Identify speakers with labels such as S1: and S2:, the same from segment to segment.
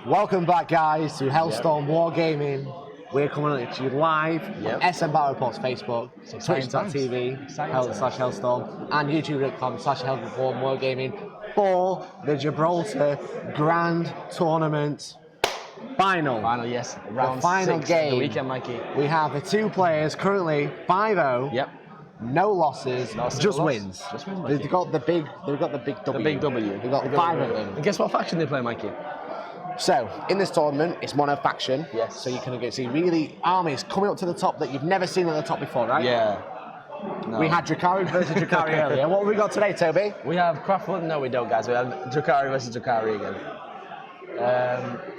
S1: Welcome back, guys, to Hellstorm Wargaming. We're coming at you live on SM Battle Reports Facebook, Twitch.tv, Hellstorm, and YouTube.com/Hellstorm Wargaming for the Gibraltar Grand Tournament final.
S2: Final, yes. Round
S1: final
S2: 6
S1: game.
S2: The weekend, Mikey.
S1: We have the two players currently 5-0.
S2: Yep.
S1: No losses, just wins.
S2: Just wins, Mikey.
S1: They've got the big W.
S2: The big W.
S1: They've got 5 of them.
S2: And guess what faction they play, Mikey?
S1: So, in this tournament, it's mono faction.
S2: Yes.
S1: So you can see really armies coming up to the top that you've never seen at the top before, right?
S2: Yeah. No.
S1: We had Drukhari versus Drukhari earlier. What have we got today, Toby?
S2: We have Craftwood. No, we don't, guys. We have Drukhari versus Drukhari again.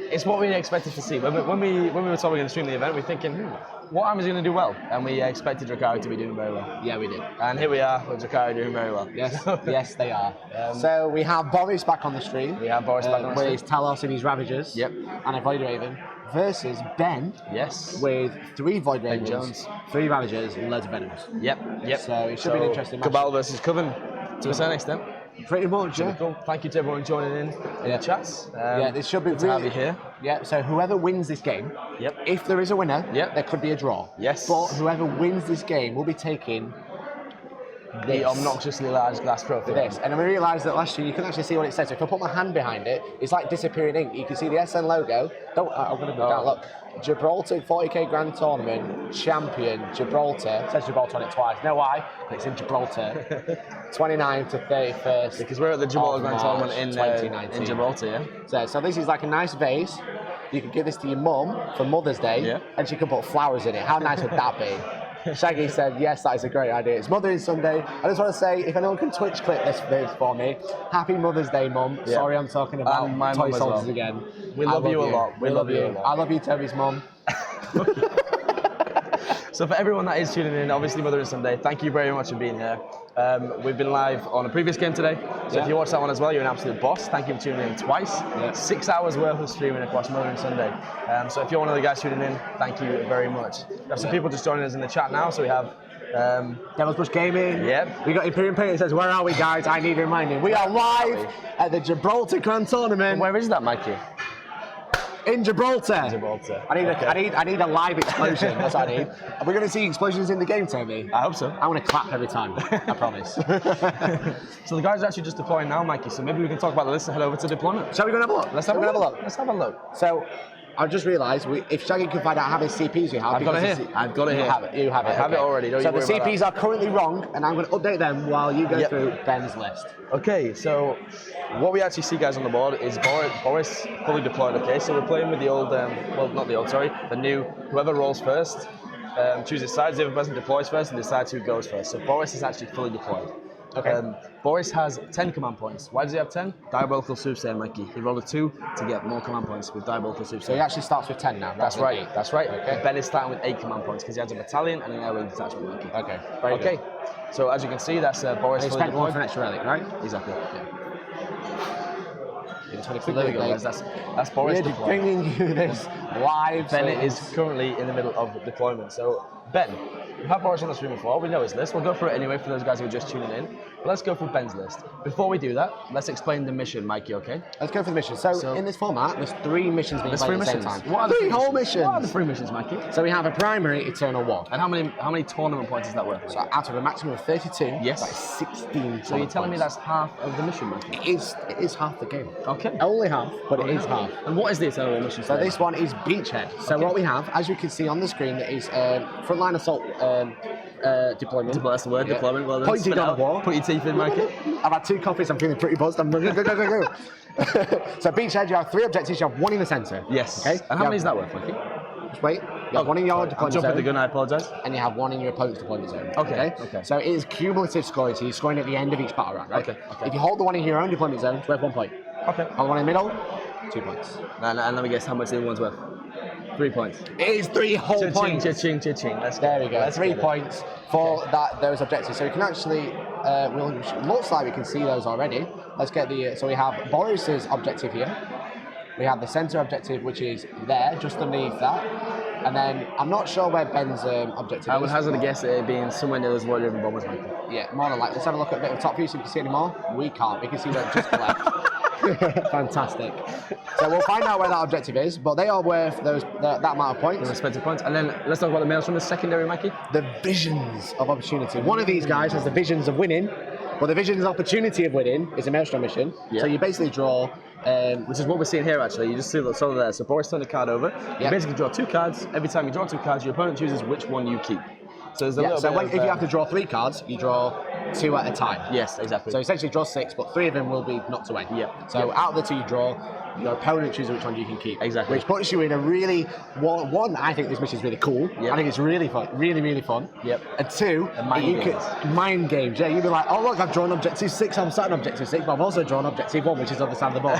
S2: It's what we expected to see. When we were talking in the stream of the event, we were thinking, what army is going to do well? And we expected Drukhari to be doing very well.
S1: Yeah, we did.
S2: And here we are with Drukhari doing very well.
S1: Yes, yes, they are. So we have Boris back on the stream.
S2: We have Boris back on the stream.
S1: With his Talos and his Ravagers.
S2: Yep.
S1: And a Void Raven. Versus Ben.
S2: Yes.
S1: With 3 Void Ravens,
S2: Jones.
S1: 3 Ravagers, and loads of Venoms.
S2: Yep.
S1: So it should be an interesting match.
S2: Cabal versus Coven, to a certain extent.
S1: Pretty much, yeah.
S2: Cool. Thank you to everyone joining in the chats.
S1: Yeah, this should be
S2: good to have you here.
S1: Yeah, so whoever wins this game, if there is a winner, there could be a draw.
S2: Yes.
S1: But whoever wins this game will be taking
S2: the obnoxiously large glass trophy.
S1: This. And then we realised that last year you can actually see what it says. So if I put my hand behind it, it's like disappearing ink. You can see the SN logo. I'm going to go down, look. Gibraltar 40K Grand Tournament Champion Gibraltar. It says Gibraltar on it twice. Know why? It's in Gibraltar. 29th to 31st.
S2: Because we're at the Gibraltar Grand Tournament in
S1: 2019.
S2: In Gibraltar, yeah.
S1: So this is like a nice vase. You could give this to your mum for Mother's Day, and she could put flowers in it. How nice would that be? Shaggy said, yes, that is a great idea. It's Mother's Sunday. I just want to say, if anyone can Twitch clip this for me, happy Mother's Day, Mum. Sorry I'm talking about
S2: my
S1: toy
S2: mum
S1: soldiers
S2: well.
S1: again.
S2: We love you a lot. We love you a lot.
S1: I love you, Toby's mum.
S2: So for everyone that is tuning in, obviously Mother's Sunday, thank you very much for being here. We've been live on a previous game today, so if you watched that one as well, you're an absolute boss. Thank you for tuning in twice. 6 hours worth of streaming across Mother's Sunday. So if you're one of the guys tuning in, thank you very much. We have some people just joining us in the chat now, so we have
S1: Devil's Bush Gaming.
S2: Yep.
S1: We got Imperium Paint that says, where are we, guys? I need reminding. We are live at the Gibraltar Grand Tournament.
S2: And where is that, Mikey?
S1: In Gibraltar. I need a live explosion. That's what I need. Are we going to see explosions in the game, Toby?
S2: I hope so.
S1: I want to clap every time. I promise.
S2: So the guys are actually just deploying now, Mikey. So maybe we can talk about the list and head over to deployment.
S1: Shall we go and have a look?
S2: Let's have a look. Let's have a look.
S1: So I just realised if Shaggy can find out how many CPs we have,
S2: I've got it here. I've got it here.
S1: You have it.
S2: I have it already. Don't
S1: so
S2: you
S1: the
S2: worry about
S1: CPs are currently wrong, and I'm going to update them while you go through Ben's list.
S2: Okay, so what we actually see, guys, on the board is Boris fully deployed. Okay, so we're playing with the old, well, not the old, sorry, the new. Whoever rolls first chooses sides. The other person deploys first and decides who goes first. So Boris is actually fully deployed. Okay. Boris has 10 command points. Why does he have 10? Diabolical Soothsayer, Mikey. He rolled a 2 to get more command points with Diabolical Soothsayer.
S1: So he actually starts with 10 now.
S2: That's right. That's right. Okay. Ben is starting with 8 command points because he has a battalion and an air wing detachment, Mikey.
S1: Okay. Very good.
S2: So as you can see, that's Boris.
S1: He spent one for an extra relic, right?
S2: Exactly.
S1: So there we go, guys.
S2: That's Boris.
S1: We're bringing you this live.
S2: Ben is currently in the middle of deployment. So Ben, we've had Boris on the stream before. We know his list. We'll go through it anyway for those guys who are just tuning in. But let's go through Ben's list. Before we do that, let's explain the mission, Mikey. Okay?
S1: Let's go for the mission. So in this format, there's 3 missions being played at the same time.
S2: What are the
S1: 3 whole missions?
S2: What are the 3 missions, Mikey?
S1: So we have a primary Eternal War.
S2: And how many tournament points is that worth?
S1: So out of a maximum of 32,
S2: yes,
S1: that's 16.
S2: So you're telling me that's half of the mission, Mikey?
S1: It is half the game.
S2: Okay.
S1: Only half, but it is half.
S2: And what is the Eternal War mission?
S1: So this one is Beachhead. So what we have, as you can see on the screen, is frontline assault deployment.
S2: That's the word, deployment. Well,
S1: pointing on the wall.
S2: Put your teeth in, Mikey.
S1: I've had 2 coffees, I'm feeling pretty buzzed. I'm go. So Beachhead, you have 3 objectives, you have 1 in the centre.
S2: Yes.
S1: Okay.
S2: And how many is that worth, Mikey?
S1: Just wait. You have 1 in your deployment zone.
S2: I'm jumping the gun, I apologise.
S1: And you have 1 in your opponent's deployment zone.
S2: Okay.
S1: So it is cumulative scoring, so you're scoring at the end of each battle round, right?
S2: Okay.
S1: If you hold the 1 in your own deployment zone, it's worth 1 point.
S2: Okay.
S1: Hold the 1 in the middle, 2 points.
S2: And let me guess how much the other one's worth. 3 points.
S1: It is 3 whole points.
S2: Cha-ching.
S1: There we go. 3 points for those objectives. So we can actually, looks like we can see those already. Let's get so we have Boris's objective here. We have the centre objective, which is there, just underneath that. And then, I'm not sure where Ben's objective is.
S2: I would hazard a guess at it being somewhere near those Void Raven bombers, Mikey.
S1: Yeah, more than likely. Let's have a look at a bit of top view so we can see any more. We can't. We can see that just left. Fantastic. So we'll find out where that objective is, but they are worth that amount of points.
S2: The respective points. And then let's talk about the Maelstrom, the secondary, Mikey.
S1: The visions of opportunity. One of these guys has the visions of winning, but the visions of opportunity of winning is a Maelstrom mission.
S2: Yep.
S1: So you basically draw...
S2: which is what we're seeing here, actually. You just see the solo there. So Boris turned a card over.
S1: Yep.
S2: You basically draw 2 cards. Every time you draw 2 cards, your opponent chooses which one you keep. So there's a little bit
S1: if you have to draw 3 cards, you draw 2 at a time.
S2: Yes, exactly.
S1: So essentially draw 6, but 3 of them will be knocked away.
S2: Yep.
S1: So out of the 2 you draw, your opponent chooses which one you can keep.
S2: Exactly.
S1: Which puts you in a really, one, I think this mission is really cool.
S2: Yep.
S1: I think it's really fun, really fun.
S2: Yep.
S1: And 2, mind games. Yeah, you'd be like, oh look, I've drawn objective 6, I'm sat on objective 6, but I've also drawn objective 1, which is on the side of the board.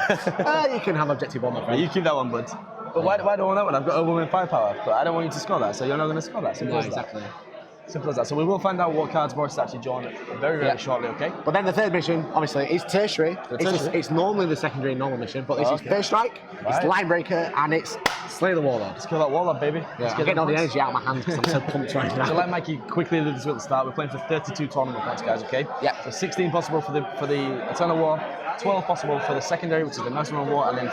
S1: You can have objective 1, my friend.
S2: You keep that one, bud. But why do I want that one? I've got overwhelming firepower, but I don't want you to score that, so you're not going to score that. Simple as
S1: exactly.
S2: That. Simple as that. So we will find out what cards Boris has actually drawn very shortly, okay?
S1: But then the 3rd mission, obviously, is tertiary. It's normally the secondary and normal mission, but this is First Strike, it's Line Breaker, and it's Slay the Warlord.
S2: Let's kill that Warlord, baby.
S1: Yeah, I'm getting all the energy out of my hands because I'm so pumped right now.
S2: So let Mikey quickly lead us at the start. We're playing for 32 tournament points, guys, okay?
S1: Yeah.
S2: So 16 possible for the Eternal War, 12 possible for the secondary, which is the National War, and then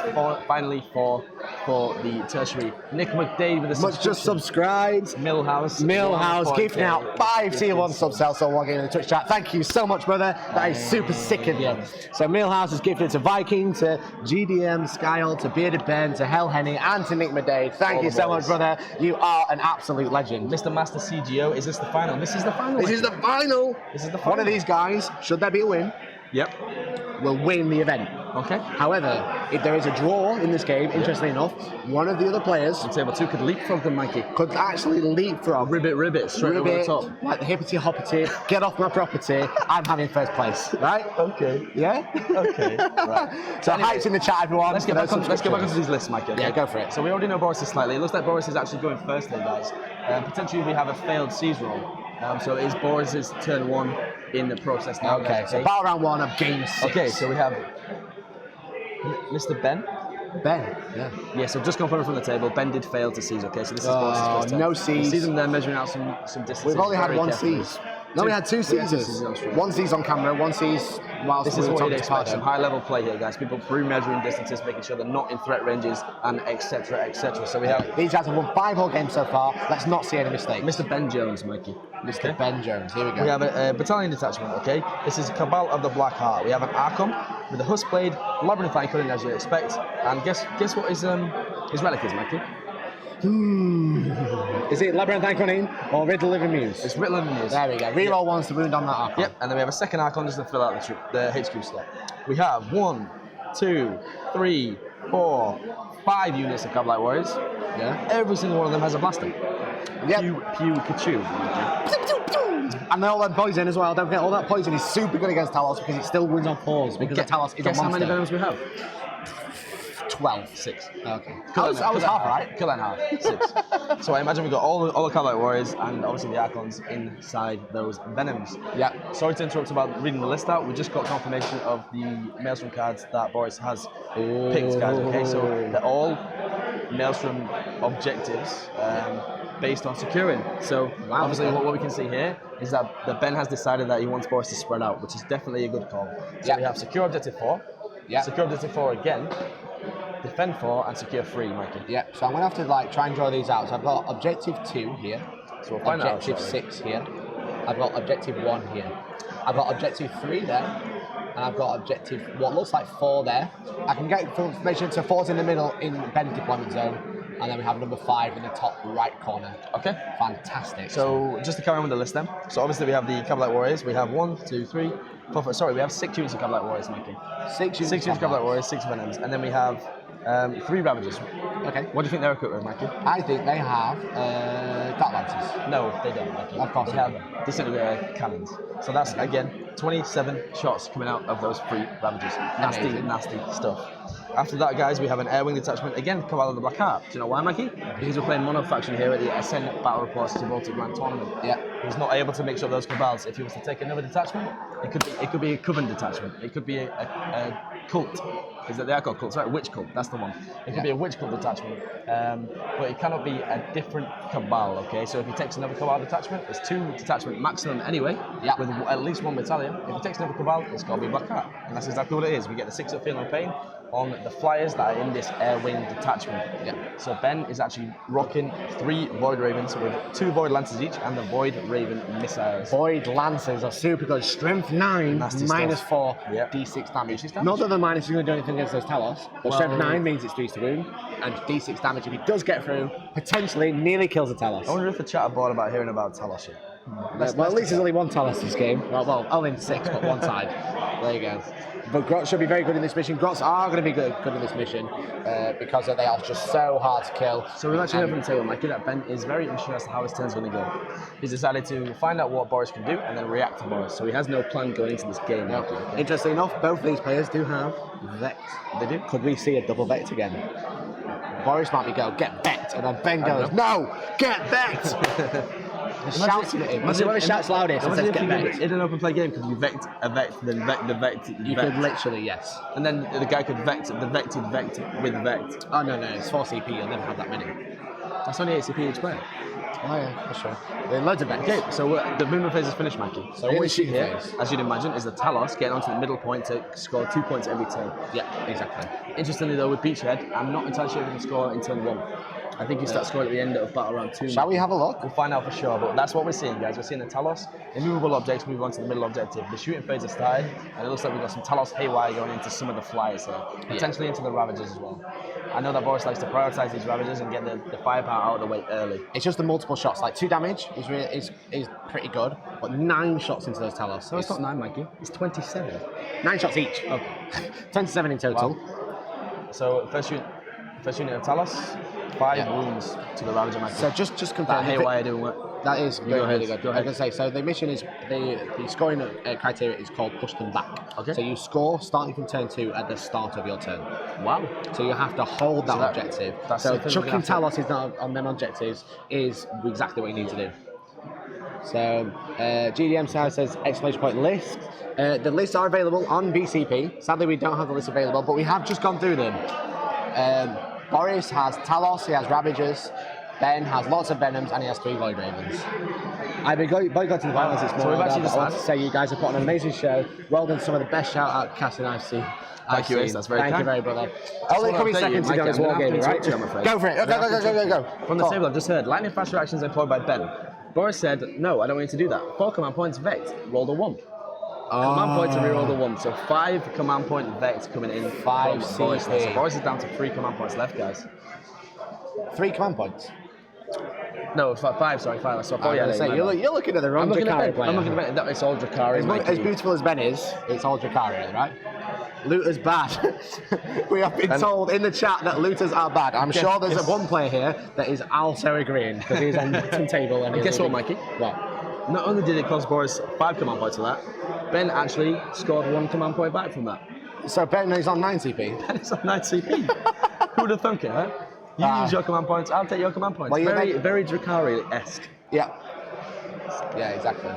S2: finally 4 for the tertiary. Nick McDade with a
S1: Much just subscribed.
S2: Millhouse
S1: gifting out 5 tier 1 subs also logging in the Twitch chat. Thank you so much, brother. That is super sick of you. So Millhouse has gifted to Viking, to GDM, Skyall, to Bearded Ben, to Hell Henny, and to Nick McDade. Thank you so much, brother. You are an absolute legend.
S2: Mr. Master CGO, is this the final? This is the final.
S1: This is the final. One of these guys, should there be a win, will win the event.
S2: Okay.
S1: However, if there is a draw in this game, interestingly enough, one of the other players
S2: table 2 could leapfrog them, Mikey.
S1: Could actually leapfrog.
S2: Ribbit, straight over the top.
S1: Like the hippity hoppity, get off my property, I'm having first place. Right?
S2: Okay.
S1: Yeah?
S2: Okay. Right.
S1: So anyway, hypes in the chat, everyone.
S2: Let's get back onto these lists, Mikey. Okay?
S1: Yeah, go for it.
S2: So we already know Boris is slightly. It looks like Boris is actually going first here, guys. Potentially we have a failed seize roll. So it is Boris's turn 1 in the process now.
S1: Okay, so battle round 1 of game 6.
S2: Okay, so we have Mr. Ben. Yeah, so just confirming from the table, Ben did fail to seize, okay? So this is Boris's first turn.
S1: No seize.
S2: See them there measuring out some distance.
S1: We've only had 1 seize. No, we had 2 seizes. 1 seize on camera, 1 seize whilst
S2: this
S1: we
S2: is
S1: were
S2: what you'd expect.
S1: talking.
S2: Some high-level play here, guys. People pre-measuring distances, making sure they're not in threat ranges, and etc. etc. So we have
S1: these guys have won 5 whole games so far. Let's not see any mistakes.
S2: Mr. Ben Jones, Mikey.
S1: Mr. Ben Jones. Here we go.
S2: We have a battalion detachment. Okay, this is Cabal of the Black Heart. We have an Archon with a Husk Blade, Labyrinthine Cunning, as you expect. And guess what his relic is, Mikey?
S1: Is it Labyrinthine Cunning or Riddle of the Muse?
S2: It's Riddle of the Muse.
S1: There we go. Reroll ones to wound on that Archon.
S2: Yep, and then we have a second Archon just to fill out the HQ slot. We have 1, 2, 3, 4, 5 units of Cabalite Warriors.
S1: Yeah.
S2: Every single one of them has a blaster.
S1: Yep.
S2: Pew, ka-chew.
S1: And they all have poison as well. Don't forget, all that poison is super good against Talos because it still wins on 4s because the Talos is a monster.
S2: Guess how many venoms we have?
S1: 12.
S2: 6.
S1: Okay. I was half right.
S2: Kill and half. 6. So I imagine we've got all the Cabalite Warriors and obviously the Archons inside those venoms.
S1: Yeah.
S2: Sorry to interrupt about reading the list out. We just got confirmation of the Maelstrom cards that Boris has picked, guys. Okay, so they're all Maelstrom objectives based on securing. So obviously what we can see here is that Ben has decided that he wants Boris to spread out, which is definitely a good call. So we have secure objective 4, secure objective 4 again, defend 4, and secure 3, Mikey.
S1: Yeah, so I'm going to have to try and draw these out. So I've got objective 2 here,
S2: so we'll find
S1: objective 6 here, I've got objective 1 here, I've got objective 3 there, and I've got objective, what looks like 4 there. I can get information, so 4's in the middle in Ben's deployment zone, and then we have number 5 in the top right corner.
S2: Okay.
S1: Fantastic.
S2: So just to carry on with the list then. So obviously we have the Cabalite Warriors. We have 1, 2, 3, 4, sorry, we have 6 units of Cabalite Warriors, Mikey.
S1: 6 units
S2: of Cabalite Warriors, 6 Venoms, and then we have 3 Ravagers. Okay. What do you think they're equipped with, Mikey?
S1: I think they have Dark Lances.
S2: No, they don't, Mikey.
S1: Of course
S2: they have disintegrator cannons. So that's, again, 27 shots coming out of those 3 Ravagers. Nasty stuff. After that, guys, we have an Air Wing detachment. Again, Cabal of the Black Heart. Do you know why, Mikey? Because we're playing mono faction here at the Ascent Battle Reports Gibraltar Grand Tournament. Yeah. He's not able to mix up those Cabals. If he was to take another detachment, it could be a Coven detachment. It could be a cult is that they are called cults, right? Witch cult, that's the one. It could be a witch cult detachment, but it cannot be a different cabal, okay? So if he takes another cabal detachment, it's 2 detachment maximum anyway, with at least 1 battalion. If he takes another cabal, it's got to be Black Cat. And that's exactly what it is. We get the 6 up feeling of pain on the flyers that are in this air wing detachment. So Ben is actually rocking 3 Void Ravens with 2 Void Lancers each and the Void Raven missiles.
S1: Void Lancers are super good. Strength 9, -4, D6 damage. Not that the minus is going to do anything against those Talos, but strength 9 means it's 3 to wound, and D6 damage if he does get through, potentially nearly kills a Talos.
S2: I wonder if the chat are bored about hearing about Talos yet.
S1: Well, at least there's only 1 Talos this game. Well, only 6, but 1 side. There you go. But Grots should be very good in this mission. Grots are going to be good in this mission because they are just so hard to kill.
S2: So we've actually heard from the table, Mikey, that Ben is very interested as to how his turn's going to go. He's decided to find out what Boris can do and then react to Boris. So he has no plan going into this game.
S1: No. Okay. Interestingly enough, both of these players do have Vect. They do. Could we see a double Vect again? Boris might be get Vect, and then Ben goes, no, get Vect! Shouting at him. Whoever shouts loudest and says get Vect.
S2: In an open play game, could you Vect a Vect, then Vect the Vect?
S1: You could literally, yes.
S2: And then the guy could Vect the Vected Vect with Vect.
S1: Oh, no, it's 4 CP, you'll never have that many.
S2: That's only 8 CP each player.
S1: Oh yeah, for sure. There are loads of Vects.
S2: Okay, so the movement phase is finished, Mikey. So what we see here, as you'd imagine, is the Talos getting onto the middle point to score 2 points every turn.
S1: Yeah, exactly.
S2: Interestingly though, with Beachhead, I'm not entirely sure if he can score in turn 1. I think he starts scoring at the end of battle round 2.
S1: Shall we have a look?
S2: We'll find out for sure, but that's what we're seeing, guys. We're seeing the Talos, immovable objects move on to the middle objective. The shooting phase has started, and it looks like we've got some Talos haywire going into some of the flyers here, potentially into the Ravagers as well. I know that Boris likes to prioritise these Ravagers and get the firepower out of the way early.
S1: It's just the multiple shots, like 2 damage is pretty good, but 9 shots into those Talos.
S2: So it's not 9, Mikey, it's 27.
S1: 9 shots each. Okay. 27 in total.
S2: Wow. So first unit of Talos, 5 wounds to the Ravager, Mikey.
S1: So just confirm.
S2: That haywire doing work.
S1: That is really good.
S2: Go ahead.
S1: I can say, so the mission is, the scoring criteria is called push them back.
S2: Okay.
S1: So you score starting from turn 2 at the start of your turn.
S2: Wow.
S1: So you have to hold that objective. So chucking Talos is not on them objectives is exactly what you need to do. So GDM says exclamation point list. The lists are available on BCP. Sadly, we don't have the list available, but we have just gone through them. Boris has Talos, he has Ravagers, Ben has lots of Venoms, and he has 3 Void Ravens. I've been boycotting the violence this morning.
S2: So we've actually
S1: I want to say you guys have put on an amazing show. Well done, some of the best shout-out casting I've seen.
S2: Thank you, Ace, that's very kind.
S1: Thank you very much, brother. Only coming second to go this wargaming, right? Go for it, go.
S2: From the table, I've just heard, lightning fast reactions employed by Ben. Boris said, no, I don't want you to do that. 4 command points, Vect, roll the 1. Command point to reroll the 1, so 5 command point Vect coming in.
S1: 5
S2: Boris.
S1: CP.
S2: So Boris is down to 3 command points left, guys.
S1: 3 command points?
S2: No, 5, sorry, 5. I saw 4.
S1: You're looking at the wrong Drukhari player.
S2: I'm looking at Ben. It's all Drukhari.
S1: As beautiful as Ben is, it's all Drukhari, right? Looters bad. We have been told in the chat that looters are bad. I'm sure there's one player here that is also agreeing because he's on the table. And
S2: guess what, Mikey?
S1: What? Not
S2: only did it cost Boris 5 command points for that, Ben actually scored 1 command point back from that.
S1: So Ben is on 9 CP?
S2: Ben is on 9 CP. Who would have thunk it, huh? You use your command points, I'll take your command points. Well, very Drukhari-esque.
S1: Yeah. Yeah, exactly.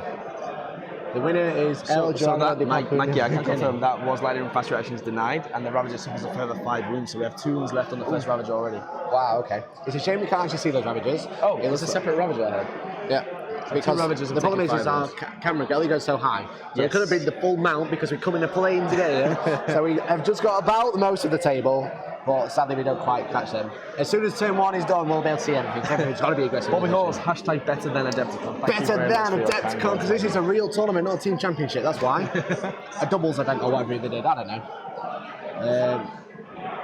S1: The winner is
S2: Mikey, I can confirm that was lightning fast reactions denied, and the Ravager suffers a further 5 wounds, so we have 2 wounds left on the first Ravager already.
S1: Wow, okay. It's a shame we can't actually see those Ravagers.
S2: Oh, it was a separate Ravager I heard.
S1: Yeah. Because the problem is our camera only goes so high. So it could have been the full mount because we come in a plane to get here. So we have just got about most of the table, but sadly we don't quite catch them. As soon as turn 1 is done, we'll be able to see everything. Everything's got to be aggressive.
S2: Bobby Hall's hashtag better than Adepticon.
S1: Better than Adepticon, because this is a real tournament, not a team championship, that's why. A doubles event or whatever they did, I don't know.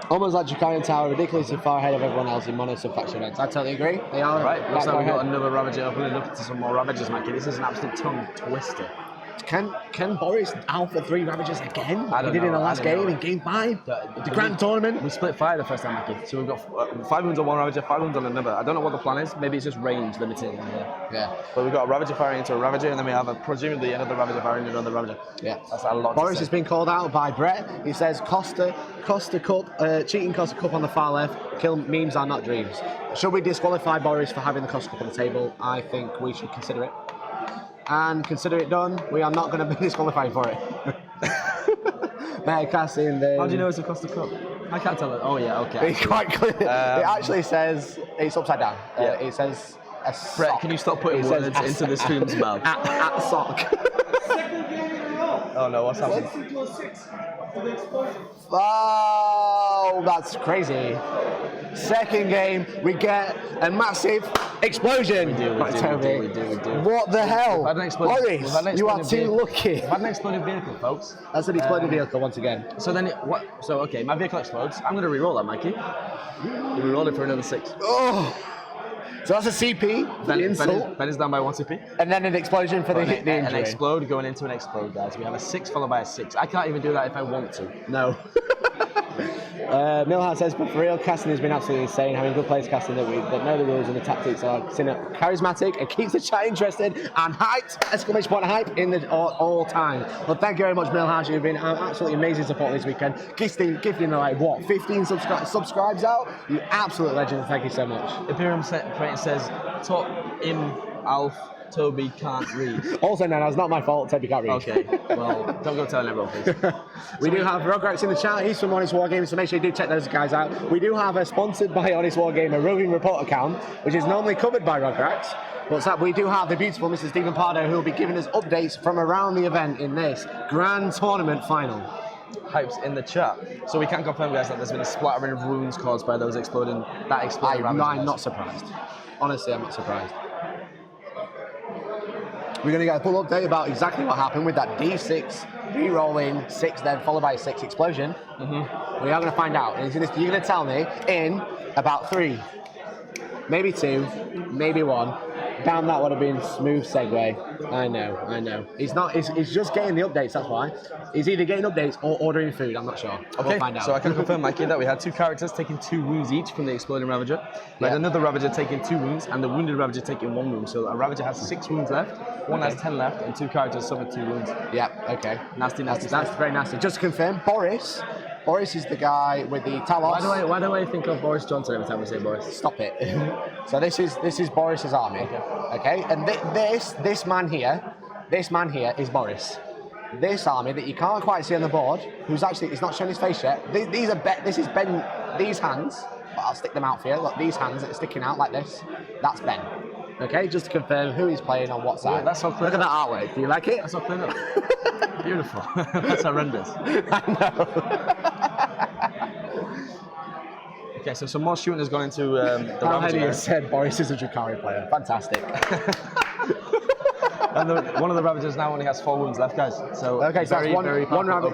S1: Almost like Drukhari Tower, ridiculously far ahead of everyone else in mono sub-faction events. I totally agree. They are.
S2: Right, looks like we've got another Ravager. We're looking to some more Ravagers, Mikey. This is an absolute tongue twister.
S1: Can Boris alpha 3 Ravagers again?
S2: I don't know.
S1: He did in the last game, in game 5, the grand tournament.
S2: We split 5 the first time, Mikey. So we've got 5 wounds on one Ravager, 5 wounds on another. I don't know what the plan is. Maybe it's just range limiting.
S1: Yeah.
S2: But we've got a Ravager firing into a Ravager, and then we have presumably another Ravager firing into another Ravager.
S1: Yeah.
S2: That's a lot.
S1: Boris has been called out by Brett. He says Costa Cup, cheating Costa Cup on the far left. Kill memes are not dreams. Should we disqualify Boris for having the Costa Cup on the table? I think we should consider it. And consider it done, we are not going to be disqualified for it. Metacasting. Then
S2: How do you know it's a Costa Cup? I can't tell it. Oh yeah, okay.
S1: It's quite clear. It actually says it's upside down.
S2: Yeah.
S1: It says a
S2: Brett,
S1: sock.
S2: can you stop putting
S1: It
S2: words
S1: says
S2: into the stream's mouth?
S1: At sock.
S3: Second game in a row.
S2: Oh no, what's happening?
S3: 6 after the explosion.
S1: Oh, that's crazy. Second game, we get a massive explosion.
S2: We do.
S1: What the hell?
S2: We've had an exploded- we've
S1: Boris,
S2: had an
S1: you are
S2: exploded
S1: too
S2: vehicle.
S1: lucky.
S2: We've had an exploded vehicle, folks.
S1: That's an exploded vehicle once again.
S2: So then, okay, my vehicle explodes. I'm going to re-roll that, Mikey. You re-roll it for another 6.
S1: Oh. So that's a CP, the insult.
S2: Ben is down by 1 CP.
S1: And then an explosion for the hit, the
S2: An
S1: injury.
S2: explode going into an explode, guys. We have a 6 followed by a 6. I can't even do that if I want to.
S1: No. Milhart says, but for real, casting has been absolutely insane. Having good players casting that know the rules and the tactics are charismatic and keeps the chat interested and hyped! Exclamation point hype in the all time. Well, thank you very much, Milhart. You've been absolutely amazing support this weekend. Gifting like what, 15 subscribes out? You absolute legend. Thank you so much.
S2: Imperium says, Top Im Alf Toby can't read.
S1: Also, no, it's not my fault. Toby can't read.
S2: Okay, well, don't go telling everyone, please.
S1: We do have Rugrats in the chat. He's from Honest Wargaming, so make sure you do check those guys out. We do have a sponsored by Honest Wargamer roving report account, which is normally covered by Rugrats. But we do have the beautiful Mr. Stephen Pardo, who will be giving us updates from around the event in this grand tournament final.
S2: Hypes in the chat. So we can confirm, guys, that there's been a splattering of wounds caused by those exploding.
S1: I'm not surprised. Honestly, I'm not surprised. We're going to get a full update about exactly what happened with that D6 re-rolling 6, then followed by a 6 explosion. We are going to find out. And you're going to tell me in about 3, maybe 2, maybe 1. Damn, that would have been smooth segue. I know. He's just getting the updates, that's why. He's either getting updates or ordering food, I'm not sure.
S2: Okay,
S1: we'll find out.
S2: So I can confirm, Mikey, that we had 2 characters taking 2 wounds each from the exploding Ravager. We had another Ravager taking 2 wounds, and the wounded Ravager taking 1 wound. So a Ravager has 6 wounds left, one has 10 left, and 2 characters suffered 2 wounds.
S1: Yeah, okay.
S2: Nasty.
S1: That's very nasty. Just to confirm, Boris is the guy with the Talos.
S2: Why do I think of Boris Johnson every time we say Boris?
S1: Stop it. So this is Boris's army. Okay? And this man here is Boris. This army that you can't quite see on the board, he's not showing his face yet. This is Ben. These hands, I'll stick them out for you. Look, these hands that are sticking out like this, that's Ben. Okay, just to confirm who he's playing on what side.
S2: Yeah, that's all clear.
S1: Look at that artwork. Do you like it?
S2: That's all cleared up. Beautiful. That's horrendous.
S1: I know.
S2: Okay, so some more shooting has gone into the
S1: How
S2: Ravager.
S1: has said Boris is a Drukhari player. Fantastic.
S2: And one of the Ravagers now only has 4 wounds left, guys. So
S1: okay, so that's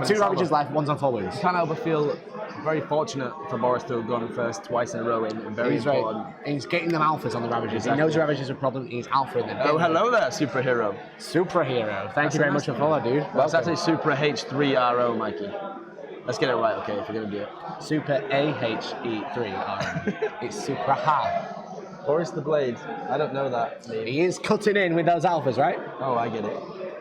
S2: two
S1: Ravagers left, one's on 4 wounds.
S2: Can't help but feel very fortunate for Boris to have gone first twice in a row in very important.
S1: Right. He's getting them alphas on the Ravagers.
S2: Exactly.
S1: He knows the Ravagers are a problem. He's alpha in them.
S2: Oh, hello there, superhero.
S1: Superhero. Thank you very much for follow, dude.
S2: That's actually Super H3RO, Mikey. Let's get it right, okay, if you're going to do it.
S1: Super AHE3RO. It's Super Ha.
S2: Boris the Blade. I don't know that. Maybe.
S1: He is cutting in with those alphas, right?
S2: Oh, I get it.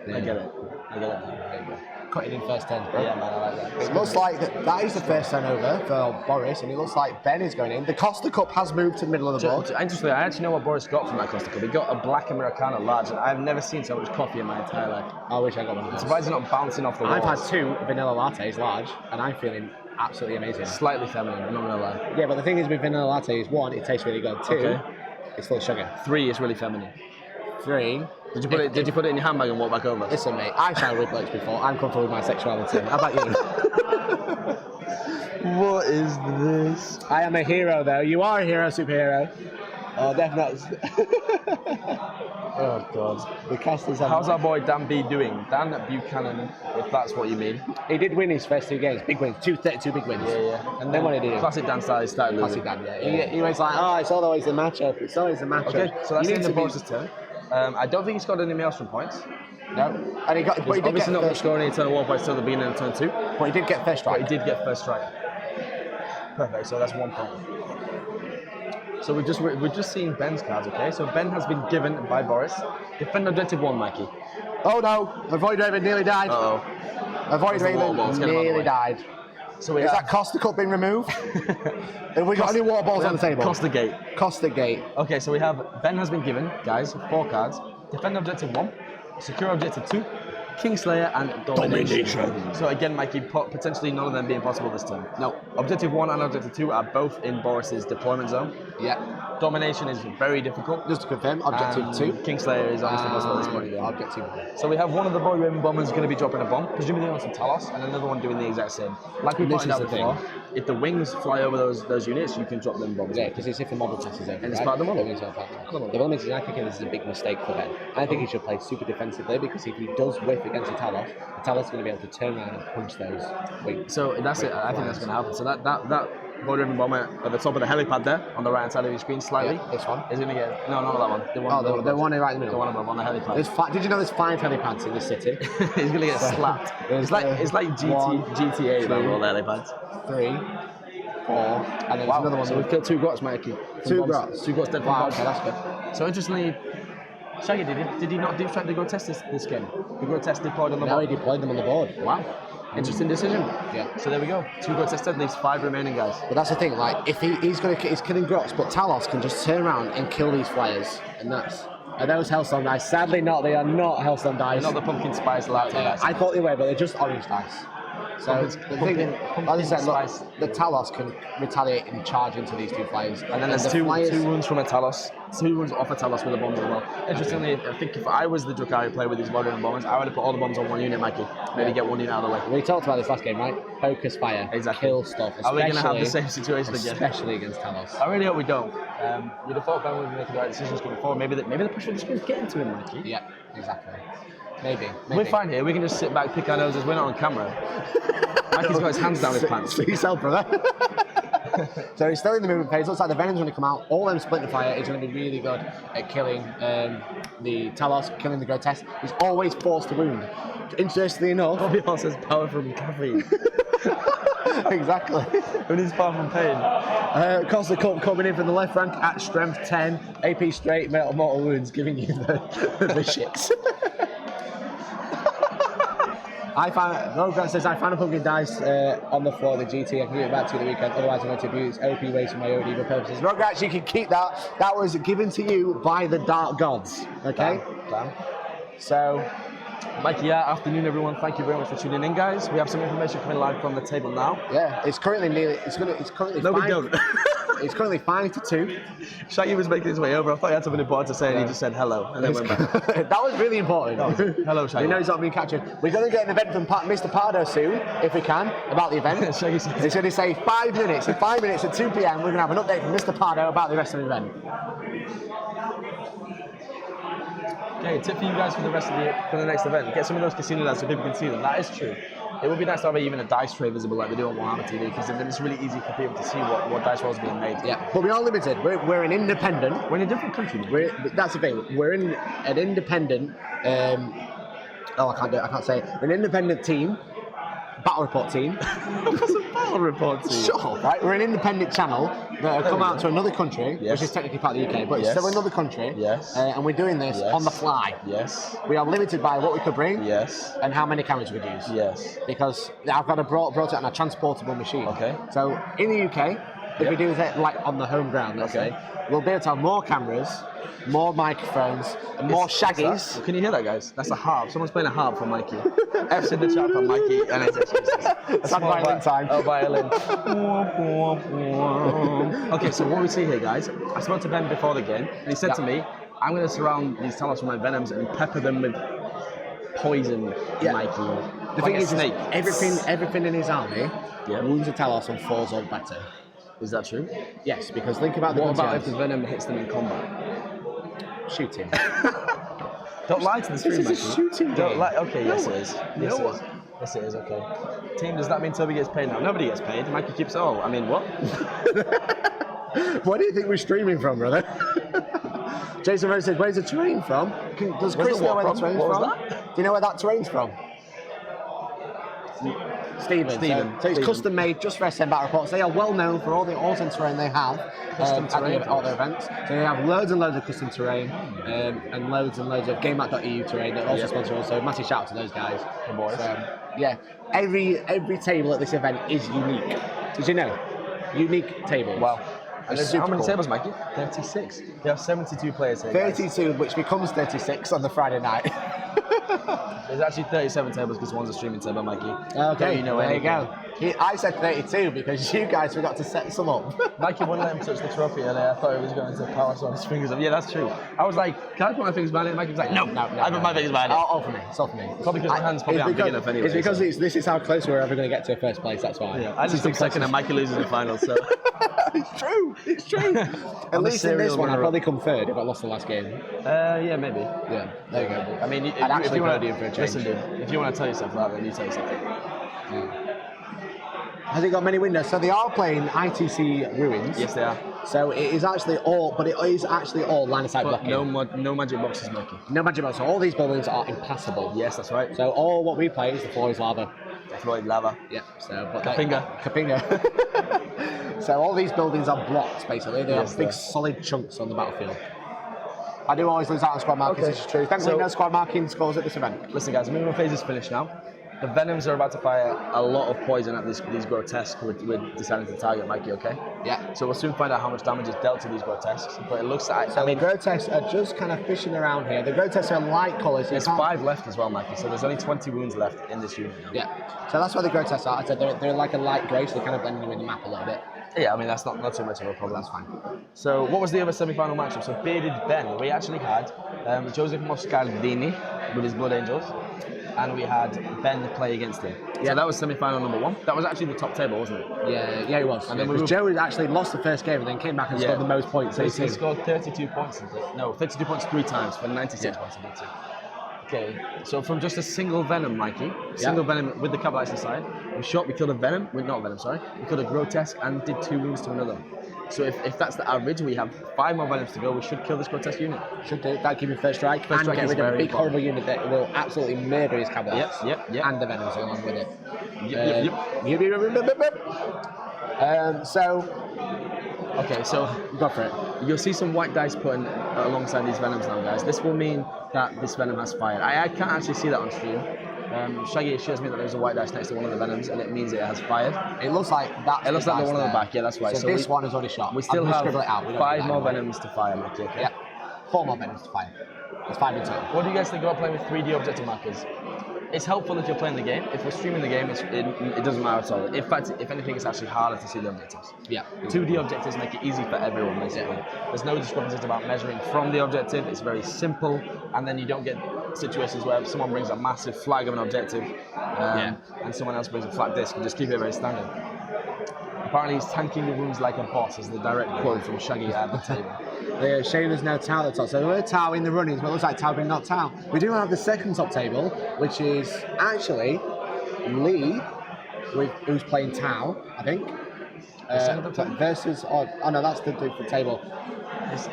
S1: Yeah.
S2: I get it.
S1: There you go. Cutting in first turn, bro.
S2: Yeah, man, I like that.
S1: It looks like that is the first turnover for Boris, and it looks like Ben is going in. The Costa Cup has moved to the middle of the board.
S2: Interestingly, I actually know what Boris got from that Costa Cup. He got a black Americano large, and I've never seen so much coffee in my entire life.
S1: I wish I got one of those.
S2: Surprised it's not bouncing off the walls.
S1: I've had 2 vanilla lattes large, and I'm feeling absolutely amazing.
S2: Slightly feminine, I'm not gonna lie.
S1: Yeah, but the thing is with vanilla latte is 1, it tastes really good. 2, it's full of sugar.
S2: 3 is really feminine.
S1: 3.
S2: Did you put it in your handbag and walk back over?
S1: Listen, mate, I've tried with blokes before. I'm comfortable with my sexuality. How about you?
S2: What is this?
S1: I am a hero, though. You are a hero, superhero. Oh, definitely.
S2: Oh, God.
S1: The casters have...
S2: How's our boy Dan B doing? Dan Buchanan, if that's what you mean.
S1: He did win his first 2 games. Big wins. 2 big wins.
S2: Yeah.
S1: And then what did he do?
S2: Classic Dan style, he started losing.
S1: Classic Dan, yeah. He was like, oh, it's always the matchup. It's always the matchup.
S2: Okay, so that's in the Boris'
S1: turn.
S2: turn. I don't think he scored any maelstrom points.
S1: No. And he got... But he did
S2: obviously
S1: get
S2: not scoring any turn 1 points till the beginning of turn 2.
S1: But he did get first strike.
S2: But he did get first strike. Perfect, so that's 1 point. So we're just seeing Ben's cards, okay? So Ben has been given by Boris. Defend objective 1, Mikey.
S1: Oh no! Avoid Raven nearly died.
S2: Uh-oh.
S1: Avoid Raven nearly died.
S2: So
S1: is that Costa Cup been removed? Have we got any water balls on the table?
S2: Costa Gate.
S1: Costa Gate.
S2: Okay, so we have Ben has been given, guys, 4 cards. Defend objective 1, secure objective 2, Kingslayer, and Domination. So again, Mikey, potentially none of them being possible this turn.
S1: No.
S2: Objective 1 and Objective 2 are both in Boris's deployment zone.
S1: Yeah.
S2: Domination is very difficult.
S1: Just to confirm, Objective
S2: And
S1: 2.
S2: Kingslayer is honestly possible at this point again.
S1: Objective 1.
S2: So we have one of the Warhammer bombers going to be dropping a bomb, presumably on some Talos, and another one doing the exact same. Like we
S1: And this
S2: pointed
S1: is
S2: out
S1: the
S2: before, if the wings fly over those units, you can drop them bombs.
S1: Yeah, because it's if the model test is over.
S2: And it's part of the model.
S1: The problem is, I think this is a big mistake for Ben. I think he should play super defensively because if he does whiff against the Talos is going to be able to turn around and punch those wings.
S2: So that's it. I think that's going to happen. So that Warhammer bomber at the top of the helipad there, on the right hand side of your screen, slightly.
S1: Yeah, this one.
S2: Is going to get not that one. The one.
S1: The one right in the middle.
S2: The one above on the helipad.
S1: Did you know there's 5 helipads in this city?
S2: He's going to get slapped. It's like GTA level on the helipads.
S1: 3, 4, and then another one.
S2: So we've killed 2 grots, Mikey.
S1: 2 grots.
S2: 2 grots dead from
S1: Wow,
S2: bombs.
S1: okay, that's good.
S2: So interestingly, Shaggy, did he not deep strike the go test this game? The go test deployed on the
S1: Now
S2: board.
S1: he deployed them on the board.
S2: Wow. Interesting decision.
S1: Yeah.
S2: So there we go. 2 go tested, leaves 5 remaining guys.
S1: But that's the thing, like, if he's killing grots, but Talos can just turn around and kill these flyers, and that's... Are those Hellstorm dice? Sadly not, they are not Hellstorm dice.
S2: They're not the pumpkin spice latte dice.
S1: I thought they were, but they're just orange dice. So the thing, as I said, look, the Talos can retaliate and charge into these 2 flyers.
S2: And then there's
S1: the
S2: 2
S1: flyers,
S2: wounds from a Talos, 2 wounds off a Talos with a bomb as well. Interestingly, I think if I was the Drukhari player with these Warhammer bombers, I would have put all the bombs on 1 unit, Mikey. Maybe get 1 unit out of the way.
S1: We talked about this last game, right? Focus fire,
S2: Exactly.
S1: kill stuff.
S2: Are we going to have the same situation again?
S1: Especially against Talos.
S2: I really hope we don't. You'd have thought Ben would be making the right decisions going forward. Maybe the pressure would just be getting to him, Mikey.
S1: Yeah, exactly. Maybe.
S2: We're fine here. We can just sit back, pick our noses. We're not on camera. Mikey's got his hands down his pants.
S1: See yourself, brother. So he's still in the movement phase. Looks like the Venom's going to come out. All them splitting fire is going to be really good at killing the Talos, killing the Grotesque. He's always forced to wound. Interestingly enough,
S2: Bobby Hall says power from caffeine.
S1: Exactly.
S2: When he's far from pain.
S1: Costa Cup coming in from the left rank at strength 10, AP straight, mortal wounds, giving you the shits. Rograd says, I found a pumpkin dice on the floor of the GT. I can give it back to you the weekend. Otherwise, I'm going to abuse OP waste for my own evil purposes. Rograd, you can keep that. That was given to you by the Dark Gods. Okay?
S2: Damn.
S1: So,
S2: Mikey, afternoon, everyone. Thank you very much for tuning in, guys. We have some information coming live from the table now.
S1: yeah, it's currently
S2: No, we don't.
S1: It's currently 5-2.
S2: Shaggy was making his way over. I thought he had something important to say, and he just said hello, and then went back.
S1: That was really important.
S2: Hello, Shaggy.
S1: You know he's not being captured. We're going to get an event from Mr. Pardo soon, if we can, about the event.
S2: Shaggy says,
S1: It's going to say 5 minutes. In 5 minutes at 2 p.m, we're going to have an update from Mr. Pardo about the rest of the event.
S2: Okay, tip for you guys for the next event. Get some of those casino dice so people can see them. That is true. It would be nice to have even a dice tray visible like they do on Warhammer TV, because then it's really easy for people to see what dice rolls are being made.
S1: Yeah, but we are limited. We're an independent.
S2: We're in a different country.
S1: That's the thing. We're in an independent. I can't say it. We're an independent team. Battle report team.
S2: What's a battle report team?
S1: Shut up, right? We're an independent channel that have come out to another country, which is technically part of the UK, but it's still another country.
S2: Yes.
S1: And we're doing this on the fly.
S2: Yes.
S1: We are limited by what we could bring.
S2: Yes.
S1: And how many cameras we could use.
S2: Yes.
S1: Because I've got brought it on a transportable machine.
S2: Okay.
S1: So in the UK, if we do it like on the home ground, let's say, we'll be able to have more cameras, more microphones, and more shaggies.
S2: Can you hear that, guys? That's a harp. Someone's playing a harp for Mikey. F's in the chat for Mikey, and it's
S1: Sad violin time.
S2: Oh, violin. Okay, so what we see here, guys, I spoke to Ben before the game, and he said to me, I'm going to surround these Talos with my Venoms and pepper them with poison, Mikey.
S1: The thing is,
S2: snake.
S1: everything in his army wounds a Talos on 4s or better.
S2: Is that true?
S1: Yes, because think about
S2: What about if the Venom hits them in combat?
S1: Shoot him.
S2: Don't lie to the stream,
S1: This is a shooting
S2: Don't
S1: game.
S2: lie. Okay, yes it is. Yes it is. Yes it is, okay. Team, does that mean Toby gets paid now? Nobody gets paid. Mikey keeps, I mean, what?
S1: Where do you think we're streaming from, brother? Jason Rose says, where's the terrain from? Does Chris know where the terrain's from?
S2: That?
S1: Do you know where that terrain's from? Stephen. So it's custom made just for SM Battle Reports. They are well known for all the awesome terrain they have at all their events. So they have loads and loads of custom terrain and loads of GameMat.eu terrain that also sponsor us. So massive shout out to those guys.
S2: The boys.
S1: Yeah, every table at this event is unique. Did you know? Unique tables.
S2: Well, And there's how many tables, Mikey? 36. We have 72 players here.
S1: 32, which becomes 36 on the Friday night.
S2: There's actually 37 tables because one's a streaming table, Mikey.
S1: Okay,
S2: you know
S1: there
S2: anything.
S1: you go. I said 32 because you guys forgot to set some up.
S2: Mikey wouldn't let him touch the trophy earlier. I thought he was going to power on his fingers up. Yeah, that's true. I was like, can I put my fingers behind it? Mikey was like, no, I put my fingers behind it.
S1: All for me. It's all for me.
S2: Probably because my hands probably aren't big enough anyway.
S1: It's because this is how close we're ever going to get to first place, that's why.
S2: Yeah, I just took second and Mikey loses in the final, so.
S1: It's true. It's true. At least in this one, I'd probably come third if I lost the last game.
S2: Yeah, maybe.
S1: Yeah, there you go.
S2: I mean,
S1: I'd actually
S2: want
S1: vote you for a change.
S2: Listen, dude, if you want to tell yourself that, then you tell yourself that.
S1: Has it got many windows? So they are playing ITC Ruins.
S2: Yes, they are.
S1: So it is actually all line of sight blocking.
S2: No magic boxes, Mikey.
S1: No magic boxes. So all these buildings are impassable.
S2: Yes, that's right.
S1: So all what we play is the floor is lava.
S2: Floyd lava.
S1: Yeah. So but
S2: Kapinga.
S1: So all these buildings are blocked basically. They have big solid chunks on the battlefield. I do always lose out on squad markings, this is true. Thankfully, no squad marking scores at this event.
S2: Listen, guys, the minimum phase is finished now. The Venoms are about to fire a lot of poison at these grotesques we're deciding to target, Mikey, okay?
S1: Yeah.
S2: So we'll soon find out how much damage is dealt to these grotesques, but it looks like...
S1: So the grotesques are just kind of fishing around here. The grotesques are light colours.
S2: There's 5 left as well, Mikey, so there's only 20 wounds left in this unit now.
S1: Yeah. So that's where the grotesques are. I said they're like a light grey, so they're kind of blending in the map a little bit.
S2: Yeah, I mean, that's not too much of a problem. That's fine. So what was the other semi-final matchup? So Bearded Ben, we actually had Joseph Moscardini with his Blood Angels, and we had Ben play against him. Yeah, so that was semi-final number 1. That was actually the top table, wasn't it?
S1: Yeah, it was.
S2: And then
S1: Joe actually lost the first game and then came back and scored the most points.
S2: So he scored 32 points. 32 points 3 times for 96 points in D2. Okay, so from just a single Venom, Mikey, single Venom with the capitalized inside, we killed a Venom, we killed a Grotesque and did 2 wounds to another. So if that's the average, we have 5 more Venoms to go, we should kill this Grotesque unit.
S1: Should do, that'd give you first strike and get rid of a big horrible unit that will absolutely murder his capitalized.
S2: Yep.
S1: And the Venoms along with it.
S2: Okay, so
S1: go for it.
S2: You'll see some white dice put in alongside these Venoms now, guys. This will mean that this Venom has fired. I can't actually see that on stream. Shaggy assures me that there's a white dice next to one of the Venoms, and it means it has fired.
S1: It looks like that.
S2: It looks like the one on the back. Yeah, that's right.
S1: So this one is already shot.
S2: We still have
S1: it out.
S2: 5 more Venoms to fire, Mikey. Okay?
S1: Yeah, 4 more Venoms to fire. It's 5 in total.
S2: What do you guys think about playing with 3D objective markers? It's helpful if you're playing the game. If we're streaming the game, it doesn't matter at all. In fact, if anything, it's actually harder to see the objectives.
S1: Yeah.
S2: 2D objectives make it easy for everyone, basically. There's no discrepancies about measuring from the objective. It's very simple, and then you don't get situations where someone brings a massive flag of an objective, and someone else brings a flat disc, and just keep it very standard. Apparently, he's tanking the wounds like a boss, is the direct quote from Shaggy at the table.
S1: They're showing there's no Tau at the top. So there were Tau in the runnings, but it looks like Tau being not Tau. We do have the second top table, which is actually Lee, who's playing Tau, I think. Versus, oh no, that's the different table.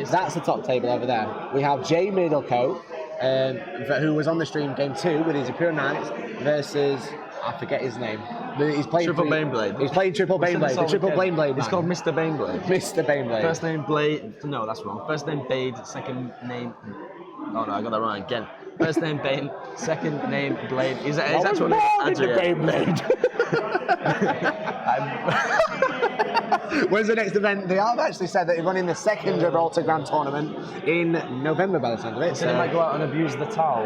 S1: That's the top table over there. We have Jay Middlecoat, who was on the stream game 2 with his Imperial Knights, versus, I forget his name. He's playing
S2: Triple Baneblade.
S1: He's playing Triple Baneblade. The Triple Baneblade.
S2: It's called Mr. Baneblade.
S1: Mr. Baneblade.
S2: First name Blade. No, that's wrong. First name Bade. Second name. Oh no, I got that wrong again. First name Bane. Second name Blade. His actual name is
S1: Mr. Baneblade. When's the next event? They have actually said that they're running the second Gibraltar Grand Tournament in November by the sound of it.
S2: So they might go out and abuse the towel.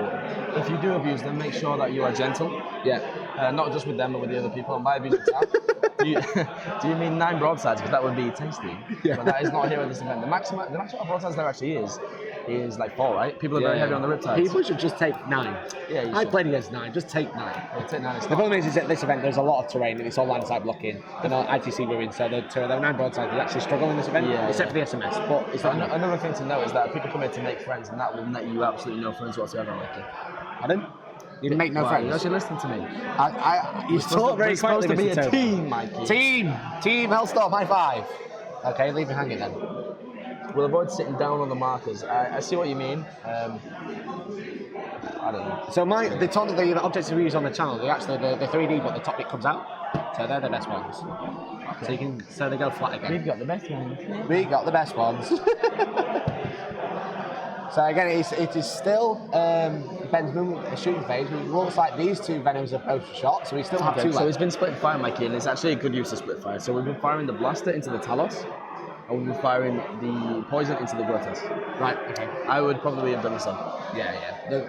S2: If you do abuse them, make sure that you are gentle.
S1: Yeah.
S2: Not just with them, but with the other people. And by abusing the towel, do you mean 9 broadsides? Because that would be tasty. Yeah. But that is not here at this event. The maximum of broadsides there actually is like 4, right? People are very heavy on the riptides.
S1: People should just take 9.
S2: Yeah,
S1: I played against 9. Just take 9.
S2: Yeah, take 9.
S1: The problem is at this event there's a lot of terrain and it's all line side blocking. And ITC ruins, so the 9 broadsides will actually struggle in this event, except for the SMS. But it's not
S2: another thing to note is that people come here to make friends, and that will net you absolutely no friends whatsoever, Mikey.
S1: Pardon? You make no friends.
S2: You actually listen to me.
S1: You talk very quietly,
S2: supposed to be
S1: Mr.
S2: a team, Mikey.
S1: Team Hellstorm, high 5. Okay, leave me hanging then.
S2: We'll avoid sitting down on the markers. I see what you mean. I don't know.
S1: So the objects we use on the channel, they actually the 3D, but the top bit comes out. So they're the best ones. Okay. So they go flat again.
S2: We've got the best ones.
S1: We got the best ones. So again, it is still Ben's shooting phase. It looks like these 2 Venoms are both shot, so we still have 2 left.
S2: So it's been split fire, Mikey, and it's actually a good use of split fire. So we've been firing the blaster into the Talos, I would be firing the poison into the grotesque.
S1: Right. Okay.
S2: I would probably have done the same.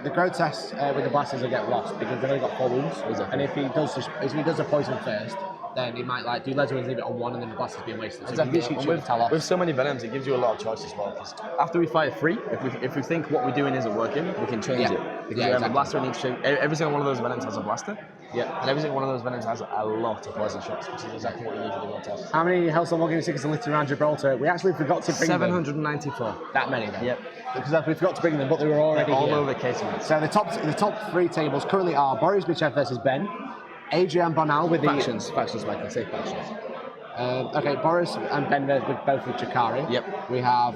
S1: The grotesque with the blasters will get lost because they've only got 4 wounds.
S2: Exactly.
S1: And if he does the poison first, then he might like do loads of wounds, leave it on 1, and then the blasters being wasted. So
S2: Exactly.
S1: He
S2: With so many venoms, it gives you a lot of choice as well. Because after we fire 3, if we think what we're doing isn't working, we can change it. Because we have a blaster in each shape. Every single one of those venoms has a blaster.
S1: Yeah.
S2: And every single one of those venoms has a lot of poison shots, which is exactly what you need for the grotesque.
S1: How many Hellstorm Wargaming stickers are listed around Gibraltar? We actually forgot to bring
S2: 794.
S1: that many then.
S2: Yep.
S1: Because we forgot to bring them, but they were already
S2: all
S1: here.
S2: over casements.
S1: So the top 3 tables currently are Boris Beachhead versus Ben, Adrian Bonal with
S2: Factions, Mike, I say factions.
S1: Okay, Boris and Ben both with Drukhari.
S2: Yep.
S1: We have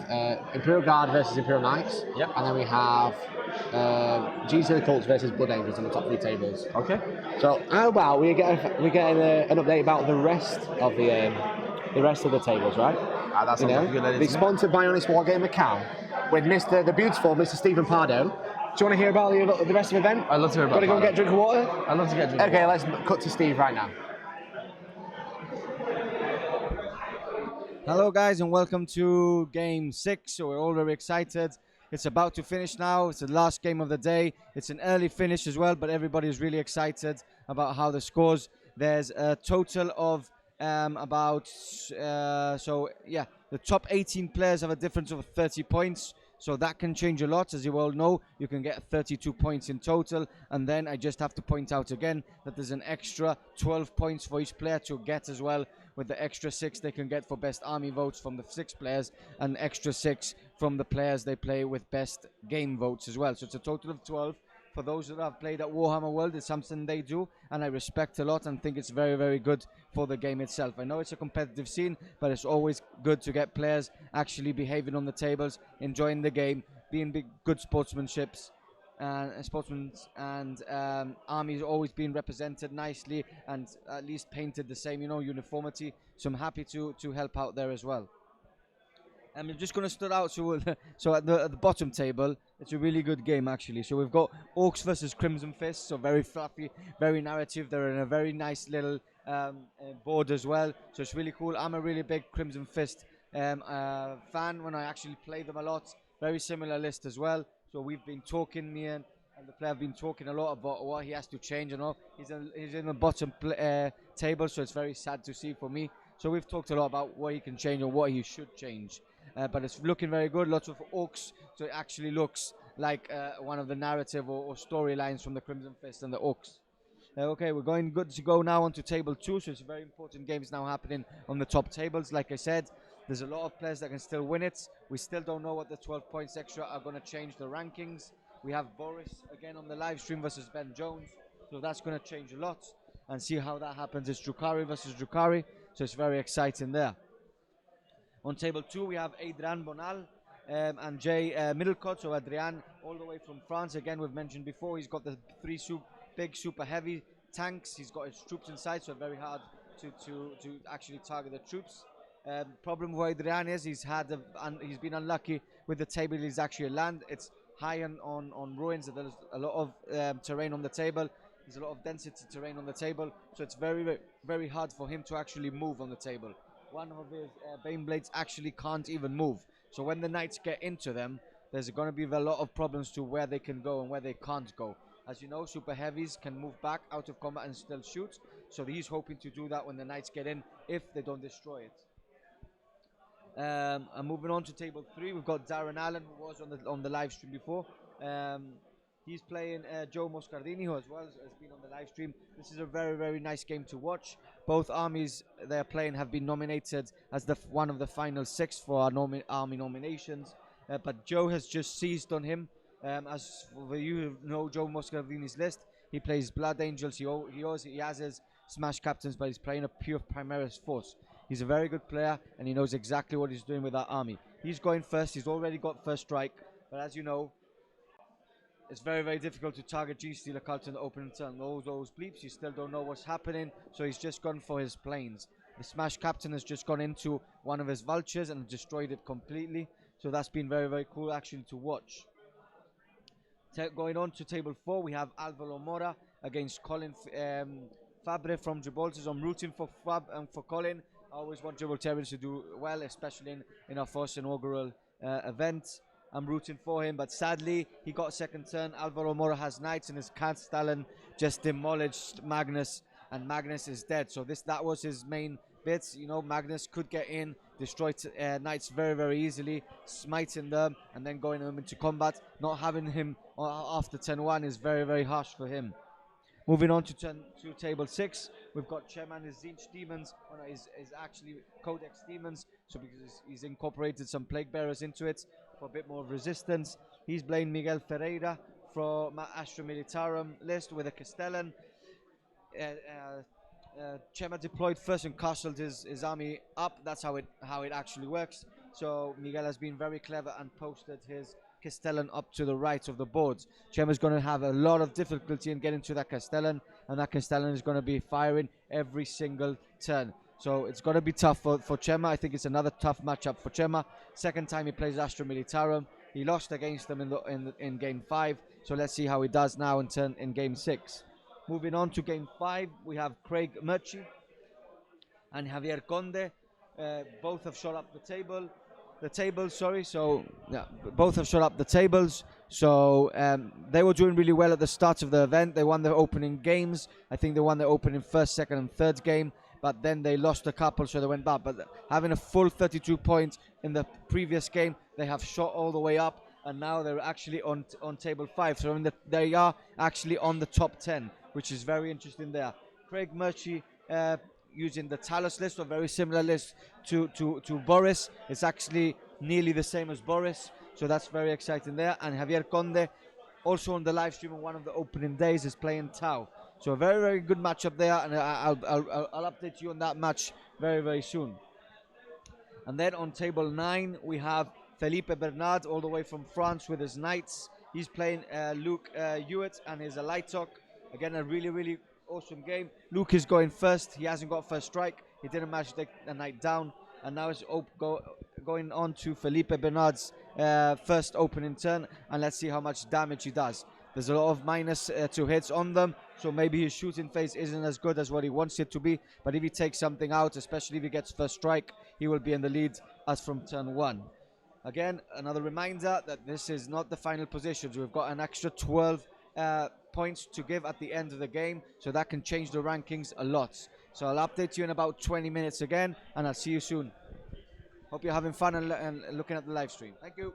S1: Imperial Guard versus Imperial Knights.
S2: Yep.
S1: And then we have GC Holtz versus Blood Angels on the top 3 tables.
S2: Okay.
S1: So how about we get an update about the rest of the tables, right?
S2: That sounds like a good idea.
S1: They're sponsored by Honest Wargamer Cal with the beautiful Mr. Stephen Pardo. Do you want to hear about the rest of the event?
S2: I'd love to hear about it.
S1: Want to go and get a drink of water?
S2: I'd love to get a drink of
S1: Okay,
S2: water.
S1: let's cut to Steve right now.
S4: Hello guys and welcome to game 6. So we're all very excited. It's about to finish now. It's the last game of the day. It's an early finish as well, but everybody is really excited about how the scores. There's a total of the top 18 players have a difference of 30 points. So that can change a lot. As you all know, you can get 32 points in total. And then I just have to point out again that there's an extra 12 points for each player to get as well. With the extra 6 they can get for best army votes from the 6 players, and extra 6 from the players they play with best game votes as well. So it's a total of 12. For those that have played at Warhammer World, it's something they do, and I respect a lot and think it's very, very good for the game itself. I know it's a competitive scene, but it's always good to get players actually behaving on the tables, enjoying the game, being good sportsmanships. Sportsmen and armies always being represented nicely and at least painted the same, uniformity. So I'm happy to help out there as well. I'm just going to start out. So at the bottom table, it's a really good game actually. So we've got Orcs versus Crimson Fist. So very fluffy, very narrative. They're in a very nice little board as well. So it's really cool. I'm a really big Crimson Fist fan when I actually play them a lot. Very similar list as well. So we've been talking, me and the player have been talking a lot about what he has to change and all. He's in the bottom table, so it's very sad to see for me. So we've talked a lot about what he can change and what he should change. But it's looking very good. Lots of orcs, so it actually looks like one of the narrative or storylines from the Crimson Fist and the orcs. Okay, we're good to go now onto table 2. So it's very important games now happening on the top tables. Like I said, there's a lot of players that can still win it. We still don't know what the 12 points extra are going to change the rankings. We have Boris again on the live stream versus Ben Jones. So that's going to change a lot. And see how that happens. It's Drukhari versus Drukhari. So it's very exciting there. On table 2, we have Adrian Bonal and Jay Middlecott. So Adrian, all the way from France. Again, we've mentioned before, he's got the 3 big super heavy tanks. He's got his troops inside, so very hard to actually target the troops. Problem with Adrian is he's been unlucky with the table. He's actually land. It's high on ruins. There's a lot of terrain on the table. There's a lot of density terrain on the table, so it's very, very, very hard for him to actually move on the table. One of his Bane Blades actually can't even move. So when the Knights get into them, there's going to be a lot of problems to where they can go and where they can't go. As you know, super heavies can move back out of combat and still shoot. So he's hoping to do that when the Knights get in, if they don't destroy it. And moving on to table 3, we've got Darren Allen, who was on the live stream before. He's playing Joe Moscardini, who as well has been on the live stream. This is a very, very nice game to watch. Both armies they're playing have been nominated as one of the final 6 for our army nominations. But Joe has just seized on him. As for you who know Joe Moscardini's list, he plays Blood Angels. He has his Smash Captains, but he's playing a pure Primaris Force. He's a very good player, and he knows exactly what he's doing with that army. He's going first. He's already got first strike, but as you know, it's very, very difficult to target G-Steel Occult in the opening turn. Those bleeps, you still don't know what's happening, so he's just gone for his planes. The Smash Captain has just gone into one of his vultures and destroyed it completely, so that's been very, very cool actually to watch. Going on to table 4, we have Alvaro Mora against Colin Fabre from Gibraltar. So I'm rooting for Fab and for Colin. I always want Gibraltarians to do well, especially in our first inaugural event. I'm rooting for him, but sadly, he got second turn. Alvaro Mora has knights, and his Castellan just demolished Magnus, and Magnus is dead. So that was his main bits. You know, Magnus could get in, destroy knights very, very easily, smiting them, and then going them into combat. Not having him after turn 1 is very, very harsh for him. Moving on to table 6, we've got Chairman his Zinch Demons, is actually Codex Demons, so because he's incorporated some Plague Bearers into it for a bit more resistance. He's playing Miguel Ferreira from Astra Militarum list with a Castellan. Chema deployed first and castled his army up. That's how it actually works. So Miguel has been very clever and posted his Castellan up to the right of the board. Chema's going to have a lot of difficulty in getting to that Castellan, and that Castellan is going to be firing every single turn. So it's going to be tough for Chema. I think it's another tough matchup for Chema. Second time he plays Astra Militarum. He lost against them in game 5. So let's see how he does now in game 6. Moving on to game 5, we have Craig Murchie and Javier Conde. Both have shot up the tables. So yeah, both have shot up the tables. So they were doing really well at the start of the event. They won their opening games. I think they won their opening first, second, and third game. But then they lost a couple, so they went back. But having a full 32 points in the previous game, they have shot all the way up, and now they're actually on table 5. So they are actually on the top 10, which is very interesting there. Craig Murchie using the Talos list, or very similar list to Boris. It's actually nearly the same as Boris, so that's very exciting there. And Javier Conde, also on the live stream on one of the opening days, is playing Tau. So a very, very good matchup there, and I'll update you on that match very, very soon. And then on table 9, we have Felipe Bernard, all the way from France with his knights. He's playing Luke Hewitt and his Lightok. Again, a really, really awesome game. Luke is going first. He hasn't got first strike. He didn't manage to take the knight down. And now it's going on to Felipe Bernard's first opening turn. And let's see how much damage he does. There's a lot of -2 hits on them, so maybe his shooting phase isn't as good as what he wants it to be. But if he takes something out, especially if he gets first strike, he will be in the lead as from turn 1. Again, another reminder that this is not the final positions. We've got an extra 12 points to give at the end of the game, so that can change the rankings a lot. So I'll update you in about 20 minutes again, and I'll see you soon. Hope you're having fun and looking at the live stream. Thank you.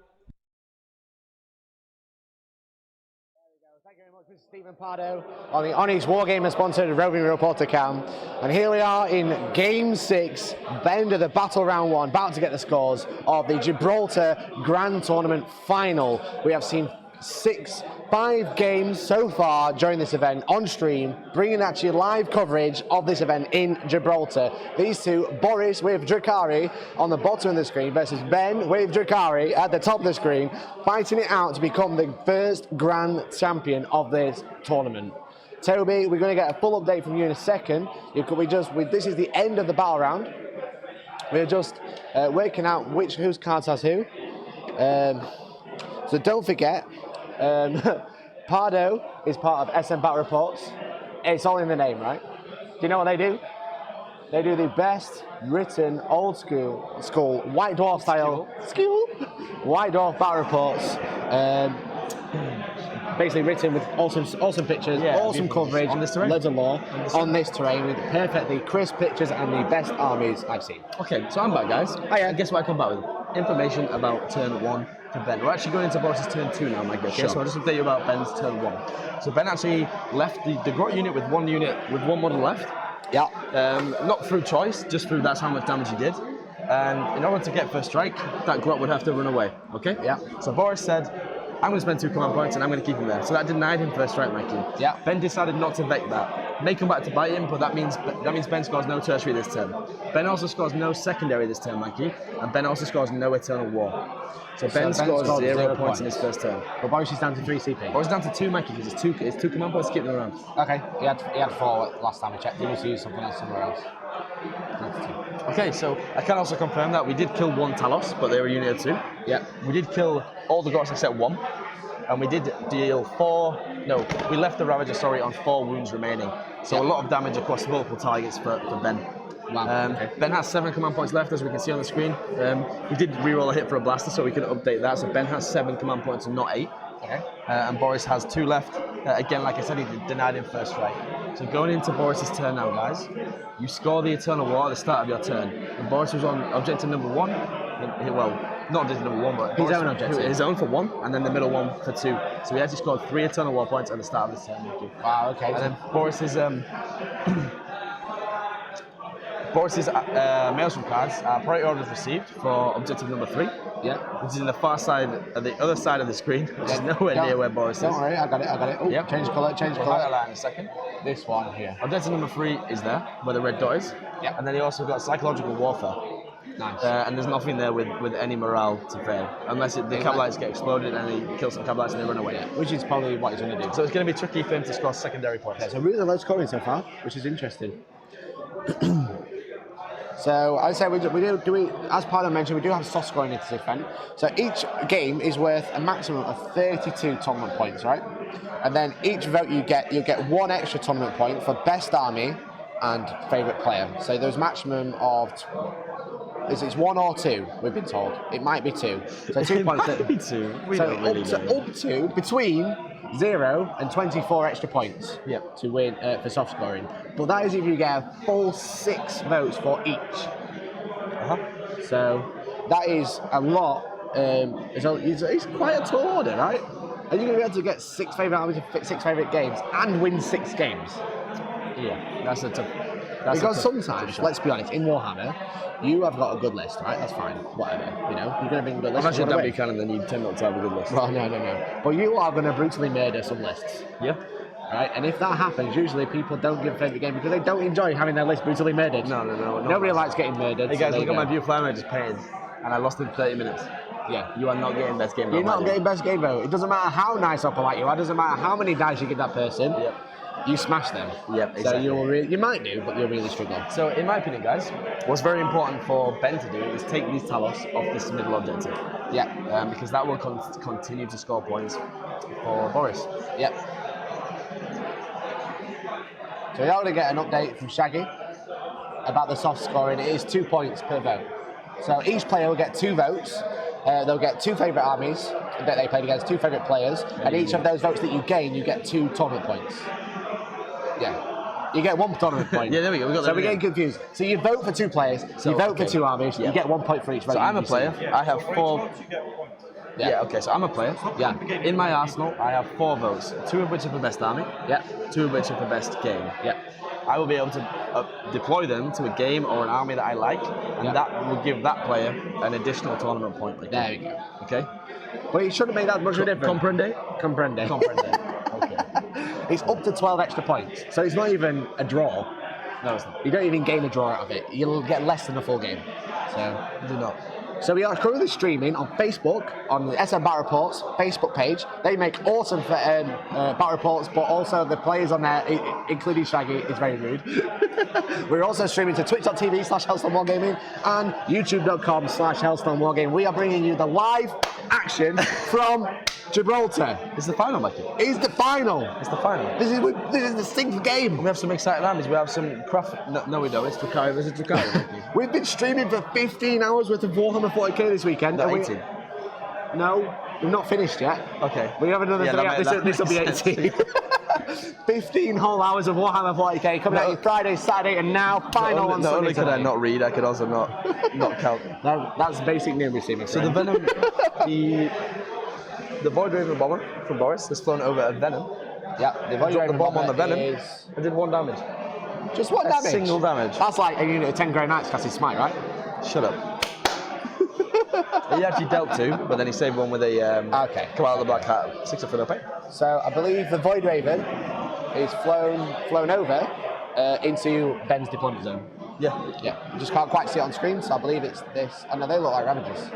S1: Thank you very much, Mr. Stephen Pardo, on the Onyx Wargamer-sponsored Roving Reporter Cam. And here we are in Game 6, the end of the Battle Round 1, about to get the scores of the Gibraltar Grand Tournament Final. We have seen 5 games so far during this event on stream, bringing actually live coverage of this event in Gibraltar. These two, Boris with Drukhari on the bottom of the screen versus Ben with Drukhari at the top of the screen, fighting it out to become the first Grand Champion of this tournament. Toby, we're going to get a full update from you in a second. This is the end of the battle round. We're just working out whose cards has who. So don't forget, Pardo is part of SM Battle Reports. It's all in the name, right? Do you know what they do? They do the best written old school White Dwarf style White Dwarf Battle Reports. Basically written with awesome pictures, awesome coverage, on this terrain, loads of lore on this terrain with perfectly crisp pictures and the best armies I've seen.
S2: Okay, so I'm back, guys. And guess what I come back with? Information about turn 1 for Ben. We're actually going into Boris's turn 2 now, Mike. Okay, sure. So I'll just update you about Ben's turn 1. So Ben actually left the Grot unit with one model left.
S1: Yeah.
S2: Not through choice, just through that's how much damage he did. And in order to get first strike, that Grot would have to run away. Okay? Yeah. So Boris said, I'm going to spend 2 command points and I'm going to keep him there. So that denied him first strike, Mikey. Yeah. Ben decided not to vet that. May come back to bite him, but that means Ben scores no tertiary this turn. Ben also scores no secondary this turn, Mikey. And Ben also scores no Eternal War. So Ben scores 0 points in his first turn.
S1: But Boris is down to 3 CP.
S2: Boris is down to 2, Mikey, because it's 2 command points to keep them around.
S1: Okay. He had 4 last time we checked. He must use something else somewhere else.
S2: Okay, so I can also confirm that we did kill 1 Talos, but they were unit of 2. Yeah. We did kill all the Grots except 1. And we did deal we left the Ravager, on 4 wounds remaining. So a lot of damage across multiple targets for Ben.
S1: Wow, okay.
S2: Ben has 7 command points left, as we can see on the screen. We did re-roll a hit for a blaster, so we can update that. So Ben has 7 command points and not 8.
S1: Okay.
S2: And Boris has 2 left. Again, like I said, he denied him first strike. So going into Boris's turn now, guys, you score the Eternal War at the start of your turn. And Boris was on objective number 1. Well, not objective number 1, but
S1: his own objective.
S2: His own for 1, and then the middle one for 2. So he actually scored 3 Eternal War points at the start of his turn.
S1: Wow, okay.
S2: And then Boris's mails from cards are priority orders received for objective number 3.
S1: Yeah.
S2: Which is in the far side, the other side of the screen, which is nowhere near where Boris is.
S1: Don't worry, I got it. Oh,
S2: Yep.
S1: Change colour, change
S2: We'll
S1: colour.
S2: highlight that in a second.
S1: This one here.
S2: Objective number 3 is there, where the red dot is.
S1: Yep.
S2: And then he also got psychological warfare.
S1: Nice.
S2: And there's nothing there with any morale to fail, unless the Cabalites get exploded and he kills some Cabalites and they run away.
S1: Which is probably what he's going to do.
S2: So it's going to be tricky for him to score secondary points.
S1: So really low scoring so far, which is interesting. So I say we do as Pardo mentioned, we do have soft scoring into this event. So each game is worth a maximum of 32 tournament points, right? And then each vote you'll get 1 extra tournament point for best army and favourite player. So there's maximum of it's 1 or 2, we've been told. It might be 2. So 2 points.
S2: Might be 2. We
S1: So
S2: don't really know.
S1: up to between 0 and 24 extra points to win for soft scoring. But that is if you get a full 6 votes for each. So that is a lot. It's quite a tall order, right? Are you going to be able to get 6 favourite armies and 6 favourite games and win 6 games?
S2: Yeah, that's a tough.
S1: Because sometimes, let's be honest, in Warhammer, you have got a good list, right? That's fine, whatever. You know, you're going to bring a good list.
S2: I'm actually Dan Buchanan, then you tend not to have a good list.
S1: Well, no. But you are going to brutally murder some lists.
S2: Yeah.
S1: Right? And if that happens, usually people don't give a favourite game because they don't enjoy having their list brutally murdered.
S2: No.
S1: Nobody likes getting murdered.
S2: Hey guys,
S1: so
S2: look at my view flyer I just painted, and I lost in 30 minutes.
S1: Yeah.
S2: You are not getting best game vote.
S1: You're not getting best game vote. It doesn't matter how nice or polite you are. It doesn't matter how many dice you give that person.
S2: Yep.
S1: You smash them.
S2: Yep, exactly.
S1: So you might do, but you'll really struggle.
S2: So, in my opinion, guys, what's very important for Ben to do is take these Talos off this middle objective.
S1: Yeah.
S2: Because that will continue to score points for Boris.
S1: Yep. So you're going to get an update from Shaggy about the soft scoring. It is 2 points per vote. So each player will get 2 votes. They'll get 2 favourite armies that they played against, 2 favourite players, and each of those votes that you gain, you get 2 tournament points. Yeah. You get 1 tournament point.
S2: Yeah, there we go.
S1: So we're getting confused. So you vote for 2 players, you vote for 2 armies, you get 1 point for each vote.
S2: So I'm a player. I have 4. Yeah, okay, so I'm a player.
S1: Yeah.
S2: In my arsenal, I have 4 votes, 2 of which are for best army,
S1: Yeah.
S2: 2 of which are for best game.
S1: Yeah.
S2: I will be able to deploy them to a game or an army that I like, and that will give that player an additional tournament point.
S1: There we go.
S2: Okay?
S1: But it shouldn't make that much of a difference.
S2: Comprende?
S1: Comprende.
S2: Okay.
S1: It's up to 12 extra points. So it's not even a draw.
S2: No, it's not.
S1: You don't even gain a draw out of it. You'll get less than a full game. So
S2: Do not.
S1: So we are currently streaming on Facebook, on the SM Battle Reports Facebook page. They make awesome battle reports, but also the players on there, including Shaggy, is very rude. We're also streaming to twitch.tv/HellstormWargaming and youtube.com/HellstormWargaming. We are bringing you the live action from Gibraltar.
S2: It's the final, Mikey.
S1: It's the final.
S2: It's the final.
S1: This is the 6th game.
S2: We have some exciting armies. We have some craft. No, we don't. It's Drukhari. There's a Drukhari. Mikey.
S1: We've been streaming for 15 hours worth of Warhammer 40K this weekend.
S2: No,
S1: and
S2: 18.
S1: No, we've not finished yet.
S2: Okay.
S1: We have another 3 hours. This will be 18. 15 whole hours of Warhammer 40K coming at you Friday, Saturday, and now final on
S2: Not
S1: Sunday.
S2: only could I not read, I could also not count.
S1: No, that's basic numeracy, my
S2: So the
S1: friend.
S2: Venom, the Void Raven bomber from Boris has flown over a Venom.
S1: Yeah, the
S2: Dropped the bomb on the Venom.
S1: is
S2: I did 1 damage.
S1: just 1
S2: A
S1: damage.
S2: single damage.
S1: That's like a unit of 10 Grey Knights casting Smite, right?
S2: Shut up. He actually dealt 2, but then he saved 1 with a
S1: Okay.
S2: come out of the black hat. 6 for no pay.
S1: So I believe the Void Raven is flown over into Ben's deployment zone.
S2: Yeah.
S1: Yeah, just can't quite see it on screen, so I believe it's this. I know they look like Ravagers.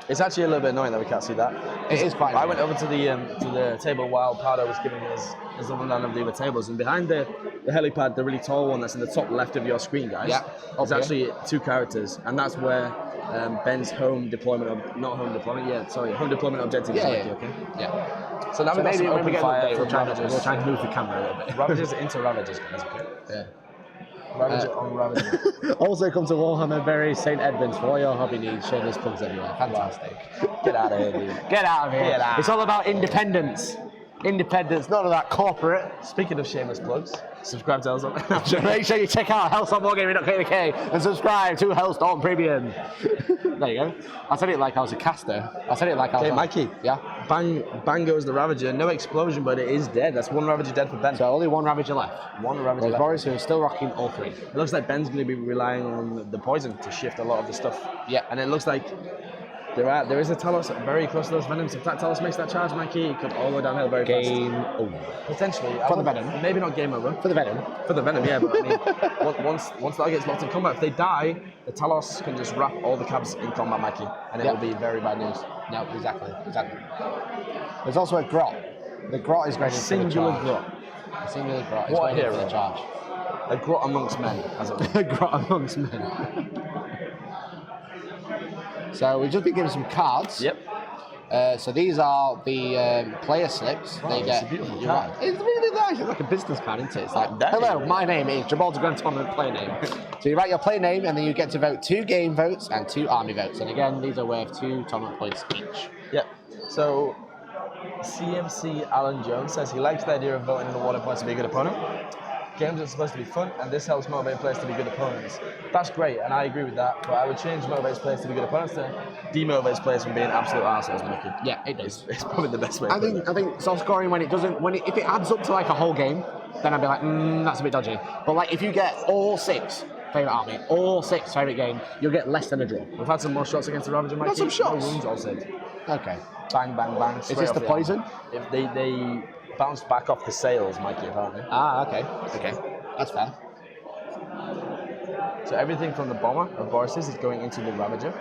S2: It's actually a little bit annoying that we can't see that.
S1: It is quite
S2: I
S1: annoying.
S2: went over to the table while Pardo was giving his rundown of the other tables, and behind the helipad, the really tall one that's in the top left of your screen, guys,
S1: Yeah,
S2: there's
S1: okay.
S2: actually 2 characters, and that's where Ben's home deployment objective is.
S1: Yeah,
S2: Mikey,
S1: yeah.
S2: okay?
S1: Yeah.
S2: So now
S1: So
S2: we've got
S1: maybe
S2: some
S1: when we
S2: open
S1: get an
S2: fire
S1: update,
S2: from
S1: we'll try
S2: Ravagers.
S1: and move the camera a little bit.
S2: Ravagers into Ravagers, guys, okay?
S1: Yeah.
S2: Ravager on Ravager.
S1: Also come to Warhammer Berry St. Edmunds for all your hobby needs. Shameless plugs everywhere. Fantastic.
S2: Get out of here, dude.
S1: Get out of here.
S2: Get out.
S1: It's all about independence. Independence, none of that corporate.
S2: Speaking of shameless plugs, subscribe to Hellstorm.
S1: Make sure you check out hellstormwargaming.co.uk and subscribe to Hellstorm Premium. There you go. I said it like I was a caster. I said it like I was.
S2: Okay, Mikey.
S1: Yeah.
S2: Bang goes the Ravager. No explosion, but it is dead. That's one Ravager dead for Ben.
S1: So only one Ravager left.
S2: One Ravager
S1: There's
S2: left.
S1: Boris who is still rocking all three.
S2: It looks like Ben's going to be relying on the poison to shift a lot of the stuff.
S1: Yeah.
S2: And it looks like there is a Talos very close to those Venoms. If that Talos makes that charge, Mikey, it could all go downhill very
S1: Game
S2: fast.
S1: over.
S2: Potentially.
S1: For the Venom.
S2: Maybe not game over.
S1: For the Venom.
S2: For the Venom, yeah, but I mean, once that gets locked in combat, if they die, the Talos can just wrap all the cabs in combat, Mikey, and it will be very bad news.
S1: No, exactly. There's also a Grot. The Grot is going in for the
S2: Singular
S1: charge.
S2: Grot.
S1: A singular Grot is
S2: What a
S1: going in for
S2: hero.
S1: the charge.
S2: A Grot amongst men, as it were.
S1: A Grot amongst men. So we've just been given some cards.
S2: Yep.
S1: So these are the player slips.
S2: Wow,
S1: they
S2: it's
S1: get.
S2: a beautiful
S1: you're
S2: card.
S1: right. It's really nice. It's like a business card, isn't it? It's like,
S2: That
S1: hello,
S2: is.
S1: my name is Gibraltar Grand Tournament player name. So you write your player name, and then you get to vote 2 game votes and 2 army votes. And again, these are worth 2 tournament points each.
S2: Yep. So, CMC Alan Jones says he likes the idea of voting in the water points to be a good opponent. Games are supposed to be fun, and this helps motivate players to be good opponents. That's great, and I agree with that, but I would change motivates players to be good opponents to demotivates players from being absolute arseholes, Mickey.
S1: Yeah, it does.
S2: It's probably the best way.
S1: I think soft scoring when it doesn't, if it adds up to like a whole game, then I'd be like, that's a bit dodgy. But like if you get all 6 favourite army, all 6 favourite game, you'll get less than a draw.
S2: We've had some more shots against the Ravager, Mikey.
S1: Got some shots.
S2: No wounds all saved.
S1: Okay.
S2: Bang, bang, bang.
S1: Is
S2: straight
S1: this
S2: off
S1: the poison?
S2: arm. If they bounced back off the sails, Mikey, apparently.
S1: Ah, okay. That's fair.
S2: So everything from the bomber of Boris's is going into the Ravager.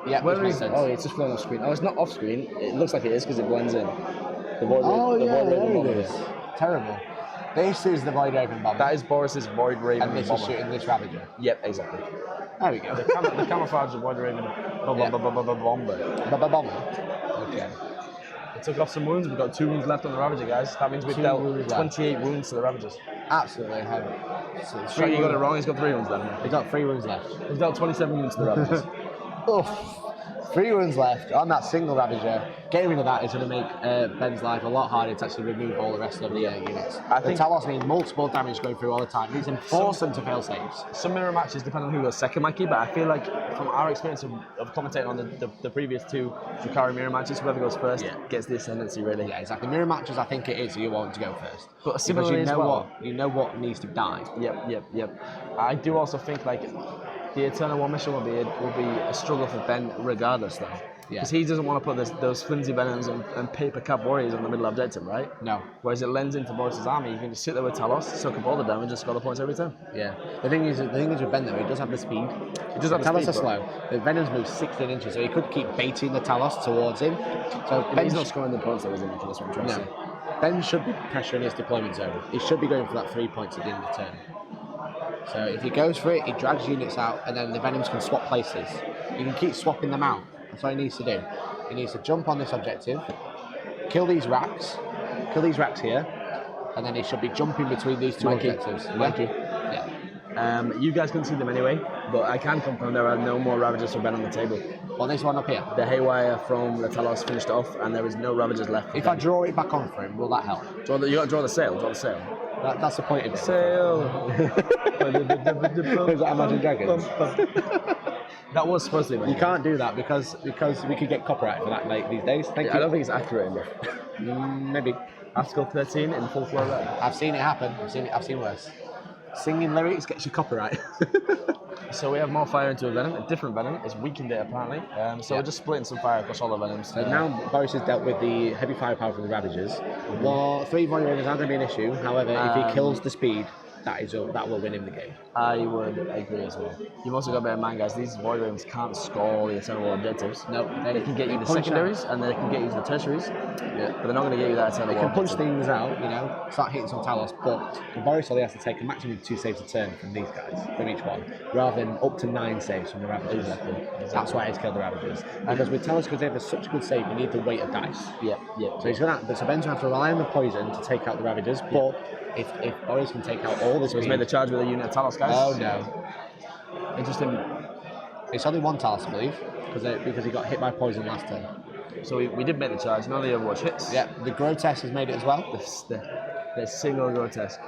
S1: Yeah,
S2: Where
S1: which makes
S2: is-
S1: sense.
S2: Oh, it's just flown off screen. Oh, it's not off screen. It looks like it is because it blends in. The Void
S1: Oh,
S2: the
S1: yeah,
S2: Void Raven
S1: there
S2: bomber
S1: it is. Terrible. This is the Void Raven bomber.
S2: That is Boris's Void Raven
S1: and this
S2: bomber.
S1: is shooting this Ravager.
S2: Yep, exactly.
S1: There we go.
S2: The camouflage of Void Raven bomber.
S1: Bomber. Okay.
S2: It took off some wounds. We've got 2 wounds left on the Ravager, guys. That means we've
S1: 2
S2: dealt
S1: wounds left.
S2: 28 wounds to the Ravagers.
S1: Absolutely heavy. So it's
S2: Sure, you got it
S1: wounds-
S2: wrong. He's got 3 wounds left.
S1: He's got 3 wounds left.
S2: We've dealt 27 wounds to the Ravagers.
S1: Oof. 3 wounds left on that single Ravager. Getting rid of that is going to make Ben's life a lot harder to actually remove all the rest of the units.
S2: I think-
S1: the Talos need multiple damage going through all the time. These enforce them to fail saves.
S2: Some mirror matches depend on who goes second, Mikey, but I feel like from our experience of commentating on the previous 2 Drukhari mirror matches, whoever goes first gets the ascendancy, really.
S1: Yeah, exactly. Mirror matches, I think it is, so you want to go first.
S2: But
S1: Because
S2: similarly
S1: you
S2: as
S1: know
S2: well.
S1: you know what needs to die.
S2: Yep. I do also think like the Eternal War mission will be a struggle for Ben regardless, though.
S1: Yeah.
S2: Because he doesn't want to put those flimsy Venoms and paper cap warriors on the middle objective, right?
S1: No.
S2: Whereas it lends into Boris's army, you can just sit there with Talos, soak up all the damage, and score the points every time.
S1: Yeah. The thing is with Ben though, he does have the speed.
S2: He does have the
S1: Talos
S2: speed,
S1: are slow. The Venoms move 16 inches, so he could keep baiting the Talos towards him. So
S2: But he's not scoring the points though, is he? That's what I'm trying to say.
S1: Ben should be pressuring his deployment zone. He should be going for that 3 points at the end of the turn. So if he goes for it, he drags units out, and then the Venoms can swap places. He can keep swapping them out. That's what he needs to do. He needs to jump on this objective, kill these racks here, and then he should be jumping between these 2
S2: Mikey.
S1: objectives.
S2: Mikey.
S1: Yeah.
S2: You guys couldn't see them anyway, but I can confirm there are no more Ravagers for Ben on the table.
S1: On this one up here.
S2: The Haywire from the Talos finished off, and there is no Ravagers left. for
S1: If
S2: Ben.
S1: I draw it back on for him, will that help?
S2: You got to draw the sail. Draw the sail.
S1: That's the point of it.
S2: Sail.
S1: Is that Imagine Dragons?
S2: That was supposed to be.
S1: You can't do that because we could get copyright for that like these days. Thank
S2: I
S1: you.
S2: don't think it's accurate enough.
S1: Maybe.
S2: Article 13 in full flow there.
S1: I've seen it happen. I've seen worse. Singing lyrics gets you copyright.
S2: So we have more fire into a Venom, a different Venom. It's weakened it apparently. So we're just splitting some fire across all the Venoms.
S1: So now Boris has dealt with the heavy firepower from the Ravagers. Well, 3 Void Ravens aren't going to be an issue. However, if he kills the speed, that will win him the game.
S2: I would agree as well. You've also got to bear in mind, guys, these Void Ravens can't score the Eternal War objectives.
S1: No,
S2: They can get you the
S1: punch
S2: secondaries and they can get you the tertiaries, but they're not going to get you that Eternal
S1: They
S2: War
S1: can punch
S2: objective.
S1: things out, start hitting some Talos, but Boris only has to take a maximum of 2 saves a turn from these guys, from each one, rather than up to 9 saves from the Ravagers.
S2: Exactly.
S1: That's why he's killed the Ravagers. Because with Talos, because they have such a good save, you need the weight of dice.
S2: Yeah.
S1: So Ben's going to have to rely on the poison to take out the Ravagers, but if Boris can take out all this
S2: So he's
S1: speed.
S2: made the charge with a unit of Talos, guys.
S1: Oh no.
S2: Interesting.
S1: It's only one Talos, I believe, because he got hit by poison last turn.
S2: So we did make the charge, none of the Overwatch hits.
S1: Yeah, the Grotesque has made it as well.
S2: The single Grotesque.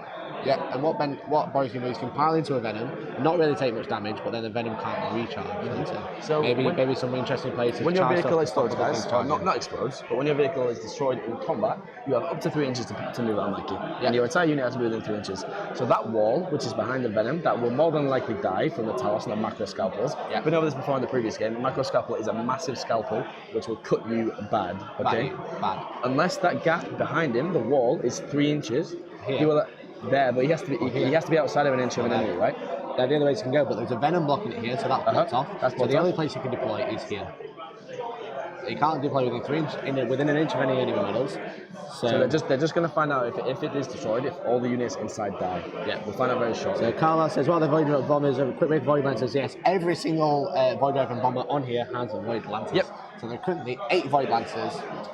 S1: Yeah, and what Boris can do is compile into a Venom, not really take much damage, but then the Venom can't recharge.
S2: So
S1: maybe some interesting places.
S2: When your vehicle explodes,
S1: guys,
S2: guys, not explodes, but when your vehicle is destroyed in combat, you have up to 3 inches to move around, Mikey. And your entire unit has to be within 3 inches. So that wall, which is behind the Venom, that will more than likely die from the Talos and the Macro Scalpels.
S1: Yeah.
S2: We've been over this before in the previous game. Macro Scalpel is a massive scalpel which will cut you bad. Okay.
S1: Bad.
S2: Unless that gap behind him, the wall, is 3 inches,
S1: Here.
S2: he will. There, but he has to be outside of an inch of an enemy, right?
S1: They're the only ways he can go, but there's a Venom blocking it here, so that's blocked off.
S2: That's
S1: So
S2: blocked
S1: the only
S2: off.
S1: place he can deploy is here. He can't deploy within an inch of any enemy models.
S2: So they're just going to find out if it is destroyed, if all the units inside die.
S1: Yeah.
S2: We'll find out very shortly.
S1: So Carlos says, well, the Void Bombers, Quick Wave Void Lancers, yes, every single Void Drive and Bomber on here has a Void Lancers.
S2: Yep.
S1: So there are currently 8 Void Lancers,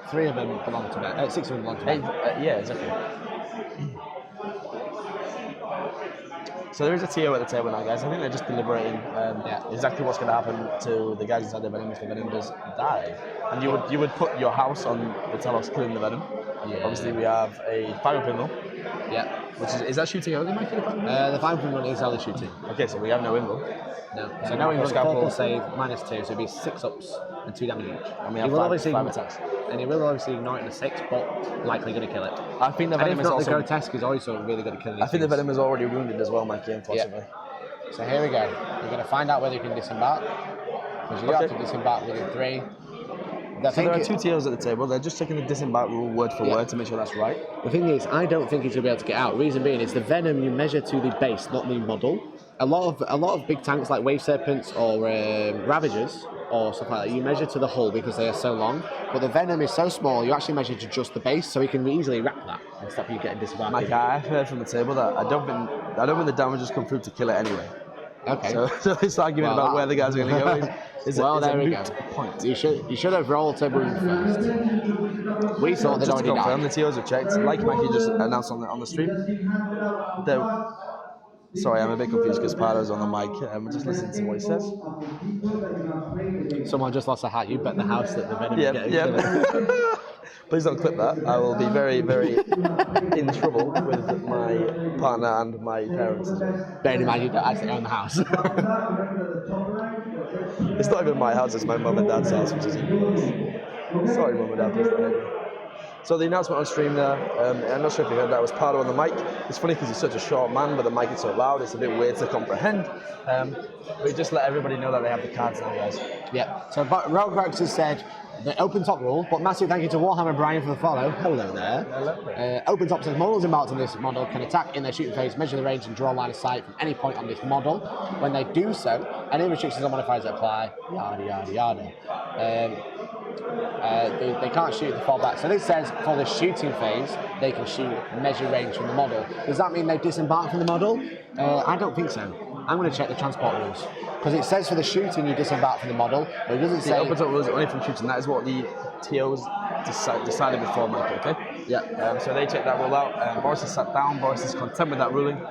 S1: 3 of them belong to Ben, 6 of them belong to Ben.
S2: Yeah, exactly. So there is a TO at the table now, guys. I think they're just deliberating exactly what's going to happen to the guys inside the Venom if the Venom does die. And you would put your house on the Talos killing the Venom.
S1: Yeah.
S2: Obviously, we have a Fire Pinball.
S1: Yeah.
S2: Which is that shooting only, Mikey?
S1: The Fire Pinball is only shooting.
S2: Okay, so we have no Invul.
S1: No. So now we've got critical save -2, so it'll be 6 ups and 2 damage each.
S2: And we have 5 attacks.
S1: And he will obviously ignite in a 6, but likely going to kill it.
S2: I think the
S1: And if
S2: Venom is
S1: not,
S2: also.
S1: the Grotesque is also really good at killing
S2: I think the Venom is already wounded as well, Mikey, unfortunately.
S1: Yeah. So here we go. We're going to find out whether you can disembark. Because you do have to disembark within 3.
S2: So there are 2 TOs at the table. They're just taking the disembark rule word for word to make sure that's right.
S1: The thing is, I don't think he's going to be able to get out. Reason being is the Venom you measure to the base, not the model. A lot of big tanks like Wave Serpents or Ravagers or stuff like that, you measure to the hull because they are so long. But the Venom is so small, you actually measure to just the base, so he can easily wrap that and stop you getting disembarked.
S2: Mike, I've heard from the table that I don't think the damage has come through to kill it anyway.
S1: Okay.
S2: So this argument about where the guys are going to go is
S1: well,
S2: a
S1: there we go.
S2: moot point.
S1: You should have rolled Turbo first. We thought they'd
S2: Just to
S1: already
S2: confirm,
S1: died.
S2: the TOs have checked. Like Mikey just announced on the stream. Sorry, I'm a bit confused because Pardo's on the mic. We're just listening to what he says.
S1: Someone just lost a hat. You bet the house that the Venom is getting killed.
S2: Please don't clip that. I will be very, very in trouble with my partner and my parents as well.
S1: Bearing in mind you don't actually own the house.
S2: It's not even my house, it's my mum and dad's house, which is even worse. Sorry, mum and dad, please don't hate me. So the announcement on stream there, I'm not sure if you heard that, was Pardo on the mic. It's funny because he's such a short man, but the mic is so loud, it's a bit weird to comprehend. We just let everybody know that they have the cards now, guys.
S1: Yeah. So Rogue has said the open top rule, but massive thank you to Warhammer Brian for the follow. Hello there.
S2: Hello.
S1: Open top says models embarked on this model can attack in their shooting phase, measure the range and draw a line of sight from any point on this model. When they do so, any restrictions or modifiers that apply, yada yada yada. They can't shoot the fallback. So this says for the shooting phase, they can shoot measure range from the model. Does that mean they disembark from the model? I don't think so. I'm going to check the transport rules. Because it says for the shooting you disembark from the model, but it doesn't say...
S2: The open top rules are only from shooting. That is what the TOs decided before, Michael, okay?
S1: Yeah.
S2: So they checked that rule out. Boris has sat down. Boris is content with that ruling.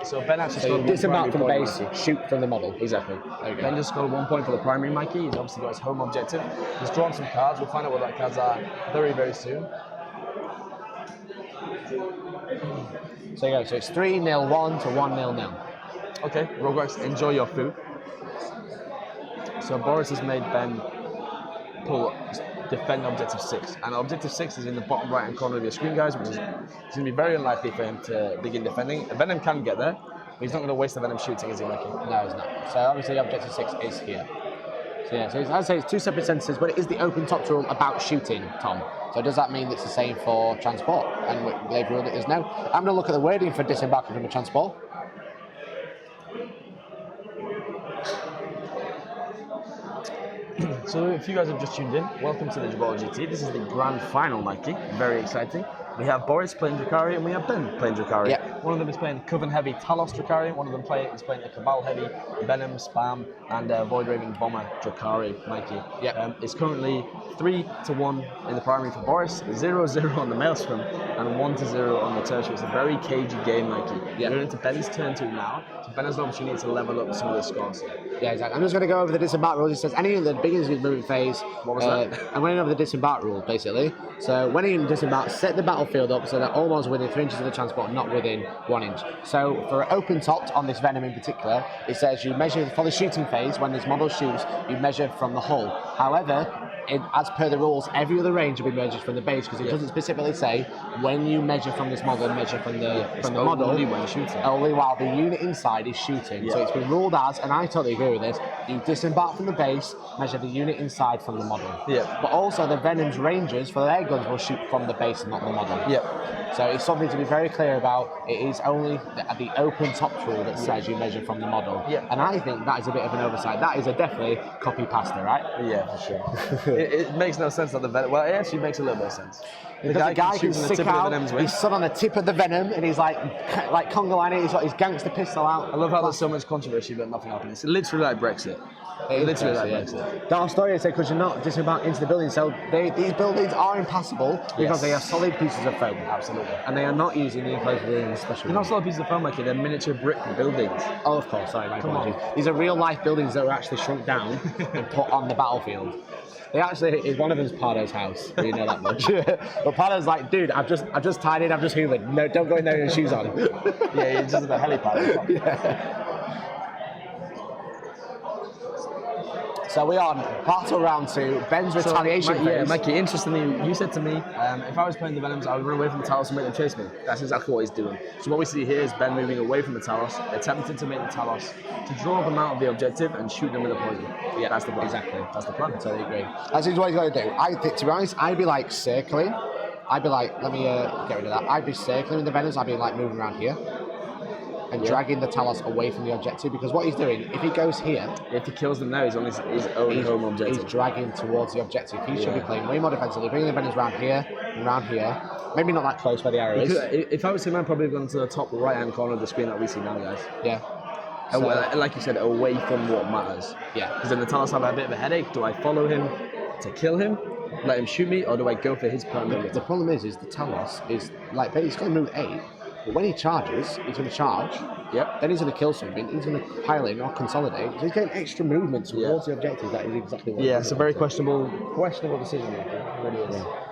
S2: So Ben actually scored
S1: disembark from the base, shoot from the model.
S2: Exactly. Ben just scored 1 point for the primary, Mikey. He's obviously got his home objective. He's drawn some cards. We'll find out what that cards are very, very soon.
S1: So you go. So it's 3-0-1 to 1-0-0.
S2: Okay, Roguex, enjoy your food. So Boris has made Ben pull defend objective 6, and objective 6 is in the bottom right hand corner of your screen, guys, which is going to be very unlikely for him to begin defending. Venom can get there, but he's not going to waste the Venom shooting, is he, Mikey?
S1: No, he's not. So obviously objective 6 is here. So yeah, so I'd say it's 2 separate sentences, but it is the open top rule about shooting, Tom. So does that mean it's the same for transport? And they've ruled it as no. I'm going to look at the wording for disembarking from a transport.
S2: So if you guys have just tuned in, welcome to the Gibraltar GT. This is the grand final, Mikey. Very exciting. We have Boris playing Drukhari and we have Ben playing Drukhari.
S1: Yeah.
S2: One of them is playing Coven Heavy Talos Drukhari. One of them is playing the Cabal Heavy Venom Spam and Void Raven Bomber Drukhari, Mikey.
S1: Yeah.
S2: It's currently 3-1 in the primary for Boris, 0-0 on the Maelstrom, and 1-0 on the tertiary. It's a very cagey game, Mikey.
S1: Yeah.
S2: We're into Ben's turn 2 now, so Ben has an opportunity to level up some of the scores.
S1: Yeah, exactly. I'm just going to go over the disembark rules. It says any of the beginners of movement phase.
S2: What was that?
S1: I'm going over the disembark rule, basically. So when you disembark, set the battlefield up so that all models within 3 inches of the transport, not within 1 inch. So for open topped on this Venom in particular, it says you measure for the shooting phase. When this model shoots, you measure from the hull. However, as per the rules, every other range will be measured from the base because it doesn't specifically say when you measure from this model, measure from the model.
S2: Only when shooting.
S1: Only while the unit inside is shooting. So it's been ruled as, and I totally agree with this, you disembark from the base, measure the unit inside from the model.
S2: Yeah.
S1: But also the Venom's rangers for their guns will shoot from the base and not the model.
S2: Yeah.
S1: So it's something to be very clear about. It is only the open top rule that says you measure from the model.
S2: Yeah.
S1: And I think that is a bit of an oversight. That is a definitely copy pasta, right?
S2: Yeah, for sure. it makes no sense that the Venom. Well, it actually makes a little bit of sense.
S1: Because the guy can
S2: shoot from the
S1: stick
S2: tip of the
S1: out,
S2: Venom's wing.
S1: he's stood on the tip of the Venom, and he's like conga lining, he's got his gangster pistol out.
S2: I love how there's so much controversy but nothing happening. It's literally like Brexit.
S1: It is
S2: literally like
S1: Brexit, yeah.
S2: Brexit.
S1: Dark Story said because you're not disembarked into the building, so these buildings are impassable because they are solid pieces of foam.
S2: Absolutely.
S1: And they are not using the enclosed buildings, especially.
S2: They're not solid pieces of foam, like they're miniature brick buildings.
S1: Oh, of course, sorry, my
S2: Come
S1: apologies.
S2: on.
S1: These are real life buildings that were actually shrunk down and put on the battlefield. They actually, one of them's Pardo's house. You know that much. But Pardo's like, dude, I've just tidied, I've just hoovered. No, don't go in there with your shoes on.
S2: Yeah, he's just at the helipad.
S1: Yeah. So we are on battle round 2, Ben's retaliation phase.
S2: Yeah, Mikey, interestingly, you said to me, if I was playing the Venoms, I would run away from the Talos and make them chase me. That's exactly what he's doing. So what we see here is Ben moving away from the Talos, attempting to make the Talos, to draw them out of the objective and shoot them with a poison. Yeah, that's the plan.
S1: Exactly.
S2: That's the plan.
S1: I totally agree. That's what he's got to do. I think, to be honest, I'd be like circling. I'd be like, let me get rid of that. I'd be circling with the Venoms. I'd be like moving around here and dragging the Talos away from the objective, because what he's doing, if he goes here,
S2: if he kills them now, he's on his own home objective.
S1: He's dragging towards the objective. He should be playing way more defensively, bringing the Venoms around here and around here. Maybe not that close where the arrow is.
S2: If I was him, I'd probably have gone to the top right-hand corner of the screen that we see now, guys.
S1: Yeah.
S2: So, like you said, away from what matters.
S1: Yeah.
S2: Because then the Talos have a bit of a headache. Do I follow him to kill him, let him shoot me, or do I go for his permanent?
S1: The problem is the Talos is like, he's going to move 8, but when he charges, he's going to charge.
S2: Yep.
S1: Then he's going to kill something. He's going to pile in or consolidate. So he's getting extra movement towards the objective. That is exactly what.
S2: Yeah, it's a very questionable decision. It really is.
S1: Yeah.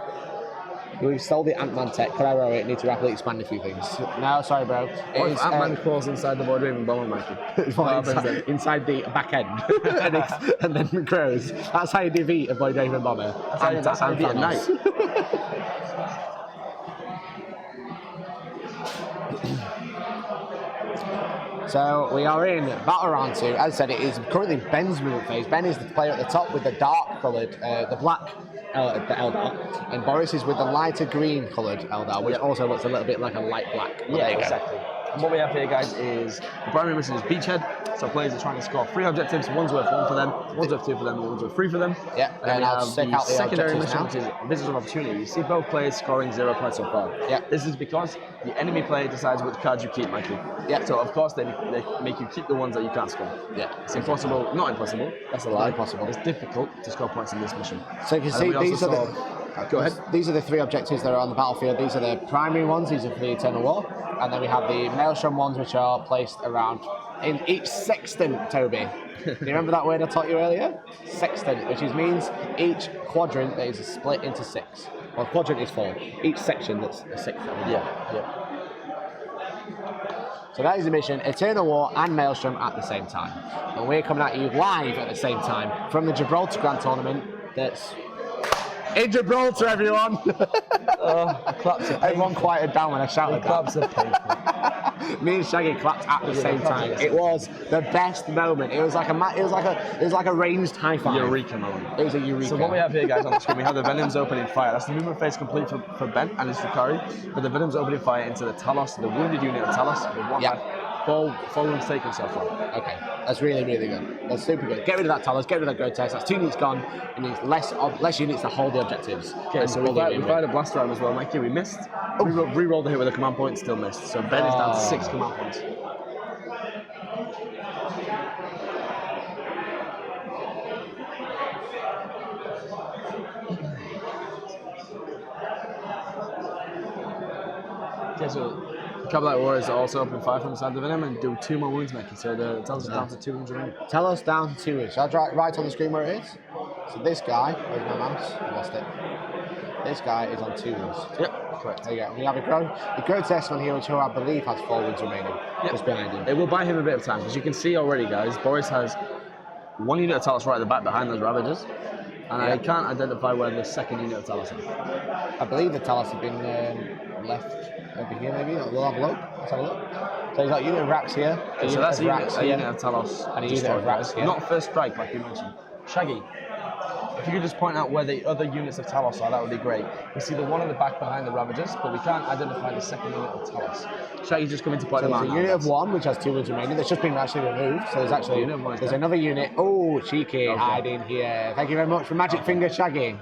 S1: We've stole the Ant-Man tech. Could I row it? Need to rapidly expand a few things. No, sorry, bro.
S2: What if Ant-Man crawls inside the Void Raven bomber, Mikey?
S1: inside the back end and then grows. That's how you defeat a Void Raven bomber.
S2: That's how you beat a knight.
S1: So we are in battle round 2. As I said, it is currently Ben's movement phase. Ben is the player at the top with the dark coloured, the black the Eldar, and Boris is with the lighter green coloured Eldar, which also looks a little bit like a light black.
S2: Yeah, exactly. And what we have here, guys, is the primary mission is Beachhead. So players are trying to score 3 objectives. One's worth 1 for them, one's worth 2 for them, and one's worth 3 for them.
S1: Yeah,
S2: and then we
S1: I'll
S2: have
S1: stick
S2: the
S1: out the
S2: secondary mission,
S1: objectives
S2: which is Visitors of Opportunity. You see both players scoring 0 points so far.
S1: Yeah.
S2: This is because the enemy player decides which cards you keep, Mikey.
S1: Yeah.
S2: So of course they make you keep the ones that you can't score.
S1: Yeah.
S2: It's impossible, not impossible. That's a lie.
S1: Impossible.
S2: It's difficult to score points in this mission.
S1: So you can see these are the.
S2: Go ahead.
S1: These are the 3 objectives that are on the battlefield. These are the primary ones. These are for the Eternal War. And then we have the Maelstrom ones, which are placed around in each sextant, Toby. Do you remember that word I taught you earlier? Sextant, which means each quadrant that is split into 6. Well, quadrant is 4. Each section that's a 6.
S2: Yeah.
S1: So that is the mission, Eternal War and Maelstrom at the same time. And we're coming at you live at the same time from the Gibraltar Grand Tournament that's in Gibraltar, everyone! Everyone quieted down when I shouted that. Me and Shaggy clapped at the same time. It was the best moment. It was like a ranged high five.
S2: Eureka moment.
S1: It was a eureka.
S2: So what we have here, guys, on the screen, we have the Venoms opening fire. That's the movement phase complete for Ben and his Drukhari. But the Venoms opening fire into the Talos, the wounded unit of Talos, with 1 4 wounds taken so far.
S1: Okay, that's really, really good. That's super good. Get rid of that Talos, get rid of that Grotesque. That's 2 units gone. It needs less units to hold the objectives.
S2: Okay, so we fired a blaster arm as well, Mikey. We missed. Re-rolled the hit with a command point, still missed. So Ben is down to 6 command points. Okay, so Cavalry Warriors are also up in 5 from the side of him and do 2 more wounds, Mikey. So the Talos down to 2 wounds remaining.
S1: Talos down to 2 wounds. Shall I write on the screen where it is? So this guy, where's my mouse? I lost it. This guy is on 2 wounds.
S2: Yep, correct.
S1: There you go. We have the Grotesque one here, which I believe has 4 wounds remaining.
S2: Yep.
S1: Just behind him.
S2: It will buy him a bit of time. As you can see already, guys, Boris has 1 unit of Talos right at the back behind those Ravagers. And I can't identify where the 2nd unit of Talos is.
S1: I believe the Talos have been left over here, maybe. We'll have a look. Let's have a look. So he's got a unit of Racks here.
S2: So that's a unit of Talos.
S1: And a unit of Racks here.
S2: Not first strike, like you mentioned. Shaggy, if you could just point out where the other units of Talos are, that would be great. We see the one in the back behind the Ravagers, but we can't identify the 2nd unit of Talos. Shaggy's just coming to point them out.
S1: There's a unit of 1, which has 2 wounds remaining. That's just been actually removed. So there's actually another unit. Oh, cheeky, hiding here. Thank you very much for Magic Finger, Shaggy.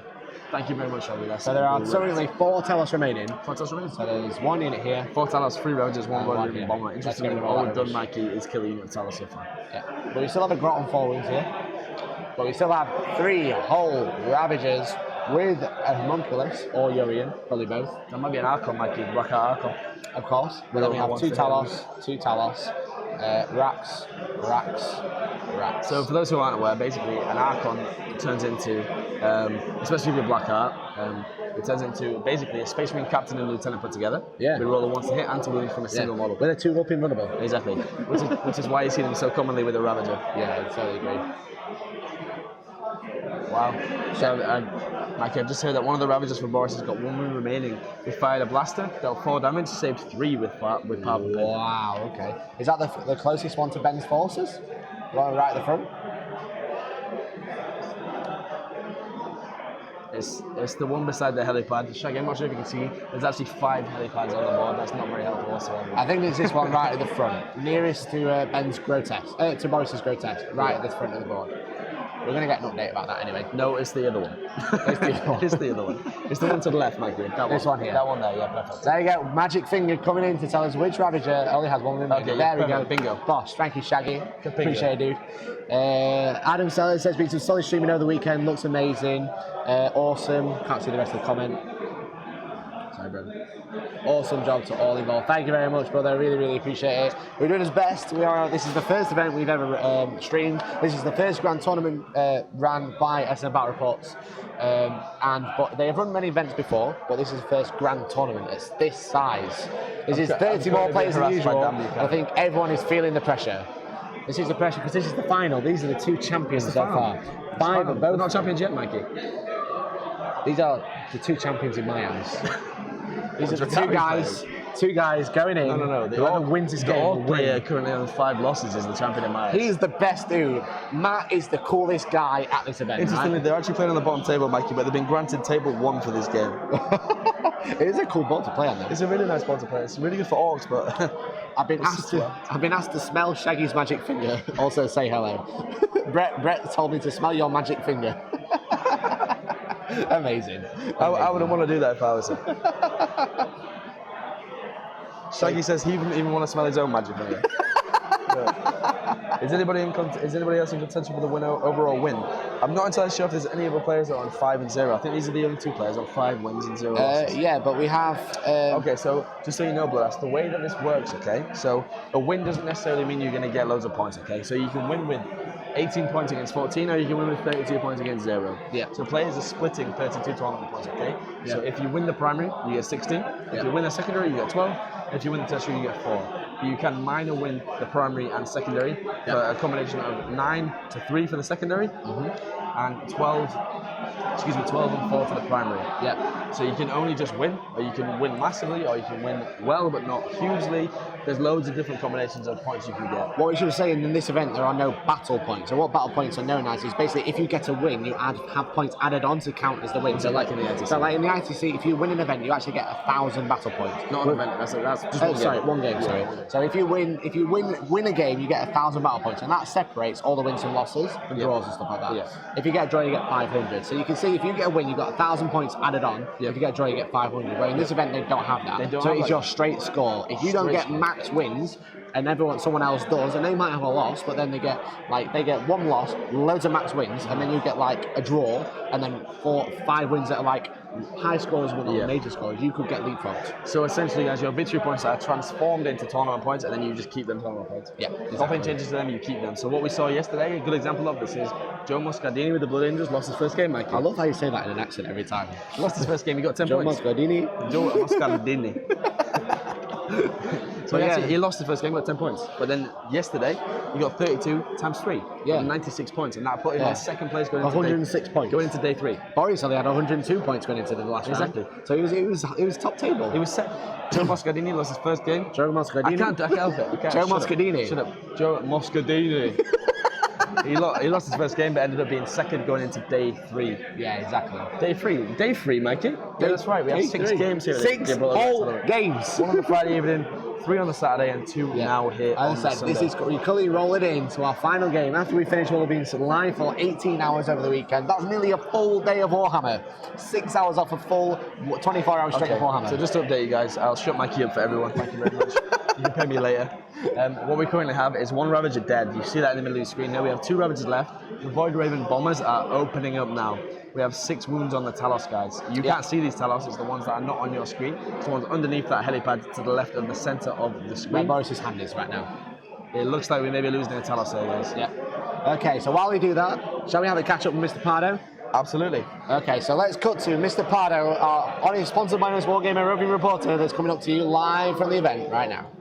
S2: Thank you very much, Shaggy.
S1: So there are currently 4 Talos remaining.
S2: 4 Talos remaining.
S1: So there's 1 unit here.
S2: 4 Talos, 3 Ravagers, 1 Warrior Bomber. Interestingly, all we've done,
S1: Ravagers.
S2: Mikey, is kill a unit of Talos so far.
S1: Yeah. But we still have a Grot on 4 wounds here. But we still have 3 whole Ravagers with a Homunculus or Urian, probably both.
S2: That might be an Archon, Mikey, Rock out Archon.
S1: Of course. But then we have 2 Talos, Racks.
S2: So for those who aren't aware, basically an Archon turns into, especially with Black Art, it turns into basically a Space Marine captain and lieutenant put together.
S1: Yeah.
S2: We roll a once to hit and to wound from a single model.
S1: With a 2-up invulnerable.
S2: Exactly. Which is why you see them so commonly with a Ravager.
S1: Yeah, I totally agree.
S2: Wow. So, Mikey, I've just heard that one of the Ravagers for Boris has got 1 wound remaining. We fired a blaster, dealt 4 damage, saved 3 with powerful pin.
S1: Wow, okay. Is that the closest one to Ben's forces? The one right at the front?
S2: It's the one beside the helipad. Shaggy, I'm not sure if you can see. There's actually 5 helipads on the board. That's not very helpful whatsoever.
S1: I think it's this one right at the front, nearest to Ben's Grotesque, to Boris's Grotesque, right at the front of the board. We're going to get an update about that anyway.
S2: No, it's the other one.
S1: It's the other one.
S2: It's the other one. It's the one to the left, Mikey.
S1: This one here.
S2: That one there, yeah, perfect.
S1: There you go. Magic Finger coming in to tell us which Ravager only has 1 wound.
S2: Okay,
S1: there we
S2: perfect.
S1: go.
S2: Bingo.
S1: Bosh, thank you, Shaggy.
S2: Bingo.
S1: Appreciate it, dude. Adam Sellers says, been some solid streaming over the weekend. Looks amazing. Awesome. Can't see the rest of the comment. Sorry, brother. Awesome job to all involved. Thank you very much, brother. I really, really appreciate it. We're doing our best. This is the first event we've ever streamed. This is the first grand tournament ran by SM Battle Reports. But they have run many events before, but this is the first grand tournament. It's this size. This is 30 more players than usual. I think everyone is feeling the pressure. This is the pressure because this is the final. These are the 2 champions so far. 5 of both.
S2: They're not champions yet, Mikey.
S1: These are the 2 champions in my eyes. These are the 2 guys going in.
S2: No.
S1: Whoever wins this game will
S2: player
S1: win.
S2: currently on 5 losses is the champion in my eyes.
S1: He's the best dude. Matt is the coolest guy at this event.
S2: Interestingly, they're actually playing on the bottom table, Mikey, but they've been granted table 1 for this game.
S1: It is a cool board to play on, though.
S2: It's a really nice board to play. It's really good for orcs, but
S1: I've been asked to smell Shaggy's magic finger. Also say hello. Brett told me to smell your magic finger. Amazing.
S2: I wouldn't want to do that if I was him. Shaggy says he wouldn't even want to smell his own magic finger. Is anybody else in contention for the overall win? I'm not entirely sure if there's any other players that are on 5 and 0. I think these are the only 2 players on 5 wins and 0 losses.
S1: Yeah, but we have.
S2: Okay, so just so you know, Blood, that's the way that this works. Okay, so a win doesn't necessarily mean you're going to get loads of points. Okay, so you can win with 18 points against 14, or you can win with 32 points against 0.
S1: Yeah.
S2: So players are splitting 32 tournament points. Okay.
S1: Yeah.
S2: So if you win the primary, you get 16. If you win the secondary, you get 12. If you win the tertiary, you get 4. You can minor win the primary and secondary for a combination of 9 to 3 for the secondary, and 12 and 4 for the primary.
S1: Yeah.
S2: So you can only just win, or you can win massively, or you can win well but not hugely. There's loads of different combinations of points you can get.
S1: What we should say in this event, there are no battle points. So what battle points are known as is basically if you get a win, you have points added on to count as the win.
S2: So like in the ITC.
S1: So like in the ITC, if you win an event, you actually get 1,000 battle points.
S2: Not an event. That's just
S1: one game. Sorry. So if you win a game, you get 1,000 battle points, and that separates all the wins and losses and draws and stuff like that.
S2: Yeah.
S1: If you get a draw, you get 500. So you can see if you get a win, you got 1,000 points added on.
S2: Yeah.
S1: If you get a draw, you get 500. But in this event, they don't have that.
S2: They don't
S1: so
S2: have
S1: it's
S2: like
S1: your straight score. If you don't get max wins, and someone else does, and they might have a loss, but then they get one loss, loads of max wins, and then you get like a draw, and then 5 wins that are like high scores with major scores, you could get leapfrogged.
S2: So essentially, guys, your victory points are transformed into tournament points, and then you just keep them tournament points.
S1: Yeah, exactly.
S2: Nothing changes to them, you keep them. So what we saw yesterday, a good example of this is Joe Muscardini with the Blood Angels lost his first game, Mikey.
S1: I love how you say that in an accent every time.
S2: He lost his first game, he got 10
S1: Joe
S2: points.
S1: Muscardini.
S2: Joe Muscardini. So he lost the first game, got 10 points. But then yesterday, he got 32 times 3.
S1: Yeah.
S2: 96 points, and that put him in second place going into
S1: 106 points.
S2: Going into day 3.
S1: Boris only had 102 points going into the last round.
S2: Exactly.
S1: So he was top table.
S2: He was set. Joe Muscardini lost his first game.
S1: Joe Muscardini.
S2: I can't help it.
S1: Joe Muscardini.
S2: Shut up. Joe Muscardini. He lost his first game, but ended up being second going into day 3.
S1: Yeah, exactly.
S2: Day 3, Mikey. Yeah, that's right. We have 6 games here.
S1: 6 whole games.
S2: 1 on the Friday evening, 3 on the Saturday, and 2 now here on the Sunday.
S1: This is you're currently rolling into our final game. After we finish, we'll be live for 18 hours over the weekend. That's nearly a full day of Warhammer. 6 hours off a full 24 hours straight of Warhammer.
S2: So just to update you guys, I'll shut Mikey up for everyone. Thank you very much. You can pay me later. What we currently have is 1 Ravager dead. You see that in the middle of the screen now. We have 2 Ravagers left. The Void Raven bombers are opening up now. We have 6 wounds on the Talos, guys. You can't see these Talos. It's the ones that are not on your screen. It's the ones underneath that helipad to the left of the center of the screen.
S1: Where Boris's hand is right now.
S2: It looks like we may be losing a Talos here, guys.
S1: Yeah. Okay, so while we do that, shall we have a catch up with Mr. Pardo?
S2: Absolutely.
S1: Okay, so let's cut to Mr. Pardo, our sponsored by us Wargamer roving reporter that's coming up to you live from the event right now.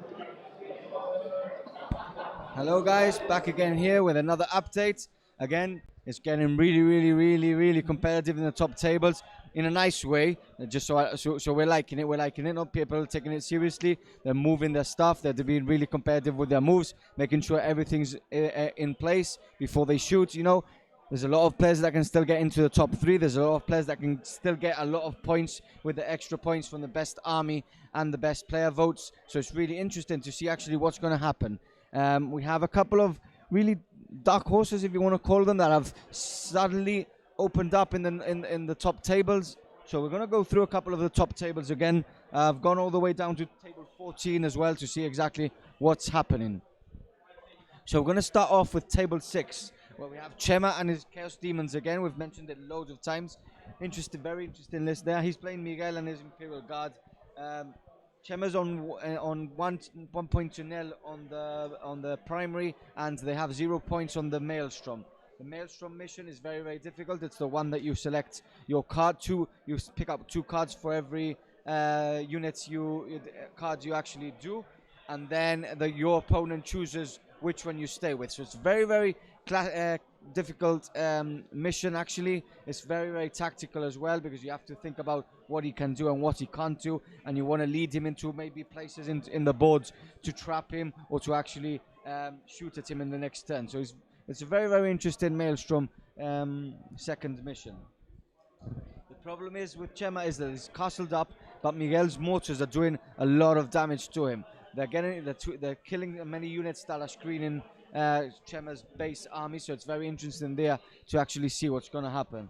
S4: Hello guys, back again here with another update. Again, it's getting really competitive in the top tables in a nice way. Just so we're liking it. We're liking it. Not people are taking it seriously. They're moving their stuff. They're being really competitive with their moves, making sure everything's in place before they shoot. You know, there's a lot of players that can still get into the top 3. There's a lot of players that can still get a lot of points with the extra points from the best army and the best player votes. So it's really interesting to see actually what's going to happen. We have a couple of really dark horses, if you want to call them, that have suddenly opened up in the top tables. So we're going to go through a couple of the top tables again. I've gone all the way down to table 14 as well to see exactly what's happening. So we're going to start off with table 6, where we have Chema and his Chaos Demons again. We've mentioned it loads of times. Very interesting list there. He's playing Miguel and his Imperial Guard. Chema's on 1.2 on the primary, and they have 0 points on the Maelstrom. The Maelstrom mission is very difficult. It's the one that you select your card to. You pick up 2 cards for every cards you actually do, and then your opponent chooses which one you stay with. So it's very difficult mission actually. It's very tactical as well, because you have to think about what he can do and what he can't do, and you want to lead him into maybe places in the boards to trap him or to actually shoot at him in the next turn. So it's a very interesting Maelstrom second mission. The problem is with Chema is that he's castled up, but Miguel's mortars are doing a lot of damage to him. They're killing many units that are screening Chema's base army, so it's very interesting there to actually see what's going to happen.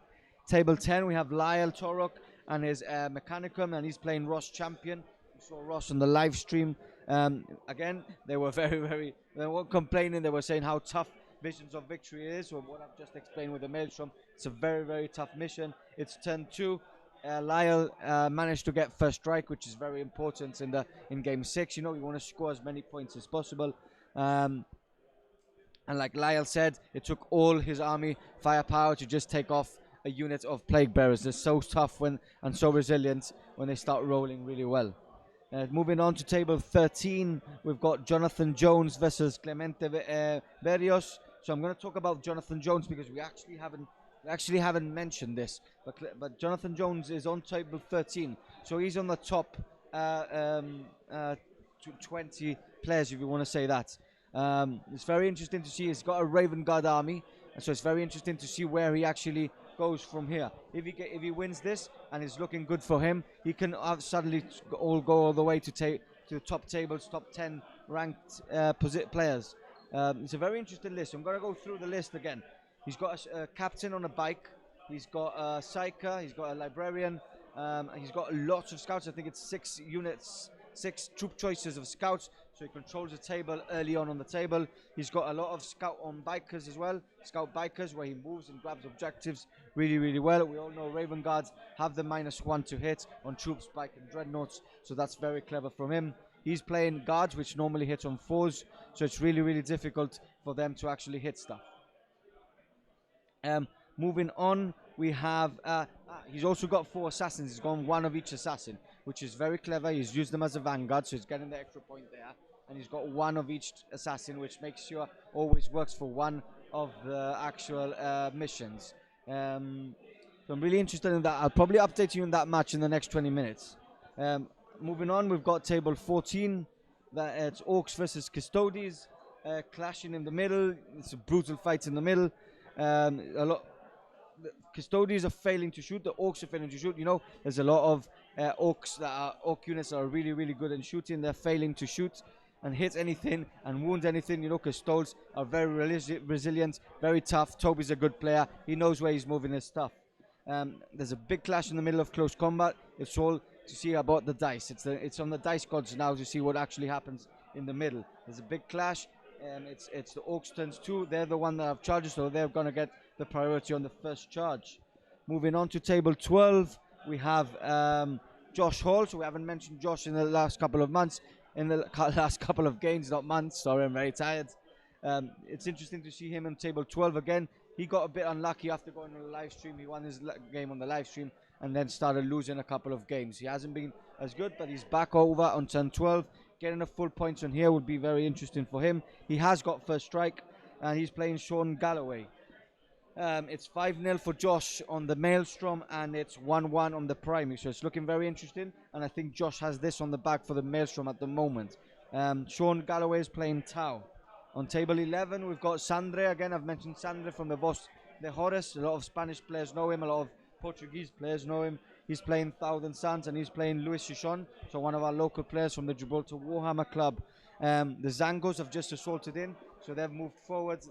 S4: Table 10, we have Lyle Torok and his Mechanicum, and he's playing Ross Champion. We saw Ross on the live stream. Again, they were they weren't complaining. They were saying how tough Visions of Victory is, or what I've just explained with the Maelstrom. It's a very tough mission. It's turn 2. Lyle managed to get first strike, which is very important in game 6. You know, you want to score as many points as possible. And like Lyle said, it took all his army firepower to just take off a unit of Plague Bearers. They're so tough and so resilient when they start rolling really well. Moving on to table 13, we've got Jonathan Jones versus Clemente Berrios. So I'm going to talk about Jonathan Jones because we actually haven't We actually haven't mentioned this, but Jonathan Jones is on table 13, so he's on the top 20 players, if you want to say that. It's very interesting to see. He's got a Raven Guard army, and so it's very interesting to see where he actually goes from here. If he wins this and it's looking good for him, he can suddenly go all the way to the top tables, top 10 ranked players. It's a very interesting list. I'm going to go through the list again. He's got a captain on a bike. He's got a psyker. He's got a librarian. And he's got lots of scouts. I think it's 6 units, 6 troop choices of scouts. So he controls the table early on the table. He's got a lot of scout on bikers as well. Scout bikers where he moves and grabs objectives really, really well. We all know Raven Guards have the -1 to hit on troops, bike and dreadnoughts. So that's very clever from him. He's playing guards, which normally hit on 4s. So it's really, really difficult for them to actually hit stuff. Moving on, we have, he's also got 4 assassins. He's gone 1 of each assassin, which is very clever. He's used them as a vanguard, so he's getting the extra point there. And he's got 1 of each assassin, which makes sure always works for 1 of the actual missions. So I'm really interested in that. I'll probably update you in that match in the next 20 minutes. Moving on, we've got table 14. It's Orcs versus Custodes, clashing in the middle. It's a brutal fight in the middle. The Custodes are failing to shoot. The Orcs are failing to shoot. You know, there's a lot of Orc units that are really, really good in shooting. They're failing to shoot and hit anything and wound anything. You know, Custodes are very resilient, very tough. Toby's a good player. He knows where he's moving his stuff. There's a big clash in the middle of close combat. It's all to see about the dice. It's on the dice gods now to see what actually happens in the middle. There's a big clash. It's the Orcs turns 2. They're the one that have charges, so they're going to get the priority on the first charge. Moving on to table 12, we have Josh Hall. So we haven't mentioned Josh in the last couple of months, in the last couple of games, not months. Sorry, I'm very tired. It's interesting to see him in table 12 again. He got a bit unlucky after going on the live stream. He won his game on the live stream and then started losing a couple of games. He hasn't been as good, but he's back over on turn 12. Getting a full points on here would be very interesting for him. He has got first strike, and he's playing Sean Galloway. It's 5-0 for Josh on the Maelstrom, and it's 1-1 on the Primary. So it's looking very interesting, and I think Josh has this on the back for the Maelstrom at the moment. Sean Galloway is playing Tau. On table 11, we've got Sandre. Again, I've mentioned Sandre from the Voz de Horace. A lot of Spanish players know him. A lot of Portuguese players know him. He's playing Thousand Suns, and he's playing Luis Chichon, so one of our local players from the Gibraltar Warhammer Club. The Zangos have just assaulted in, so they've moved forward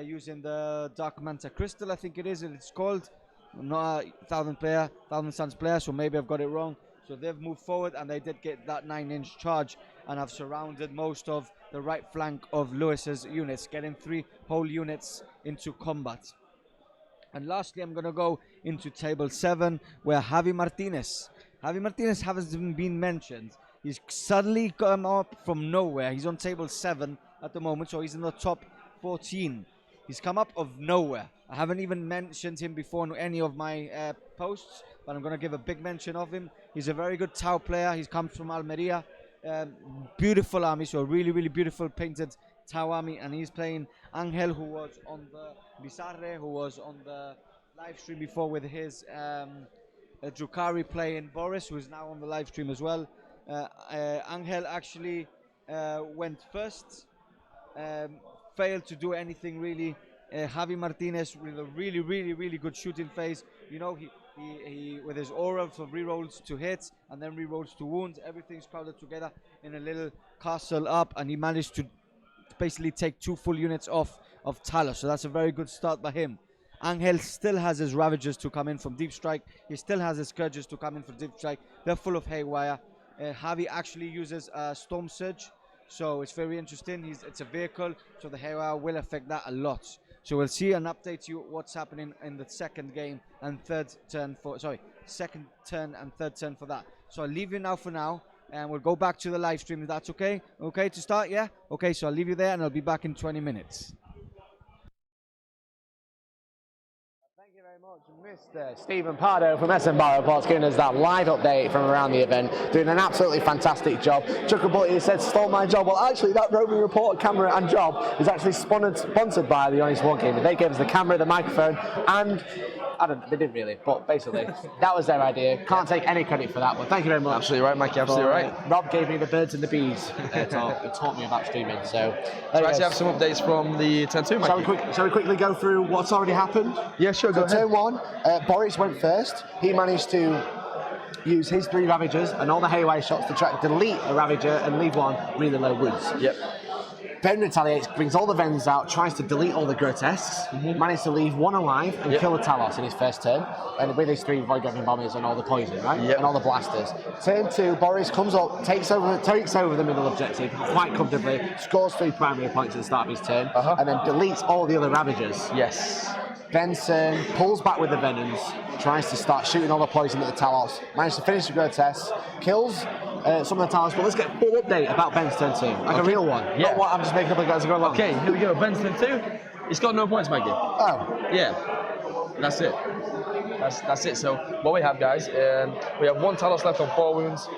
S4: using the Dark Manta Crystal, I think it is, it's called. I'm not a Thousand Suns player, so maybe I've got it wrong. So they've moved forward, and they did get that 9-inch charge, and have surrounded most of the right flank of Lewis's units, getting 3 whole units into combat. And lastly, I'm going to go into table 7, where Javi Martinez hasn't been mentioned. He's suddenly come up from nowhere. He's on table 7 at the moment, so he's in the top 14. He's come up of nowhere. I haven't even mentioned him before in any of my posts, but I'm going to give a big mention of him. He's a very good Tau player. He comes from Almeria. Beautiful army, so a really, really beautiful painted Tau army, and he's playing Angel, who was on the Bizarre, who was on the live stream before with his Drukhari playing Boris, who is now on the live stream as well. Angel actually went first, failed to do anything really. Javi Martinez with a really, really, really good shooting phase. You know, he with his aura for rerolls to hit and then rerolls to wounds, everything's crowded together in a little castle up, and he managed to basically take 2 full units off of Talos, so that's a very good start by him. Angel still has his Ravagers to come in from Deep Strike. He still has his Scourges to come in from Deep Strike. They're full of haywire. Javi actually uses Storm Surge, so it's very interesting. It's a vehicle, so the haywire will affect that a lot. So we'll see and update you what's happening in the second game and second turn and third turn for that. So I'll leave you now for now, and we'll go back to the live stream if that's okay. Okay to start, yeah? Okay, so I'll leave you there, and I'll be back in 20 minutes. Thank you very much.
S1: Mr. Stephen Pardo from SM Barrow Reports giving us that live update from around the event, doing an absolutely fantastic job. Drukhari said stole my job. Well, actually, that roving reporter camera and job is actually sponsored by the Honest Wargaming. They gave us the camera, the microphone, and they didn't really, but basically, that was their idea. Can't take any credit for that, but thank you very much.
S2: Absolutely right, Mikey, absolutely right.
S1: Rob gave me the birds and the bees talk. He taught me about streaming, so...
S2: So I actually have some updates from the turn 2, Mikey.
S1: Shall we quickly go through what's already happened?
S2: Yeah, sure, go ahead.
S1: Turn 1, Boris went first. He managed to use his 3 Ravagers and all the haywire shots to try to delete a Ravager and leave one really low woods.
S2: Yep.
S1: Ben retaliates, brings all the Vens out, tries to delete all the Grotesques, managed to leave one alive and kill a Talos in his first turn, and with his 3 Void-Driving Bombers and all the poison, right?
S2: Yep.
S1: And all the blasters. Turn 2, Boris comes up, takes over the middle objective quite comfortably, scores 3 primary points at the start of his turn, and then deletes all the other Ravagers.
S2: Yes.
S1: Ben's turn, pulls back with the Venoms, tries to start shooting all the poison at the Talos, manages to finish the Grotesques, kills some of the Talos, but let's get a full update about Ben's turn 2, like a real one.
S2: Yeah.
S1: Not what I'm just making up as I go along.
S2: Okay, here we go. Ben's turn 2. He's got no points, Mikey.
S1: Oh.
S2: Yeah. That's it. That's it. So what we have, guys, we have 1 Talos left on 4 wounds,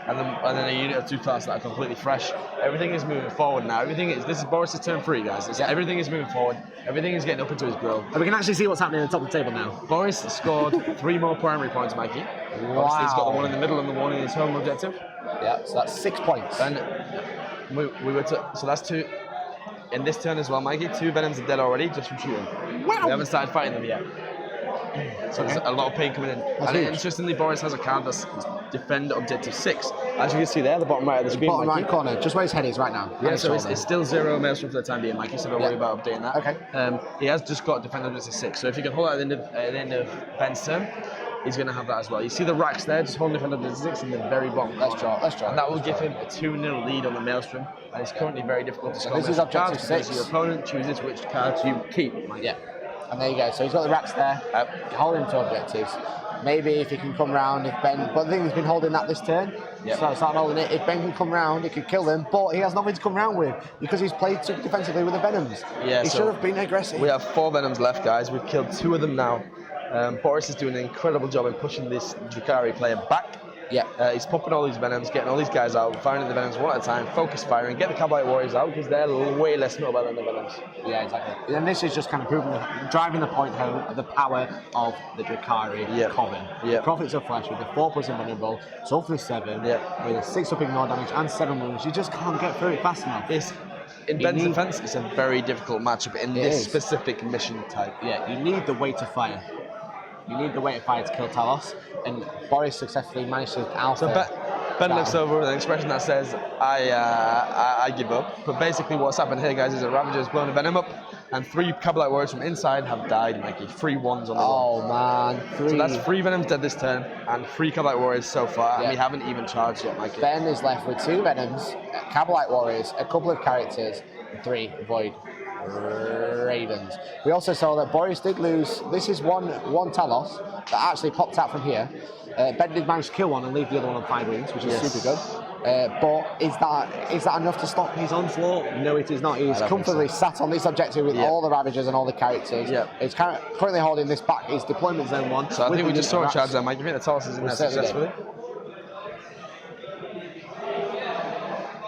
S2: and then a unit of 2 Talos that are completely fresh. Everything is moving forward now. This is Boris' turn 3, guys. Everything is moving forward. Everything is getting up into his grill.
S1: And we can actually see what's happening at the top of the table now.
S2: Boris scored 3 more primary points, Mikey.
S1: Wow.
S2: Obviously, he's got the one in the middle and the one in his home objective.
S1: Yeah, so that's 6 points.
S2: Then we were to, so that's 2. In this turn as well, Mikey, 2 Venoms are dead already just from shooting.
S1: Wow.
S2: We haven't started fighting them yet. So there's a lot of pain coming in.
S1: That's
S2: and
S1: huge.
S2: Interestingly, Boris has a card that's defend objective 6. As you can see there, the bottom right of the screen,
S1: Bottom
S2: Mikey.
S1: right corner, just where his head is right now.
S2: Yeah, so it's still 0 maelstrom for the time being, Mikey, so don't worry about updating that.
S1: Okay.
S2: He has just got defend objective 6, so if you can hold that at the end of Ben's turn, he's going to have that as well. You see the racks there, just holding defend objective 6 in the very bottom.
S1: Let's draw.
S2: And that will give him a 2-0 lead on the maelstrom, and it's currently very difficult to score.
S1: This is objective 6.
S2: Your opponent chooses which cards you keep, Mikey.
S1: Yeah. And there you go. So he's got the racks there, holding 2 objectives. Maybe if he can come round, if Ben... But the thing, he's been holding that this turn.
S2: Yep.
S1: So start holding it. If Ben can come round, he could kill them. But he has nothing to come round with because he's played too defensively with the Venoms.
S2: Yeah,
S1: he
S2: so
S1: should have been aggressive.
S2: We have 4 Venoms left, guys. We've killed 2 of them now. Boris is doing an incredible job in pushing this Drukhari player back.
S1: Yeah.
S2: He's popping all these Venoms, getting all these guys out, firing the Venoms one at a time, focus firing, get the Cabalite Warriors out because they're way less mobile than the Venoms.
S1: Yeah, exactly. And this is just kind of driving the point home of the power of the Drukhari Coven.
S2: Yeah.
S1: Prophets of Flesh with the 4+ invulnerable, Sulfur 7, with a 6 up ignore damage and 7 wounds. You just can't get through it fast enough.
S2: In Ben's defense, it's a very difficult matchup in this specific mission type.
S1: Yeah, you need the weight of fire. You need the weight of fire to kill Talos, and Boris successfully managed to alpha.
S2: So Ben looks over with an expression that says, I give up. But basically what's happened here, guys, is a Ravager has blown a Venom up, and 3 Cabalite Warriors from inside have died, Mikey. 3 ones on the
S1: Oh, man. 3.
S2: So that's 3 Venoms dead this turn, and 3 Cabalite Warriors so far, and we haven't even charged yet, Mikey.
S1: Ben is left with 2 Venoms, Cabalite Warriors, a couple of characters, and 3 Void Ravens. We also saw that Boris did lose. This is one Talos that actually popped out from here. Ben did manage to kill one and leave the other one on 5 wounds, which is super good. But is that enough to stop his onslaught? No, it is not. He's comfortably sat on this objective with all the Ravagers and all the characters. He's currently holding this back. His deployment zone 1.
S2: So I think we just saw a charge there, Mike. You think the Talos is in there successfully?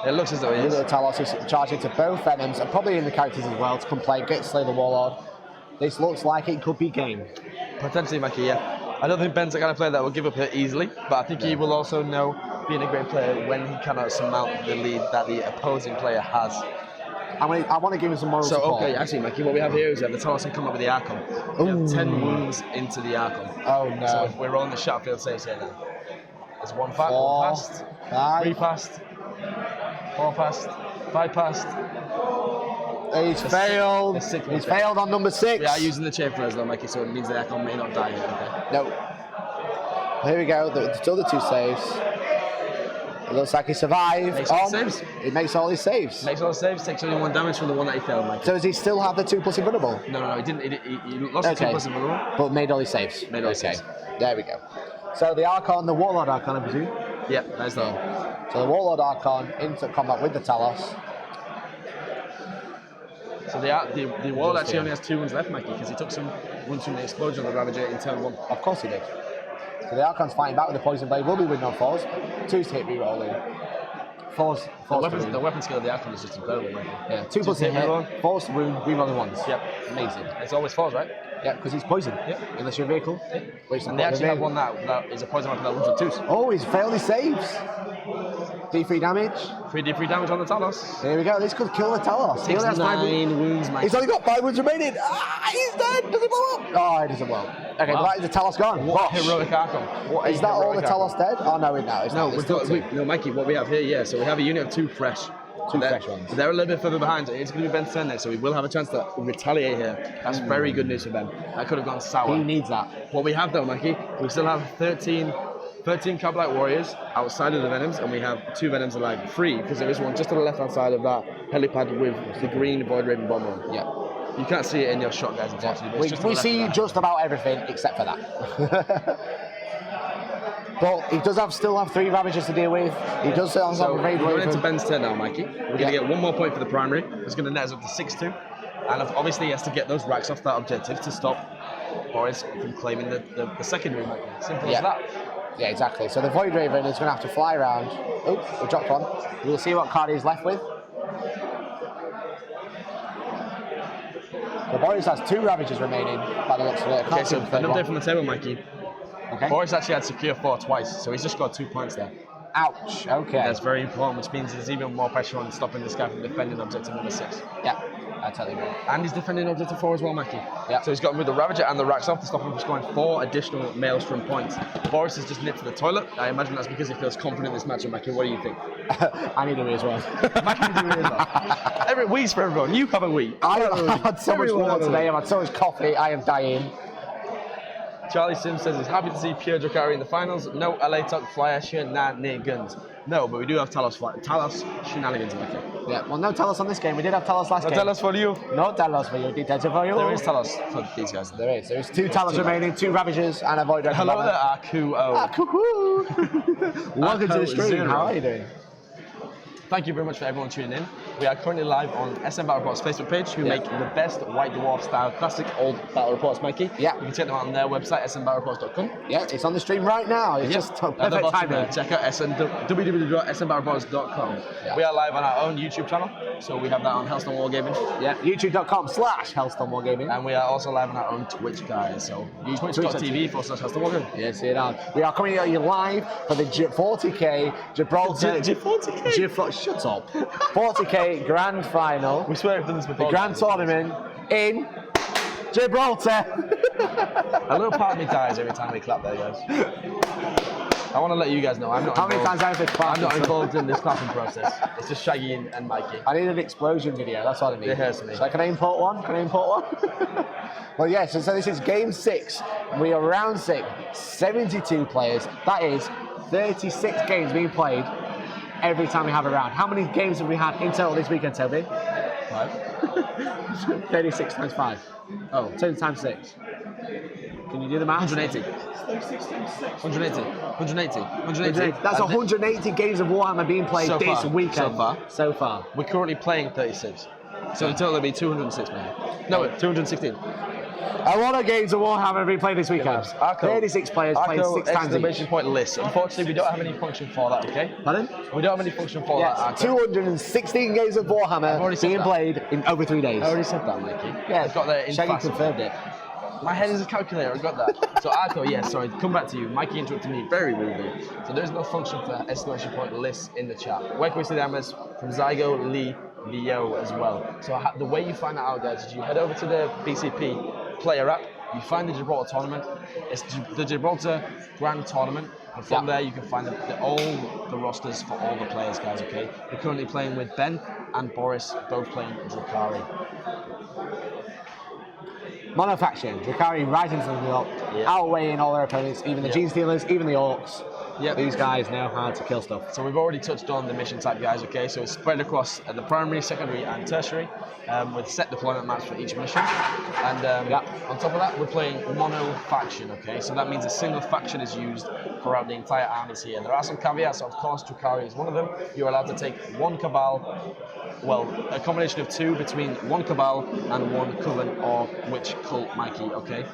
S2: It looks as though he is.
S1: The Talos is charging to both Venoms and probably in the characters as well to complain, get Slay the Warlord. This looks like it could be game.
S2: Potentially, Mikey, yeah. I don't think Ben's the kind of player that will give up here easily, but I think he will also know, being a great player, when he cannot surmount the lead that the opposing player has.
S1: I want to give him some moral support.
S2: Okay, actually, Mikey, what we have here is we have the Talos and come up with the Archon. We have 10 wounds into the Archon.
S1: Oh, no.
S2: So if we're rolling the Shatterfield saves here now. There's 1
S1: 4
S2: passed,
S1: 5.
S2: 3 passed, 4 passed, 5 passed.
S1: He's failed. He's failed on number 6.
S2: We are using the chain flares though, Mikey, so it means the Archon may not die here, okay?
S1: No. Here we go, the other 2 saves. It looks like he survived.
S2: Makes all the saves.
S1: He makes all his saves.
S2: Makes all the saves, takes only 1 damage from the one that he failed, Mikey.
S1: So does he still have the 2+ invulnerable?
S2: No, he didn't. He lost the 2+ invulnerable.
S1: But made all his saves.
S2: Made all his saves.
S1: There we go. So the Archon, the Warlord Archon, I presume?
S2: Yep, there's the
S1: So the Warlord Archon into combat with the Talos.
S2: So the world actually only has 2 wounds left, Mikey, because he took some wounds from the explosion of the Ravager in turn 1.
S1: Of course he did. So the Archon's fighting back with the Poison Blade. Will be winning on 4s. 2s to hit re-rolling. 4s.
S2: The weapon skill of the Archon is just incredible, Mikey.
S1: Yeah, 2 plus hit, 4s to wound, re-rolling 1s.
S2: Yep.
S1: Amazing.
S2: It's always 4s, right?
S1: Yeah, because he's poison.
S2: Yep.
S1: Unless you're a vehicle.
S2: Yep.
S1: Which
S2: And they actually have one that is a poison weapon that runs with 2s.
S1: Oh, he's failed his saves. D3 damage.
S2: 3d3 damage on the Talos.
S1: There we go. This could kill the Talos. He only has
S2: 9 wounds, Mikey.
S1: He's only got 5 wounds remaining. Ah, he's dead. Does he blow up? Oh, he doesn't blow up. Okay,
S2: Wow.
S1: but that is the Talos gone.
S2: What
S1: Gosh.
S2: heroic Archon. What
S1: Is that all the Talos dead? Oh, no, it's
S2: No,
S1: not. It's still 2.
S2: no, Mikey, what we have here, yeah, so we have a unit of 2 fresh.
S1: 2 fresh ones.
S2: They're a little bit further behind. It's going to be Ben's turn next, so we will have a chance to retaliate here. That's very good news for Ben. That could have gone sour.
S1: He needs that.
S2: What we have though, Mikey, we still have 13 Cabalite Warriors outside of the Venoms, and we have 2 Venoms alive. 3, because there is one just to the left-hand side of that helipad with the green Void Raven bomber on.
S1: Yeah.
S2: You can't see it in your shot, guys, unfortunately. But it's just to
S1: We
S2: the left
S1: see
S2: of that.
S1: just about everything except for that. But he does still have 3 Ravagers to deal with. He does still have
S2: So
S1: a
S2: we're
S1: Raid
S2: going into
S1: Raven.
S2: Ben's turn now, Mikey. We're going to get 1 more point for the primary. It's going to net us up to 6-2. And obviously he has to get those racks off that objective to stop Boris from claiming the secondary, Mikey. Simple as that.
S1: Yeah, exactly. So the Void Raven is going to have to fly around. Oh, we dropped one. We'll see what card he's left with. So Boris has 2 Ravagers remaining by the looks of it.
S2: Okay, so an update from the table, Mikey.
S1: Okay.
S2: Boris actually had secure 4 twice, so he's just got 2 points there.
S1: Ouch. Okay.
S2: That's very important, which means there's even more pressure on stopping this guy from defending objective number 6.
S1: Yeah, I totally agree.
S2: And he's defending objective 4 as well, Mikey.
S1: Yeah.
S2: So he's got to move the Ravager and the racks off to stop him from scoring 4 additional Maelstrom points. Boris has just nipped to the toilet. I imagine that's because he feels confident in this matchup, Mikey. What do you think?
S1: I need a wee as well.
S2: Mikey needs a wee as well. Every week's for everyone. You have a week.
S1: I've had so much water today. I've had so much coffee. I am dying.
S2: Charlie Sims says he's happy to see pure Drukhari in the finals. No LA Tuck flyer shenanigans. No, but we do have Talos shenanigans, Mikey.
S1: Yeah, well, no Talos on this game. We did have Talos last
S2: No
S1: game.
S2: Talos for you.
S1: No Talos for you. Detention for you.
S2: There is Talos for these guys.
S1: There is. There is 2 Talos remaining, 2 Ravagers, and a Void Raven.
S2: Hello there, Akuo.
S1: Ah, cuckoo. Welcome to the stream.
S2: Zero.
S1: How are you doing?
S2: Thank you very much for everyone tuning in. We are currently live on SM Battle Reports Facebook page, who make the best White Dwarf style classic old battle reports, Mikey.
S1: Yeah.
S2: You can check them out on their website, smbattlereports.com.
S1: Yeah, it's on the stream right now. It's just
S2: At the
S1: perfect
S2: bottom there,
S1: timing.
S2: check out www.smbattlereports.com.
S1: Yeah.
S2: We are live on our own YouTube channel, so we have that on Hellstone Wargaming.
S1: Yeah, youtube.com/Hellstone Wargaming.
S2: And we are also live on our own Twitch, guys. So twitch.tv/Hellstone Wargaming.
S1: Yes, it is. We are coming at you live for the 40K Gibraltar.
S2: 40K?
S1: Shut up. 40K Grand Final.
S2: We swear we've done this before.
S1: The Grand Tournament in Gibraltar.
S2: A little part of me dies every time we clap there, guys. I want to let you guys know I'm not
S1: How many times have I been clapping?
S2: I'm not involved in this clapping process. It's just Shaggy and Mikey.
S1: I need an explosion video, that's what I need.
S2: It hurts me.
S1: So can I import one? Well, yes, so this is game 6. We are round 6, 72 players. That is 36 games being played every time we have a round. How many games have we had in total this weekend, Toby?
S2: 5.
S1: 36 times 5. Oh, 10 times 6. Can you do the math?
S2: 180. 180.
S1: That's 180 games of Warhammer being played
S2: So
S1: this
S2: far.
S1: weekend.
S2: So far. We're currently playing 36. So in total it'll be 206 maybe. No, 216.
S1: A lot of games of Warhammer being played this weekend. 36 players playing 6 times
S2: exclamation
S1: each.
S2: point list. Unfortunately, we don't have any function for that, okay?
S1: Pardon?
S2: We don't have any function for
S1: Yes,
S2: that.
S1: 216 games of Warhammer being
S2: that.
S1: played in over 3 days.
S2: I already said that, Mikey.
S1: Yeah,
S2: I got that in
S1: Shaggy
S2: fast.
S1: confirmed it.
S2: My head is a calculator, I got that. So Arco, yes, sorry, come back to you. Mikey interrupted me very rudely. So there's no function for exclamation point list in the chat. Where can we see the MS from Zygo, Lee, Leo as well. So the way you find that out, guys, is you head over to the BCP player app, you find the Gibraltar tournament. It's the Gibraltar Grand Tournament. And from there, you can find all the rosters for all the players, guys, okay? We're currently playing with Ben and Boris, both playing Drukhari.
S1: Mono faction, Drukhari rising to the top, outweighing all their opponents, even the Gene Stealers, even the Orcs.
S2: Yep.
S1: These guys know how to kill stuff.
S2: So we've already touched on the mission type guys, okay? So it's spread across the primary, secondary and tertiary with set deployment maps for each mission. And on top of that, we're playing mono faction, okay? So that means a single faction is used throughout the entire armies here. There are some caveats, of course, Drukhari is one of them. You're allowed to take one Cabal, well, a combination of two between one Cabal and one Coven or which cult, Mikey, okay?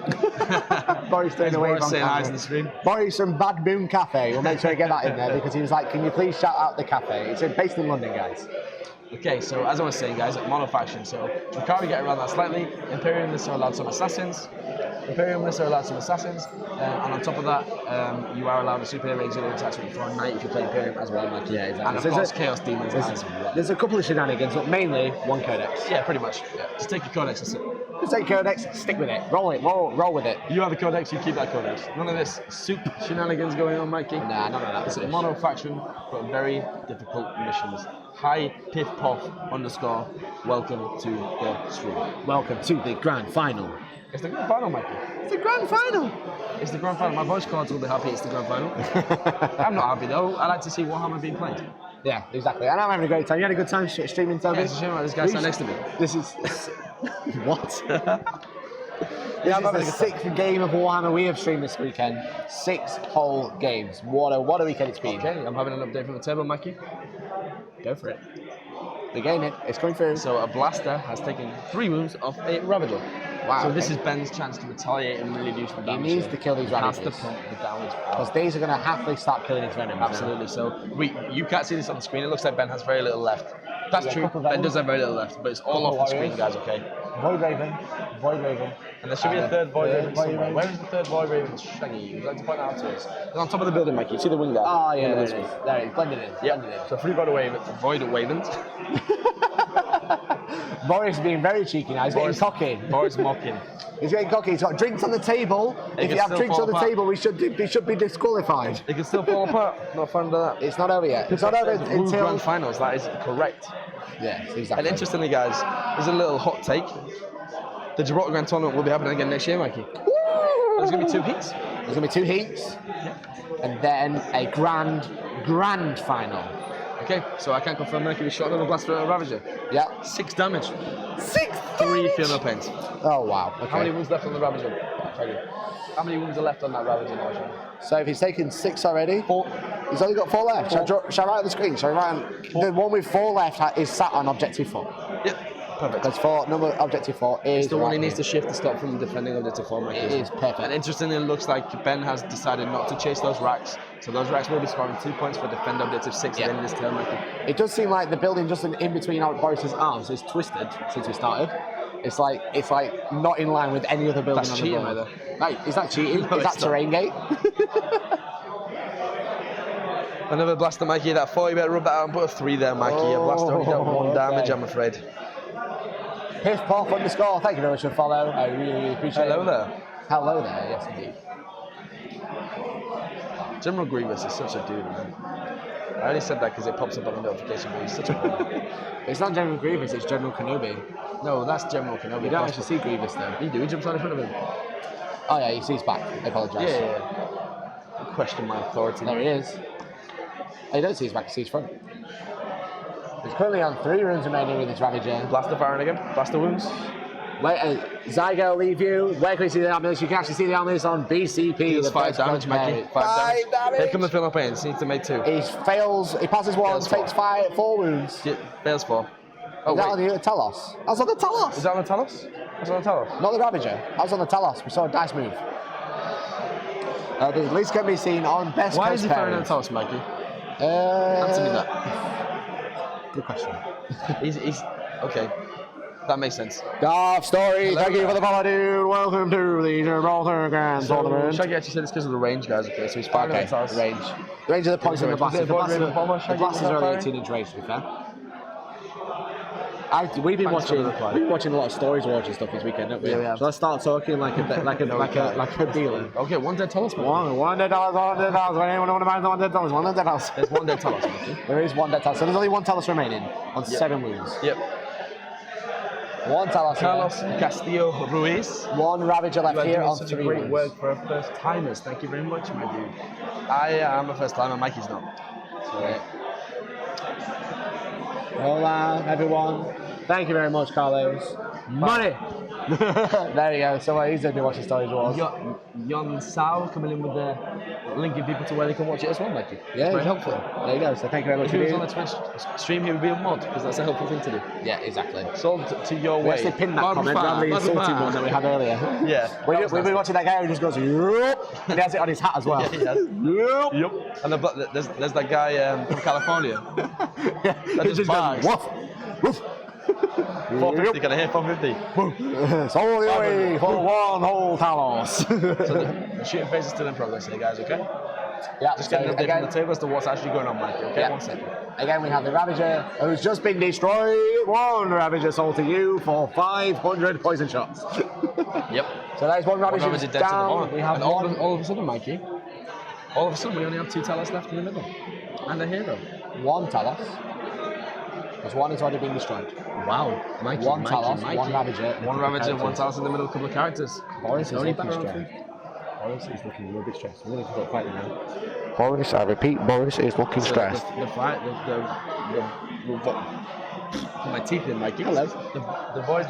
S1: Boris staying away from
S2: saying eyes in the stream.
S1: Boris from Bad Boom Cafe. We'll make sure I get that in there because he was like, can you please shout out the cafe? It's based in London, guys.
S2: Okay, so as I was saying, guys, mono faction. So Drukhari get around that slightly. Imperialists are allowed some assassins. And on top of that, you are allowed a superior auxiliary attacks for a knight if you play Imperium as well, Mikey. Yeah, exactly. And of course, Chaos Demons as well.
S1: There's a couple of shenanigans, but mainly one codex.
S2: Yeah, pretty much. Yeah. Just take your codex, that's it.
S1: Just take codex, stick with it, roll with it.
S2: You have a codex, you keep that codex. None of this soup shenanigans going on, Mikey.
S1: Nah, none of that.
S2: It's a mono faction, but very difficult missions. Hi Piff Poff _ welcome to the stream.
S1: Welcome to the grand final.
S2: It's the grand final, Mikey.
S1: It's the grand final.
S2: It's the grand final. My voice cords will be happy it's the grand final. I'm not happy though. I like to see Warhammer being played.
S1: Yeah, exactly. And I'm having a great time. You had a good time streaming, Toby?
S2: Yeah, it's a shame this guy sat next to me.
S1: This is... what? Yeah, this is the 6th game of Warhammer we have streamed this weekend. 6 whole games. What a weekend it's been.
S2: Okay, I'm having an update from the table, Mikey.
S1: Go for it. The game, it's coming through.
S2: So a blaster has taken 3 wounds off a Ravager.
S1: Wow.
S2: So this is Ben's chance to retaliate and really do some damage.
S1: He needs to kill these Ravagers.
S2: Has to pump the damage.
S1: Because these are going to happily start killing his Venom.
S2: Absolutely. So you can't see this on the screen. It looks like Ben has very little left. That's true. Ben does have very little left, but it's all off the screen, guys, okay?
S1: Void Raven.
S2: And there should be a third Void Raven somewhere. Where is the third Void Raven? Shaggy, would you like to point that out to us? It's on top of the building, Mikey. You see the wing there?
S1: Oh, yeah, there it is. There it is. Blended in.
S2: Yeah. So 3 Void Ravens.
S1: Boris being very cheeky now. He's getting cocky.
S2: Boris mocking.
S1: He's getting cocky. He's got drinks on the table. If you have drinks on the table, we should be disqualified.
S2: It can still fall apart. Not fun of that.
S1: It's not over yet. It's not over until
S2: grand finals. That is correct.
S1: Yeah, exactly.
S2: And interestingly, guys, there's a little hot take. The Gibraltar Grand Tournament will be happening again next year, Mikey. There's going to be 2 heats.
S1: There's going to be 2 heats. Yeah. And then a grand final.
S2: Okay, so I can confirm Mercury shot on a blaster at a Ravager.
S1: Yeah.
S2: 6 damage.
S1: 6
S2: 3 feel no pains.
S1: Oh, wow. Okay.
S2: How many wounds left on the Ravager? How many wounds are left on that Ravager now?
S1: So if he's taken 6 already,
S2: 4.
S1: He's only got 4 left. Shall I write on the screen? Shall I write on... The one with 4 left is sat on objective 4.
S2: Yep. Perfect.
S1: Because objective 4 is...
S2: It's the one he needs to shift to stop from defending objective 4, Mikey.
S1: It is perfect.
S2: And interestingly, it looks like Ben has decided not to chase those racks. So those racks will be scoring 2 points for defend objective 6 at the end of this turn, Mikey.
S1: It does seem like the building just in between Boris's arms is twisted since we started. It's like not in line with any other building on the board.
S2: Either.
S1: Right, is that cheating?
S2: No,
S1: is that terrain gate?
S2: Another blaster, Mikey. That 4, you better rub that out and put a 3 there, Mikey. A blaster only done 1 damage, I'm afraid.
S1: Piff Poff _ thank you very much for the follow. I really appreciate it.
S2: Hello there.
S1: Hello there, yes indeed.
S2: General Grievous is such a dude, man. I only said that because it pops up on the notification, but he's such a dude.
S1: It's not General Grievous, it's General Kenobi.
S2: No, that's General Kenobi.
S1: You don't actually see Grievous though.
S2: You do, he jumps right in front of him.
S1: Oh yeah, you see his back. I apologise.
S2: Yeah. Question my authority.
S1: There he is. Oh, you don't see his back, you see his front. He's currently on 3 runes remaining with his Ravager.
S2: Blaster firing again. Blaster wounds.
S1: Zygo leave you. Where can you see the amulets? You can actually see the amulets on BCP.
S2: He's 5 damage, Mikey. 5 damage. Here come the fill pains. He needs to make 2.
S1: He fails. He passes 1, takes 4 wounds.
S2: Yeah, fails 4.
S1: Oh, is that on the Talos? I was on the Talos.
S2: Is that on the Talos? That's on the Talos.
S1: Not the Ravager. I was on the Talos. We saw a dice move. The least can be seen on best.
S2: Why is he firing on the Talos, Mikey? Answer me that.
S1: Good question.
S2: He's okay. That makes sense.
S1: Golf Story, thank you for the follow, dude. Welcome to the Gibraltar Grand Tournament.
S2: Shaggy actually said it's because of the range, guys. Okay, so he's firing at us.
S1: Range. The range of the points of the blasters. The blasters are only 18-inch range, to be fair. We've been watching a lot of Stories Watch and stuff this weekend, haven't we?
S2: Yeah, we have.
S1: So let's start talking like a dealer.
S2: Okay, 1 dead Talos.
S1: $1 dead Talos. Anyone want to buy $1 dead Talos? $1 dead Talos.
S2: There's 1 dead Talos.
S1: There is 1 dead Talos. So there's only 1 Talos remaining on 7 wounds.
S2: Yep.
S1: One Talos
S2: Carlos
S1: here.
S2: Castillo Ruiz.
S1: One Ravager
S2: You
S1: left
S2: are
S1: here
S2: doing
S1: on
S2: such a
S1: 3
S2: great
S1: wounds.
S2: work for our first timers. Thank you very much, my dude. I am a first timer. Mikey's not. So,
S1: Hola, everyone. Thank you very much, Carlos. Money! There you go. So he's going to be watching Stories Wars.
S2: Yon Sao coming in with the linking people to where they can watch it as well, Mikey.
S1: Yeah,
S2: It's very helpful.
S1: There you go. So thank you very much
S2: If
S1: for
S2: he was on
S1: doing
S2: a Twitch stream, he would be a mod because that's a helpful thing to do.
S1: Yeah, exactly.
S2: Sold to your
S1: We
S2: way.
S1: actually pinned that comment rather than the insulting one that we had earlier.
S2: Yeah.
S1: We've been watching that guy who just goes, "Yup," and he has it on his hat as well.
S2: Yeah, he has.
S1: Yup.
S2: Yep. And there's that guy from California.
S1: Yeah.
S2: That just barks.
S1: Woof. Woof.
S2: 450, can I hear 450?
S1: So the way for one whole Talos.
S2: So the shooting phase is still in progress here, guys, okay?
S1: Yeah,
S2: Just getting an update from the table as to what's actually going on, Mikey, okay?
S1: Yeah.
S2: 1 second.
S1: Again, we have the Ravager who's just been destroyed. One Ravager sold to you for 500 poison shots.
S2: Yep.
S1: So there's one
S2: One
S1: Ravager
S2: Ravager dead to the
S1: down.
S2: bottom.
S1: We have
S2: And
S1: one.
S2: all of a sudden, Mikey, all of a sudden we only have 2 Talos left in the middle. And a hero.
S1: One Talos. Because one has already been destroyed.
S2: Wow. Mikey,
S1: One
S2: Mikey,
S1: Talos,
S2: Mikey.
S1: one Ravager.
S2: One Ravager, one Talos in the middle, a couple of characters.
S1: Boris is
S2: Only
S1: looking
S2: better
S1: stressed.
S2: on
S1: Boris is looking a little bit stressed. We're going to start fighting now. Boris, I repeat, Boris is looking stressed.
S2: The fight, my teeth in, Mikey.
S1: Hello.
S2: The void,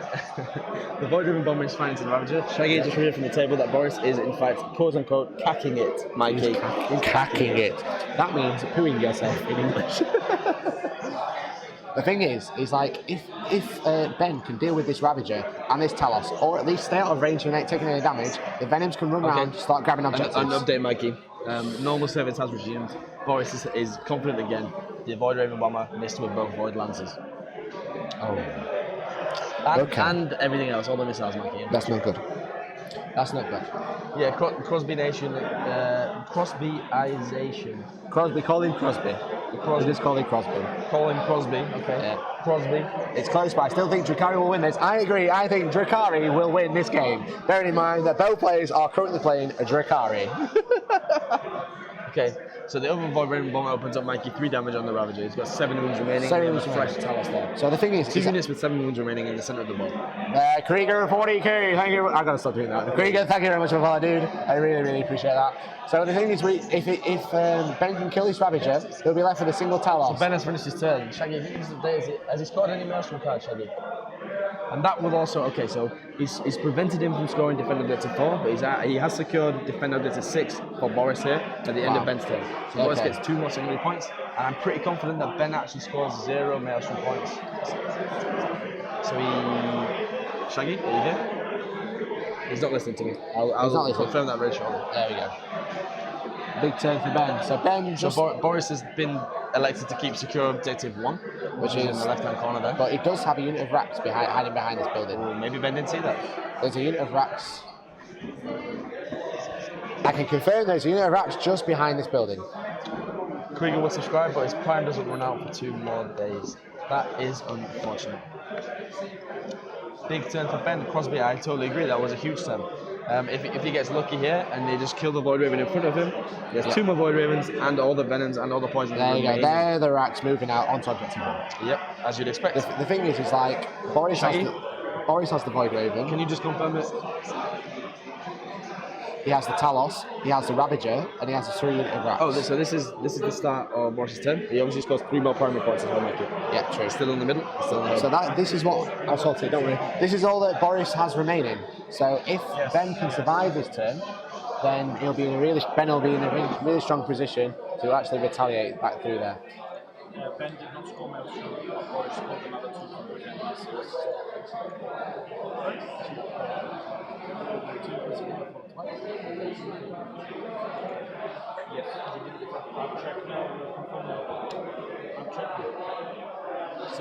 S2: the void-driven bomber is fighting to the Ravager. Shaggy just read from the table that Boris is in fact quote-unquote cacking it, Mikey.
S1: He's cacking it. That means pooing yourself in English. The thing is like if Ben can deal with this Ravager and this Talos, or at least stay out of range and ain't taking any damage, the Venoms can run around, start grabbing objectives.
S2: An update, Mikey. Normal service has resumed. Boris is confident again. The Void Raven bomber missed with both Void Lancers.
S1: Oh.
S2: And everything else, all the missiles, Mikey.
S1: That's not good. That's not good.
S2: Yeah, Crosby Nation, Crosbyization.
S1: Crosby, call him Crosby.
S2: Crosby.
S1: Just call him Crosby.
S2: Call him Crosby, okay.
S1: Yeah.
S2: Crosby.
S1: It's close, but I still think Drukhari will win this. I agree. I think Drukhari will win this game. Bearing in mind that both players are currently playing a Drukhari.
S2: Okay, so the other Void Raven bomber opens up Mikey 3 damage on the Ravager. He's got 7 wounds remaining.
S1: 7
S2: and
S1: wounds
S2: a fresh
S1: remaining.
S2: Talos there.
S1: So the thing is,
S2: 2 units with 7 wounds remaining in the center of the board.
S1: Krieger 40K, thank you. I gotta stop doing that. Krieger, thank you very much for follow, dude. I really appreciate that. So the thing is, if Ben can kill his Ravager, he'll be left with a single Talos.
S2: So Ben has finished his turn. Shaggy, if he uses the day, has he scored any Maelstrom cards, Shaggy? And that will also, okay, so he's prevented him from scoring Defender Blitz to 4, but he has secured Defender Blitz to 6 for Boris here at the end of Ben's turn. So Boris gets 2 more secondary points, and I'm pretty confident that Ben actually scores 0 Maelstrom points. So Shaggy, are you here? He's not listening to me. I'll confirm that very shortly.
S1: There we go. Big turn for Ben. So Ben just...
S2: So Boris has been elected to keep secure objective 1, which is in the left-hand corner there.
S1: But it does have a unit of racks hiding behind this building.
S2: Well, maybe Ben didn't see that.
S1: There's a unit of racks. I can confirm there's a unit of racks just behind this building.
S2: Krieger will subscribe, but his prime doesn't run out for 2 more days. That is unfortunate. Big turn for Ben. Crosby, I totally agree. That was a huge turn. If he gets lucky here and they just kill the Void Raven in front of him, he has 2 more Void Ravens and all the Venoms and all the poisons.
S1: There you go. There are the racks moving out onto objective 1.
S2: Yep, as you'd expect.
S1: The thing is like Boris has the Void Raven.
S2: Can you just confirm it?
S1: He has the Talos, he has the Ravager, and he has the 3 unit of racks.
S2: Oh, so this is the start of Boris' turn. He obviously scores 3 more primary points as well, Mikey.
S1: Yeah, true.
S2: Still in the middle.
S1: So this is what I'll sort it, don't worry. This is all that Boris has remaining. So if Ben can survive his turn, then Ben will be in a really strong position to actually retaliate back through there.
S3: Ben did not score Maelstrom, Boris scored another 2 conversion misses. Yes, I'm checking now.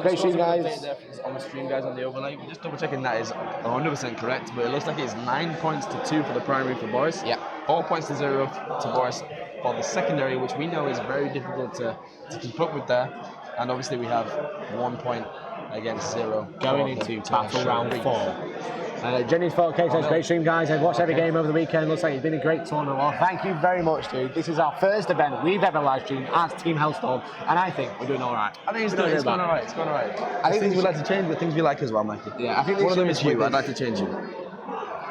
S1: Great stream, guys.
S2: On the stream, guys, on the overlay. We're just double checking that is 100% correct, but it looks like it's 9 points to 2 for the primary for Boris.
S1: Yeah.
S2: 4 points to 0 to Boris for the secondary, which we know is very difficult to keep up with there. And obviously we have 1 point against 0
S1: going into battle round 4. Jenny's 40K says, great stream, guys. I've watched every game over the weekend. Looks like it's been a great tournament. Well, thank you very much, dude. This is our first event we've ever live streamed as Team Hellstorm, and I think we're doing all right.
S2: I think it's going all right. It's going all right. I think things we like to change, but things we like as well, Mikey.
S1: Yeah, I think
S2: one of them is you. I'd like to change you.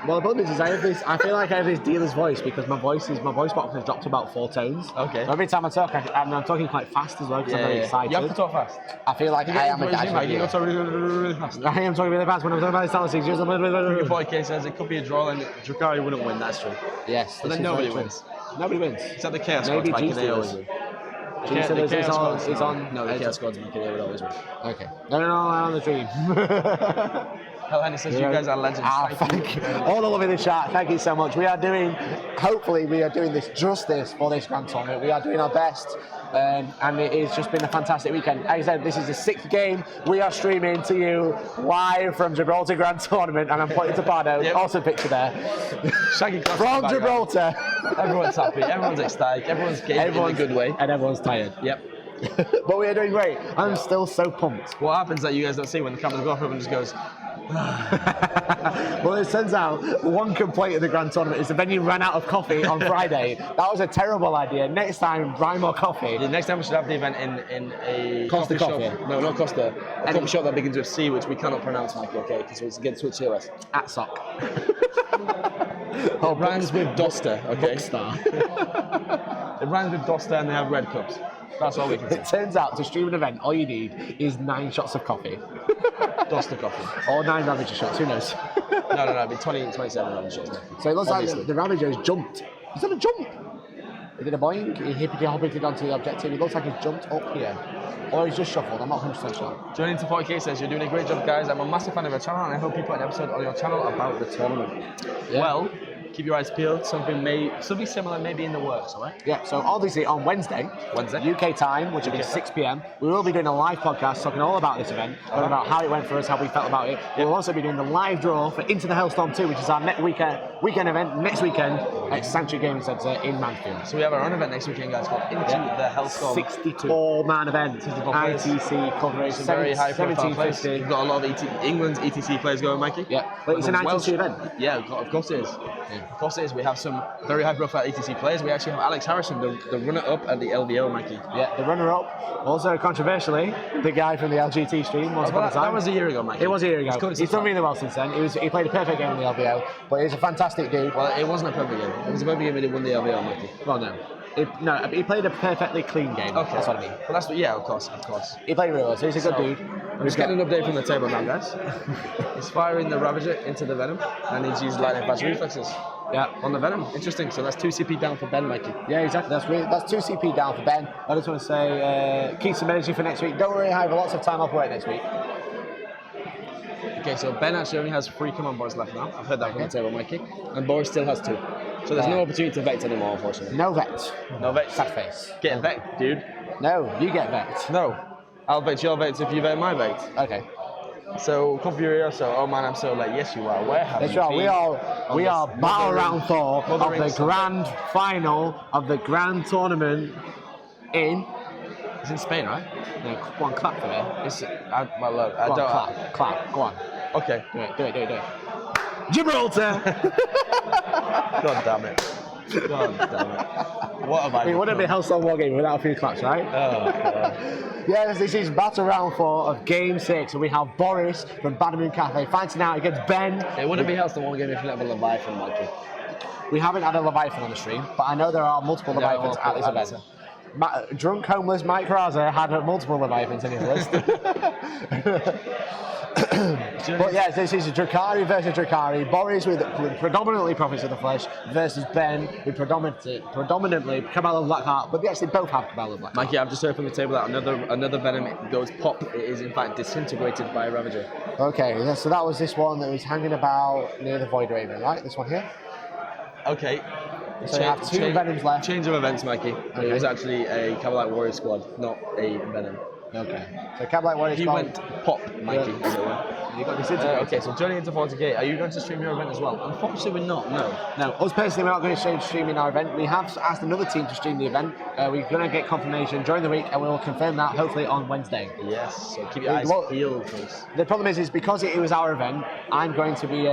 S1: Well, the problem is I feel like I have this dealer's voice because my voice box has dropped to about 4 tones.
S2: Okay.
S1: So every time I talk, I'm talking quite fast as well because I'm very excited.
S2: You have to talk fast.
S1: I feel like I am a guy.
S2: You talk really fast.
S1: I am talking really fast when I'm talking about the statistics.
S2: 40K says it could be a draw and Drukhari wouldn't win. That's true.
S1: Yes.
S2: But then nobody wins.
S1: Nobody wins.
S2: It's like the Chaos
S1: Maybe
S2: Squad, Mikey. They always win.
S1: The Chaos Squad is on.
S2: No, the Chaos Squad's Mikey. They would always win.
S1: Okay. No, I'm on the team.
S2: Hellhenny says you guys are legends.
S1: Thank you. All the love in the chat. Thank you so much. Hopefully we are doing this justice for this grand tournament. We are doing our best. And it has just been a fantastic weekend. As I said, this is the 6th game. We are streaming to you live from Gibraltar Grand Tournament, and I'm pointing to Pardo. Yep. Also picture there.
S2: Shaggy
S1: from Gibraltar.
S2: Everyone's happy. Everyone's ecstatic. Everyone's gaming in a good way.
S1: And everyone's tired.
S2: Yep.
S1: But we are doing great. I'm still so pumped.
S2: What happens that you guys don't see when the cameras go off, everyone just goes.
S1: Well, it turns out one complaint of the Grand Tournament is the venue ran out of coffee on Friday. That was a terrible idea. Next time, buy more coffee.
S2: Yeah, next time we should have the event in a
S1: Costa
S2: coffee shop. No, not Costa. A coffee shop that begins with C, which we cannot pronounce, Mikey, okay? Because it's against Twitch US.
S1: At Sock.
S2: It rhymes with Doster, okay?
S1: Bookstar.
S2: It rhymes with Doster and they have red cups. That's all we can say.
S1: It turns out to stream an event, all you need is 9 shots of coffee.
S2: Doster coffee.
S1: Or 9 Ravager shots, who knows?
S2: No, it'd be 27 Ravager shots.
S1: So it looks like the Ravager has jumped. He's done a jump. He did a boing, he hippity-hoppited onto the objective. It looks like he's jumped up here. Or he's just shuffled, I'm not 100% sure.
S2: Joining to 40K says, you're doing a great job, guys. I'm a massive fan of your channel, and I hope you put an episode on your channel about the tournament. Yeah. Well, keep your eyes peeled. Something similar may be in the works, all right?
S1: Yeah, so obviously on Wednesday, UK time, which will be 6 p.m, we will be doing a live podcast talking all about this event, talking about how it went for us, how we felt about it. We'll also be doing the live draw for Into the Hellstorm 2, which is our next weekend event next weekend at Sanctuary Gaming Centre in Mansfield.
S2: So we have our own event next weekend, guys, called Into the Hellstorm
S1: 64-man event, ITC coverage,
S2: some very high-profile players. We've got a lot of England's ETC players going, Mikey.
S1: Yeah, but it's an ITC event.
S2: Yeah, of course it is. Of course it is. We have some very high-profile ETC players. We actually have Alex Harrison, the runner-up at the LVO, Mikey.
S1: Yeah, the runner-up. Also, controversially, the guy from the LGT stream once upon a time.
S2: That was a year ago, Mikey.
S1: It was a year ago. He's done really well since then. He played a perfect game in the LVO, but he's a fantastic dude.
S2: Well, it wasn't a perfect game. It was a perfect game when he won the LVO, Mikey.
S1: Well, no. He played a perfectly clean game. Okay. That's what I mean.
S2: Well, of course.
S1: He played really well, so he's a good dude.
S2: We're just getting an update from the table now, guys. He's firing the Ravager into the Venom, and he's used lightning fast reflexes. Yeah, on the Venom. Interesting. So that's 2 CP down for Ben, Mikey.
S1: Yeah, exactly. That's 2 CP down for Ben. I just want to say, keep some energy for next week. Don't worry, I have lots of time off work next week.
S2: Okay, so Ben actually only has 3 command boards left now. I've heard that from the table, Mikey. And Boris still has 2. So there's no opportunity to Vect anymore, unfortunately.
S1: No Vect.
S2: No Vect.
S1: Sad face.
S2: Get Vect, dude.
S1: No, you get Vect.
S2: No. I'll Vect your Vect if you Vect my Vect.
S1: Okay.
S2: So, Confurioso, oh man, I'm so late. Yes, you are. Where have you been?
S1: We are battle round 4 of the grand final of the grand tournament in...
S2: It's in Spain, right?
S1: No, go on, clap for me. Clap, go on.
S2: Okay.
S1: Do it. Gibraltar!
S2: God damn it. What have I
S1: It wouldn't be Hellstorm Wargaming without a few claps, right?
S2: Oh, God.
S1: Yes, this is battle round 4 of game 6, and we have Boris from Badmoon Cafe fighting out against Ben.
S2: It wouldn't be Hellstorm Wargaming if you didn't have a Leviathan, Mikey.
S1: We haven't had a Leviathan on the stream, but I know there are multiple Leviathans at this event. Drunk, homeless Mike Raza had multiple Leviathans in his list. But yes, this is Drukhari versus Drukhari. Boris with predominantly Prophets of the Flesh versus Ben with predominantly Cabal of Blackheart, but they actually both have Cabal of Blackheart.
S2: Mikey, I've just heard from the table that another Venom goes pop. It is in fact disintegrated by a Ravager.
S1: Okay, so that was this one that was hanging about near the Void Raven, right? This one here?
S2: Okay.
S1: So you have 2 Venoms left.
S2: Change of events, Mikey. Okay. It was actually a Cavalite Warrior squad, not a Venom.
S1: Okay. So Cabinet Warriors.
S2: He went pop, Mikey, as it were.
S1: You got disintegrated.
S2: Okay, so joining into 40K, are you going to stream your event as well? Unfortunately, we're not. No.
S1: No, us personally, we're not going to stream our event. We have asked another team to stream the event. We're going to get confirmation during the week, and we will confirm that hopefully on Wednesday.
S2: Yes. So keep your eyes peeled, please.
S1: The problem is because it was our event, I'm going to be.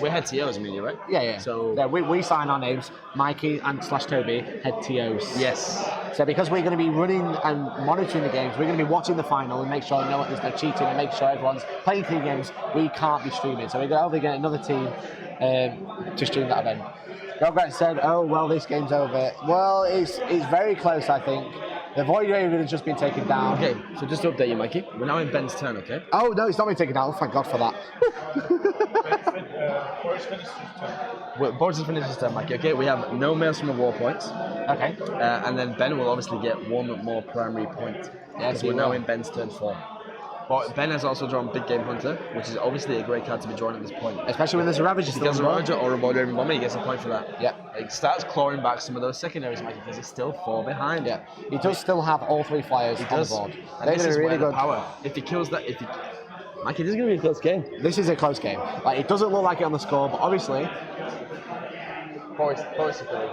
S2: We're head TOs, media, right?
S1: Yeah.
S2: So
S1: yeah, we sign our names, Mikey and /Toby, head TOs.
S2: yes.
S1: So because we're going to be running and monitoring the games, we're going to be watching the final and make sure there's no cheating and make sure everyone's playing clean games. We can't be streaming, so we're going to get another team to stream that event. Robert said, "Oh well, this game's over." Well, it's very close, I think. The Void Raven has just been taken down.
S2: Okay, so just to update you, Mikey, we're now in Ben's turn, okay?
S1: Oh no, it's not been taken down. Thank God for that.
S3: Boris finished his turn.
S2: Well, Boris has finished his turn, Mikey. Okay, we have no males from the war points.
S1: Okay.
S2: And then Ben will obviously get one more primary point. Because we're now in Ben's turn 4. But Ben has also drawn Big Game Hunter, which is obviously a great card to be drawn at this point.
S1: Especially when there's a Ravager.
S2: If he gets a Ravager or a Void Raven Bomber, he gets a point for that.
S1: Yeah.
S2: It starts clawing back some of those secondaries, Mikey, because he's still 4 behind.
S1: Yeah. He does still have all 3 flyers on the board.
S2: And this is really good power. If he kills that, Mikey, this is going to be a close game.
S1: This is a close game. Like, it doesn't look like it on the score, but obviously.
S2: Boris is going.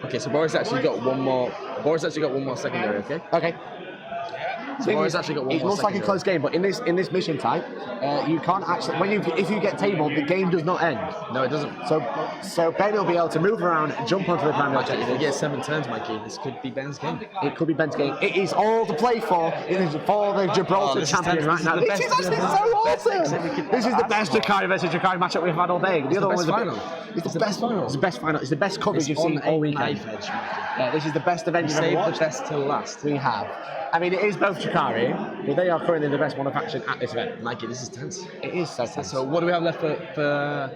S2: Okay, so Boris actually got one more. Boris actually got one more secondary. Okay.
S1: Okay.
S2: So Boris actually got one
S1: it
S2: more
S1: looks like a close game, but in this mission type, you can't actually if you get tabled, the game does not end.
S2: No, it doesn't.
S1: So Ben will be able to move around, jump onto the primary objective.
S2: If he gets 7 turns, Mikey, this could be Ben's game.
S1: It could be Ben's game. It is all to play for. It is for the Gibraltar champion right now. This is actually so awesome. This is the best Drukhari versus Drukhari matchup we've had all day. The other one was
S2: It's the best final.
S1: It's the best final. It's the best coverage you've seen all weekend. Yeah, this is the best event you've ever watched.
S2: Saved the best till last.
S1: We have. I mean, it is both Drukhari, but they are currently the best one-of-action at this event.
S2: Mikey, this is tense.
S1: It is so tense.
S2: So what do we have left for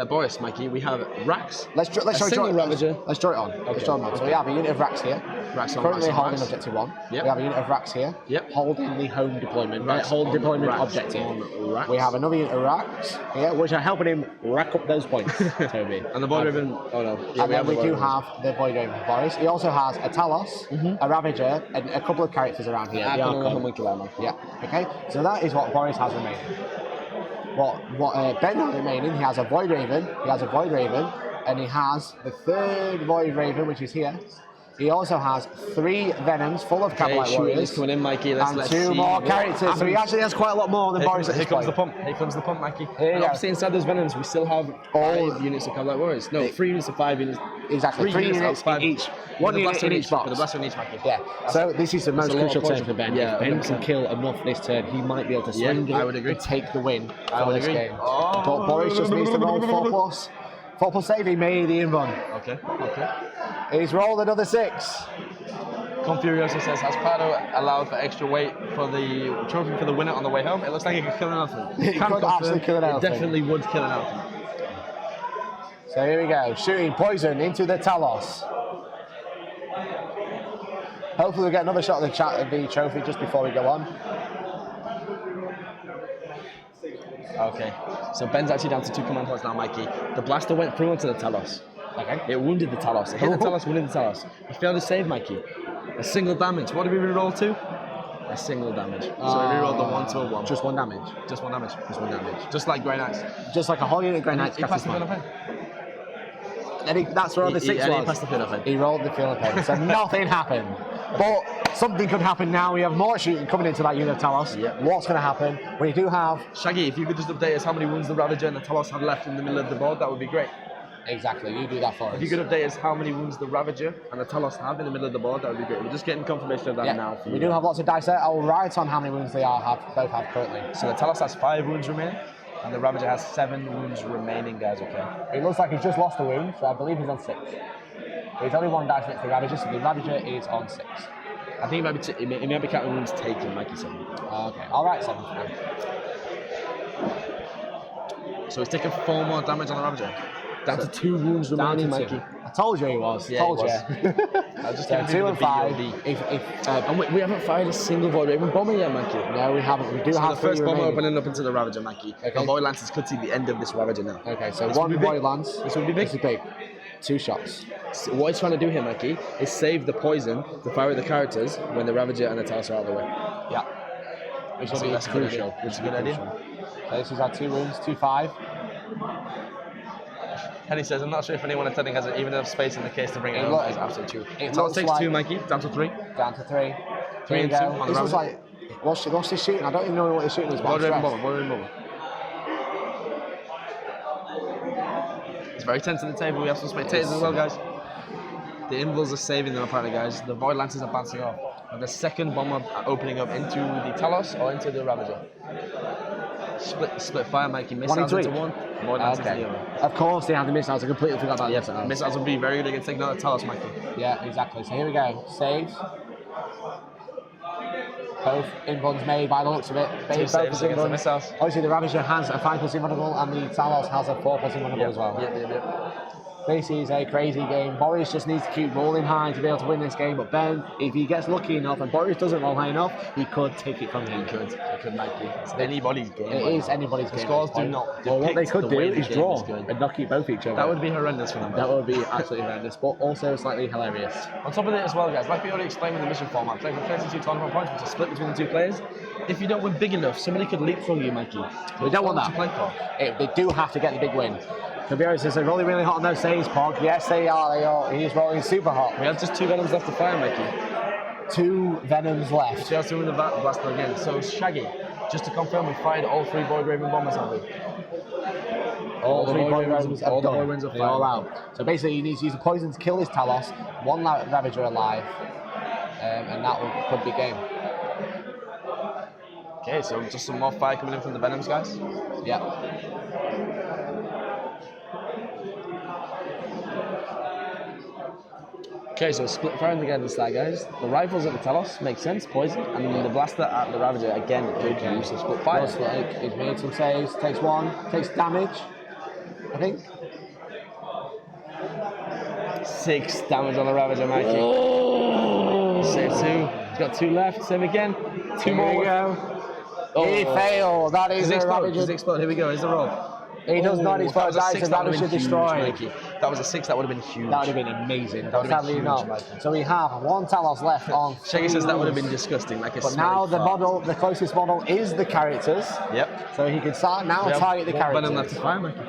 S2: Boris, Mikey? We have Rax.
S1: Let's draw
S2: Ravager.
S1: Let's draw it on.
S2: Okay.
S1: Let's draw it on. So we have a unit of Rax here.
S2: Rax on
S1: currently
S2: Rax
S1: holding
S2: Rax.
S1: objective 1.
S2: Yep.
S1: We have a unit of Rax here.
S2: Yep.
S1: Holding the home deployment.
S2: Rax
S1: Home
S2: on
S1: deployment
S2: Rax
S1: objective.
S2: on Rax.
S1: We have another unit of Rax here, which are helping him rack up those points, Toby.
S2: And the Void Raven. Oh no. Yeah,
S1: and then we do have the Void Raven for Boris. He also has a Talos, a Ravager, and a couple of characters around here. Yeah. Okay. So that is what Boris has remaining. What Ben has remaining, he has a Void Raven, and he has the 3rd Void Raven, which is here. He also has 3 Venoms full of Cavalite Warriors.
S2: Coming in, Mikey.
S1: And 2 more characters, so he actually has quite a lot more than Boris at this point.
S2: Here comes the pump, Mikey.
S1: Here you go.
S2: Obviously, inside those Venoms, we still have 5 units of Cavalite Warriors. No, 3 units of 5 units.
S1: Exactly, 3 units in each. 1 unit in each box.
S2: With a blaster in each, Mikey.
S1: Yeah, so this is the most crucial turn for Ben.
S2: Yeah,
S1: if Ben can kill enough this turn, he might be able to swing it
S2: I would agree.
S1: and take the win
S2: I
S1: for
S2: would
S1: this
S2: agree.
S1: game. But Boris just needs to roll 4+. 4+ save, he made the in-run.
S2: Okay.
S1: He's rolled another 6.
S2: Confurioso says, has Pardo allowed for extra weight for the trophy for the winner on the way home? It looks like it could kill an elephant.
S1: It could actually kill an elephant.
S2: It definitely would kill an elephant.
S1: So here we go, shooting poison into the Talos. Hopefully we'll get another shot of the trophy just before we go on.
S2: Okay, so Ben's actually down to 2 command points now, Mikey. The blaster went through into the Talos.
S1: Okay.
S2: It wounded the Talos. It hit the Talos, wounded the Talos. He failed to save, Mikey. A single damage. What did we reroll to? A single damage. So we rerolled the 1 to a 1.
S1: Just 1 damage.
S2: Just 1 damage. Just 1 damage. Just like Grey Knights.
S1: Just like a whole unit of Grey Knights.
S2: He passed the field of pain.
S1: And that's where the 6 was.
S2: He passed the field of pain.
S1: He rolled the field of pain. So nothing happened. But something could happen now. We have more shooting coming into that unit of Talos.
S2: Yep.
S1: What's going to happen? We do have...
S2: Shaggy, if you could just update us how many wounds the Ravager and the Talos have left in the middle of the board, that would be great.
S1: Exactly, you do that for us.
S2: If you could update us how many wounds the Ravager and the Talos have in the middle of the board, that would be great. We're just getting confirmation of that now.
S1: We do have lots of dice there. I'll write on how many wounds they both have currently.
S2: So the Talos has 5 wounds remaining, and the Ravager has 7 wounds remaining, guys, okay?
S1: It looks like he's just lost a wound, so I believe he's on 6. There's only 1 dice next to the Ravager, so the Ravager is on 6.
S2: I think he might be counting wounds taken, Mikey 7.
S1: Okay, I'll write 7.
S2: So he's taken 4 more damage on the Ravager. Down to 2 wounds remaining, Mikey.
S1: I told you he was.
S2: Yeah,
S1: told
S2: he
S1: you.
S2: I was just
S1: So 2 and 5.
S2: And we haven't fired a single Void Raven bomber yet, Mikey.
S1: No, we haven't. We do have
S2: the first
S1: 3
S2: bomber
S1: remaining.
S2: opening up into the Ravager, Mikey.
S1: Okay.
S2: The Void Lancers could see the end of this Ravager now.
S1: Okay, so
S2: This
S1: 1
S2: would be
S1: Void
S2: big.
S1: Lance.
S2: This would be big.
S1: This is big. 2 shots.
S2: So what he's trying to do here, Mikey, is save the poison to fire at the characters when the Ravager and the Talos are out of the way.
S1: Yeah. Which will be
S2: That's a good
S1: crucial.
S2: idea. Which is a good idea.
S1: So this has had 2 wounds, 2-5.
S2: Henny says, I'm not sure if anyone attending has even enough space in the case to bring it home. That is absolutely true.
S1: It
S2: Talos
S1: looks
S2: takes
S1: like
S2: 2, Mikey, down to 3.
S1: Down to 3.
S2: 3 and 2 on the
S1: This was
S2: Ravager.
S1: like, what's this shooting? I don't even know what he's shooting is.
S2: Border and bubble. It's very tense at the table. We have some spectators as well, guys. The Invils are saving them apparently, guys. The Void Lancers are bouncing off. And the second bomber opening up into the Talos or into the Ravager. Split fire, Mikey. Missiles into one. Void Lancers into the other.
S1: Of course they have the missiles. I completely forgot about the
S2: Missiles would be very good against taking out the Talos, Mikey.
S1: Yeah, exactly. So here we go. Saves. Both invulns made by the looks of it.
S2: Two saves against the missiles.
S1: Obviously the Ravager has a 5+ invulnerable and the Talos has a 4+ invulnerable as well.
S2: Yep.
S1: This is a crazy game. Boris just needs to keep rolling high to be able to win this game. But Ben, if he gets lucky enough and Boris doesn't roll high enough, he could take it from him.
S2: He could make it. It's anybody's game.
S1: It is anybody's game.
S2: The scores do not.
S1: Well, what they could do is draw and knock it both each other.
S2: That would be horrendous for them.
S1: That would be absolutely horrendous, but also slightly hilarious.
S2: On top of it as well, guys, like we already explained in the mission format, playing for 32 tournament points, which is split between the 2 players. If you don't win big enough, somebody could leapfrog you, Mikey.
S1: We don't want that.
S2: To play for.
S1: They do have to get the big win. To be honest, they're rolling really hot on those saves, Pog. Yes, they are. He's rolling super hot.
S2: We have just 2 Venoms left to fire, Mikey.
S1: 2 Venoms left.
S2: Just doing the blaster again. So, Shaggy, just to confirm, we fired all 3 Void Raven bombers, have we?
S1: All 3 Void Ravens are done.
S2: Void Ravens are
S1: They're all out. So basically, he needs to use the poison to kill his Talos, 1 Ravager alive, and that could be game.
S2: Okay, so just some more fire coming in from the Venoms, guys.
S1: Yeah.
S2: Okay, so split firing against that, guys. The rifles at the Talos makes sense, poison, and then the blaster at the Ravager again, good use of split fire.
S1: He's made some saves, takes 1, takes damage, I think.
S2: 6 damage on the Ravager, Mikey. Save 2. He's got 2 left. Save again. 2 more.
S1: Here we go. He failed. That is a Ravager.
S2: Does it explode? Here we go. Here's the roll.
S1: He does not explode. That is a Ravager destroyed.
S2: That was a 6. That would have been huge.
S1: That would have been amazing. But
S2: That would have
S1: sadly
S2: been
S1: not.
S2: huge,
S1: So we have 1 Talos left on.
S2: Shaggy says that would have been disgusting. Like a
S1: But now the model, the closest model is the characters.
S2: Yep.
S1: So he can start now target the characters.
S2: Venom left to fire, Mikey.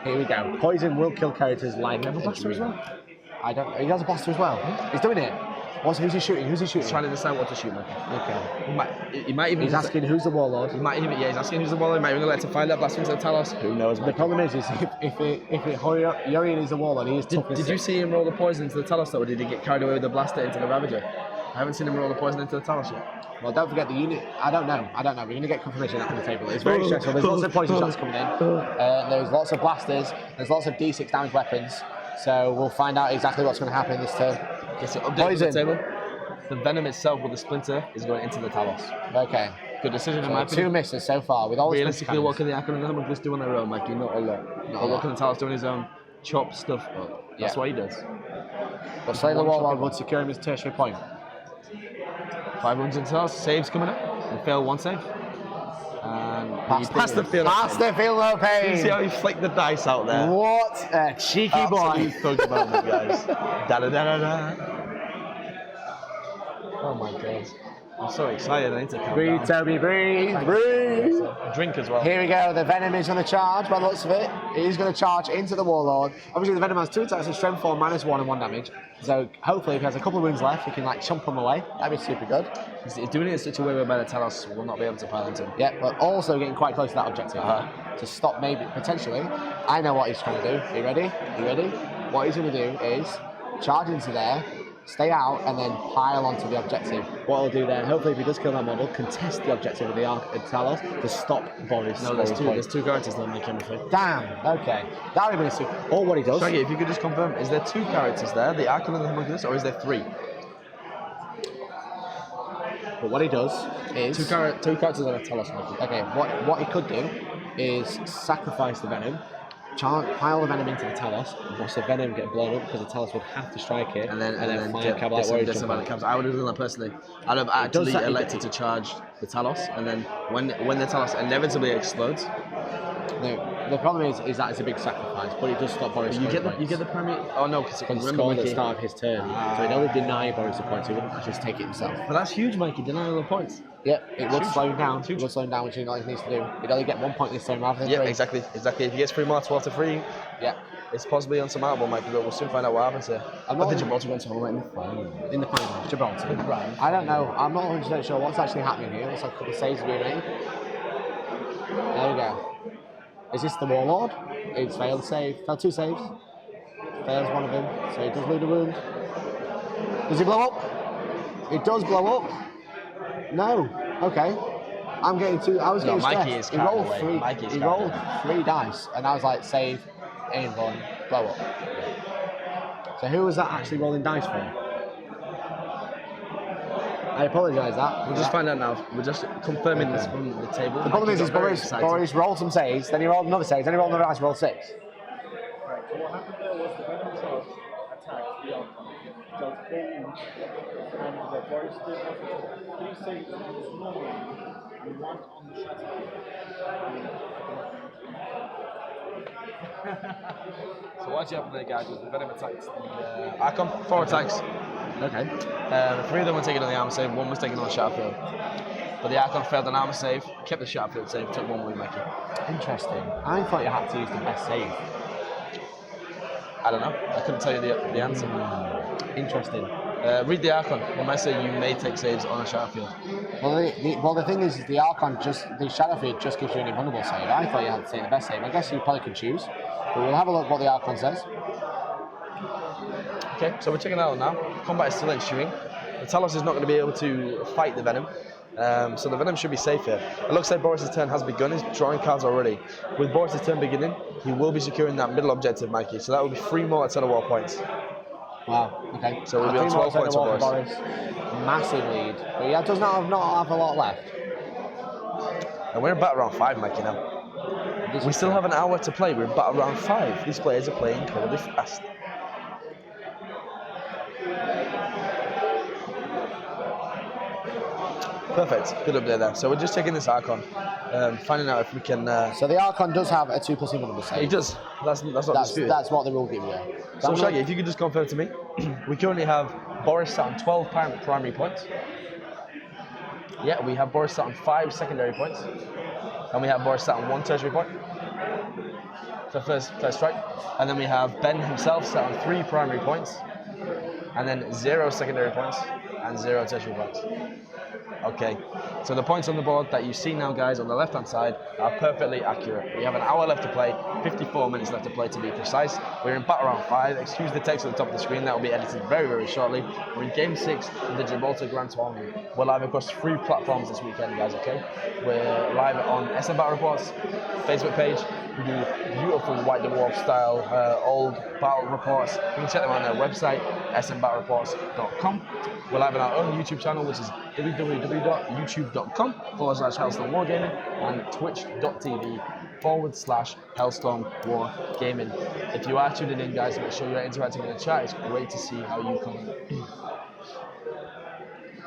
S1: Here we go. Poison will kill characters like a blaster as well. I don't. He has a blaster as well. He's doing it. Who's he shooting? Who's he shooting?
S2: He's trying to decide what to shoot, Mikey.
S1: Okay.
S2: He might even.
S1: He's asking who's the warlord.
S2: He might even. Yeah, he's asking who's the warlord. He might even let to find that blast into the Talos. Who knows?
S1: The problem is if Yorian is the warlord, he is tough.
S2: Did you see him roll the poison into the Talos though, or did he get carried away with the blaster into the Ravager? I haven't seen him roll the poison into the Talos yet.
S1: Well, don't forget the unit. I don't know. We're going to get confirmation after the table. It's very stressful. There's lots of poison shots coming in. There's lots of blasters. There's lots of D6 damage weapons. So we'll find out exactly what's going to happen this turn.
S2: Okay, so update to the table. The Venom itself with the Splinter is going into the Talos.
S1: Okay.
S2: Good decision in my opinion.
S1: 2 misses so far with all the
S2: realistically, what can the Akron and the Homunculus do on their own, Mikey? Not a lot. But what can the Talos do on his own? Chop stuff up. That's what he does.
S1: But Slay the Warlord would secure him his tertiary point.
S2: 5 wounds in Talos. Saves coming up. He failed 1 save. And he passed the field.
S1: Past the field of pain.
S2: See how he flicked the dice out there?
S1: What a cheeky boy.
S2: Thug moment, guys. Da-da-da-da-da. Oh my god. I'm so excited. I need to calm
S1: Breathe,
S2: down.
S1: Toby, breathe.
S2: Drink as well.
S1: Here we go. The Venom is going to charge by the looks of it. He's going to charge into the Warlord. Obviously, the Venom has 2 attacks of strength 4, -1 and 1 damage. So hopefully, if he has a couple of wounds left, he can like chomp them away. That'd be super good.
S2: He's doing it in such a way whereby the Talos will not be able to pile into him.
S1: Yeah, but also getting quite close to that objective. To stop maybe, potentially. I know what he's trying to do. Are you ready? What he's going to do is charge into there, stay out, and then pile onto the objective. What he'll do then, hopefully if he does kill that model, contest the objective with the Talos to stop Boris.
S2: No, there's 2 characters that make him afraid.
S1: Damn, okay. That would have been super. Or what he does.
S2: Shaggy, if you could just confirm, is there 2 characters there, the Archon and the Homunculus, or is there 3?
S1: But what he does is...
S2: 2 characters on a Talos, Mikey.
S1: Okay, what he could do is sacrifice the Venom, pile the Venom into the Talos, and watch the Venom get blown up because the Talos would have to strike it,
S2: and then
S1: fire Cab like Warriors jump out.
S2: I would have done that personally. I'd have actually elected to charge the Talos, and then when the Talos inevitably explodes,
S1: The problem is that it's a big sacrifice, but it does stop Boris.
S2: You get the Premier. Oh no, because
S1: Because score at the start of his turn, so he'd only deny Boris the points. He wouldn't just take it himself.
S2: But that's huge, Mikey. Deny all the points.
S1: Yep, it would slow him down. It would slow him down, which he needs to do. He'd only get 1 point this turn rather than 3.
S2: Yeah, exactly. If he gets 3 more, 12-3.
S1: Yeah.
S2: It's possibly unsurmountable, Mikey, but we'll soon find out what happens here.
S1: I'm not
S2: I think Gibraltar going to tournament in the final.
S1: In the final, Gibraltar. I don't know. I'm not 100% sure what's actually happening here. Looks like a couple of saves being made. There we go. Is this the Warlord? It's failed save. Failed 2 saves. Fails one of them, so he does lose a wound. Does he blow up? It does blow up. No. Okay. I'm getting 2. I was getting stressed. He rolled 3. He rolled 3 dice, and I was like, save, aim one, blow up. So who was that actually rolling dice for? I apologise that.
S2: We'll just find out now. We're just confirming this from the table.
S1: The problem is Boris rolled some saves, then he rolled another save, then he rolled another dice, rolled 6.
S3: Right, so what happened there was the Venom Charge attacked the outcome. Dealt 4 wounds, and the Boris did 3 saves on his normal and 1 on the shatter.
S2: So what actually happened there, guys, was the Venom attacks the Archon. 4 attacks.
S1: Okay.
S2: 3 of them were taken on the armor save, 1 was taken on the Shatterfield. But the Archon failed an armor save, kept the Shatterfield save, took 1 wound, Mikey.
S1: Interesting. I thought you had to use the best save.
S2: I don't know. I couldn't tell you the answer.
S1: Interesting.
S2: Read the Archon. It might say you may take saves on a Shatterfield.
S1: Well, the thing is the Archon the Shadowfield just gives you an invulnerable save. I thought you had to say the best save. I guess you probably could choose. But we'll have a look what the Archon says.
S2: Okay, so we're checking that out now. Combat is still ensuing. The Talos is not going to be able to fight the Venom. So the Venom should be safe here. It looks like Boris' turn has begun. He's drawing cards already. With Boris' turn beginning, he will be securing that middle objective, Mikey. So that will be 3 more Eternal War points.
S1: Wow, okay.
S2: So we'll be on 12 points for
S1: Boris. Massive lead. But yeah, does not have a lot left.
S2: And we're about round 5, Mikey, now. We still have an hour to play. We're about round 5. These players are playing incredibly fast. Perfect. Good update there. So we're just taking this Archon, finding out if we can.
S1: So the Archon does have a 2+ invulnerable save.
S2: It does. That's not disputed.
S1: That's what the rule gives you.
S2: So Shaggy, if you could just confirm to me, we currently have Boris sat on 12 primary points. Yeah, we have Boris sat on 5 secondary points, and we have Boris sat on 1 tertiary point. So first strike, and then we have Ben himself sat on 3 primary points, and then 0 secondary points and 0 tertiary points. Okay, so the points on the board that you see now, guys, on the left-hand side are perfectly accurate. We have an hour left to play, 54 minutes left to play to be precise. We're in battle round 5. Excuse the text at the top of the screen, that will be edited very, very shortly. We're in game 6 of the Gibraltar Grand Tournament. We're live across 3 platforms this weekend, guys, okay? We're live on SM Battle Reports Facebook page. We do beautiful White Dwarf style old battle reports. You can check them on their website, smbattlereports.com. We're live on our own YouTube channel, which is www.youtube.com/Hellstorm Wargaming and twitch.tv/Hellstorm Wargaming. If you are tuning in, guys, make sure you're interacting in the chat. It's great to see how you come.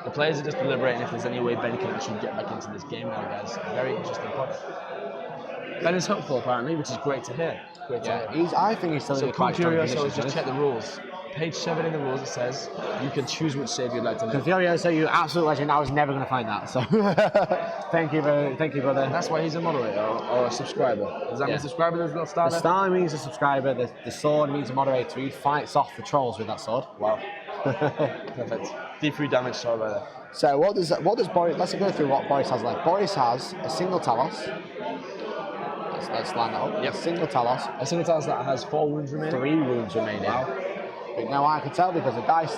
S2: The players are just deliberating if there's any way Ben can actually get back into this game now, guys. Very interesting point. Ben is hopeful, apparently, which is great to hear.
S1: I think he's still in quite strong position.
S2: So just check the rules. Page 7 in the rules, it says you can choose which save you'd like to make.
S1: Confurioso, you absolute legend. I was never going to find that. So thank you, brother.
S2: And that's why he's a moderator or a subscriber. Does that mean subscriber does not start?
S1: The star means a subscriber. The sword means a moderator. He fights off the trolls with that sword.
S2: Wow. Perfect. D3 damage sword right there.
S1: So what does Boris? Let's go through what Boris has left. Boris has a single Talos. Let's line that up.
S2: Yep.
S1: A single Talos
S2: that has 4 wounds remaining.
S1: 3 wounds remaining. Wow. But now I can tell because the dice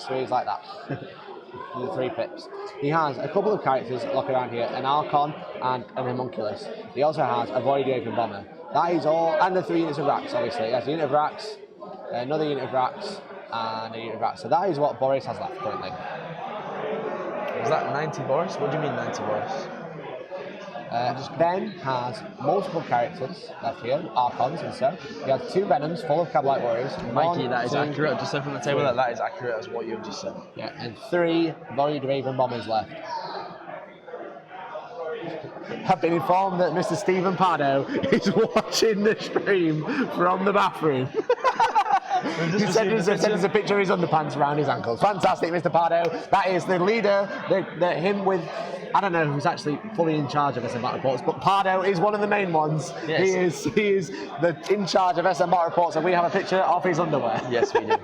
S1: 3 is like that. The 3 pips. He has a couple of characters locked around here, an Archon and an Homunculus. He also has a Void Raven Bomber. That is all, and the 3 units of Rax, obviously. He has a unit of Rax, another unit of Rax, and a unit of Rax. So that is what Boris has left currently.
S2: Was that 90 Boris? What do you mean 90 Boris?
S1: Ben has multiple characters left here, Archons and so. He has 2 Venoms full of Cabalite Warriors.
S2: Mikey, that is accurate. Just said from the table that is accurate as what you've just said.
S1: Yeah, and 3 Void Raven Bombers left. have been informed that Mr. Stephen Pardo is watching the stream from the bathroom. He said there's a picture of his underpants around his ankles. Fantastic, Mr. Pardo. That is the leader, him with, I don't know who's actually fully in charge of SM Battle Reports, but Pardo is one of the main ones. Yes. He is in charge of SM Battle Reports, and we have a picture of his underwear.
S2: Yes, we do.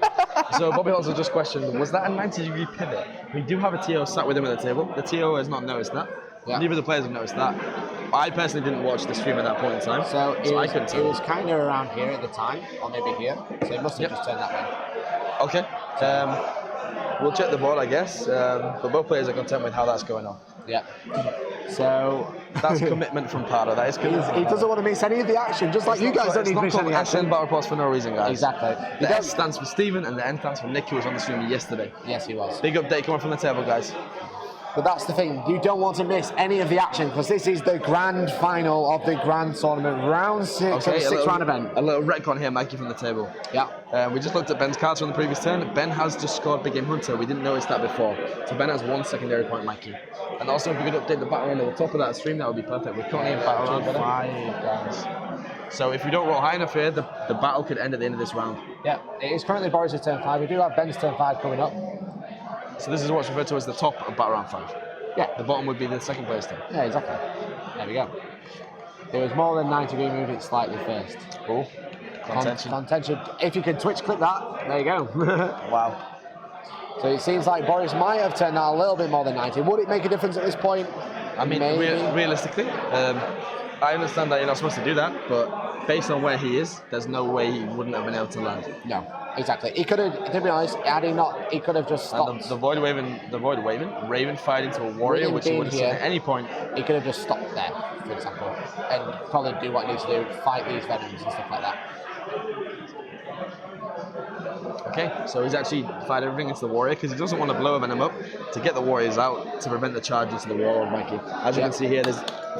S2: So Bobby Holtz just questioned, was that a 90-degree pivot? We do have a TO sat with him at the table. The TO has not noticed that. Yeah. Neither of the players have noticed that. I personally didn't watch the stream at that point in time,
S1: so
S2: I couldn't tell.
S1: It was kind of around here at the time, or maybe here, so it must have just turned that way.
S2: Okay. We'll check the board, I guess, but both players are content with how that's going on.
S1: Yeah. So
S2: that's commitment from Pardo. That is commitment.
S1: He doesn't want to miss any of the action, just like you guys don't need to miss any action.
S2: SM Battle Reports for no reason, guys.
S1: Exactly.
S2: The S stands for Stephen, and the N stands for Nick, who was on the stream yesterday.
S1: Yes, he was.
S2: Big update coming from the table, guys.
S1: But that's the thing, you don't want to miss any of the action because this is the grand final of the grand tournament, round 6 of the 6-round event.
S2: A little retcon here, Mikey, from the table.
S1: Yeah.
S2: We just looked at Ben's cards from the previous turn. Ben has just scored Big Game Hunter. We didn't notice that before. So Ben has 1 secondary point, Mikey. And also, if we could update the battle round at the top of that stream, that would be perfect. We're currently in battle round 5, guys. So if we don't roll high enough here, the battle could end at the end of this round.
S1: Yeah, it is currently Boris' turn 5. We do have Ben's turn 5 coming up.
S2: So this is what's referred to as the top of battle round 5.
S1: Yeah.
S2: The bottom would be the second player's turn.
S1: Yeah, exactly. There we go. It was more than 90-degree, move it slightly first.
S2: Cool.
S1: Contention. If you can Twitch clip that, there you go.
S2: Wow.
S1: So it seems like Boris might have turned that a little bit more than 90. Would it make a difference at this point?
S2: I mean, realistically, I understand that you're not supposed to do that, but based on where he is, there's no way he wouldn't have been able to land.
S1: No, exactly. He could have, to be honest, had he not, he could have just stopped.
S2: The Raven fired into a warrior, which he would have seen at any point.
S1: He could have just stopped there, for example, and probably do what he needs to do, fight these venoms and stuff like that.
S2: Okay, so he's actually fired everything into the warrior because he doesn't want to blow a venom up to get the warriors out to prevent the charge into the wall of Mikey. As you can see here,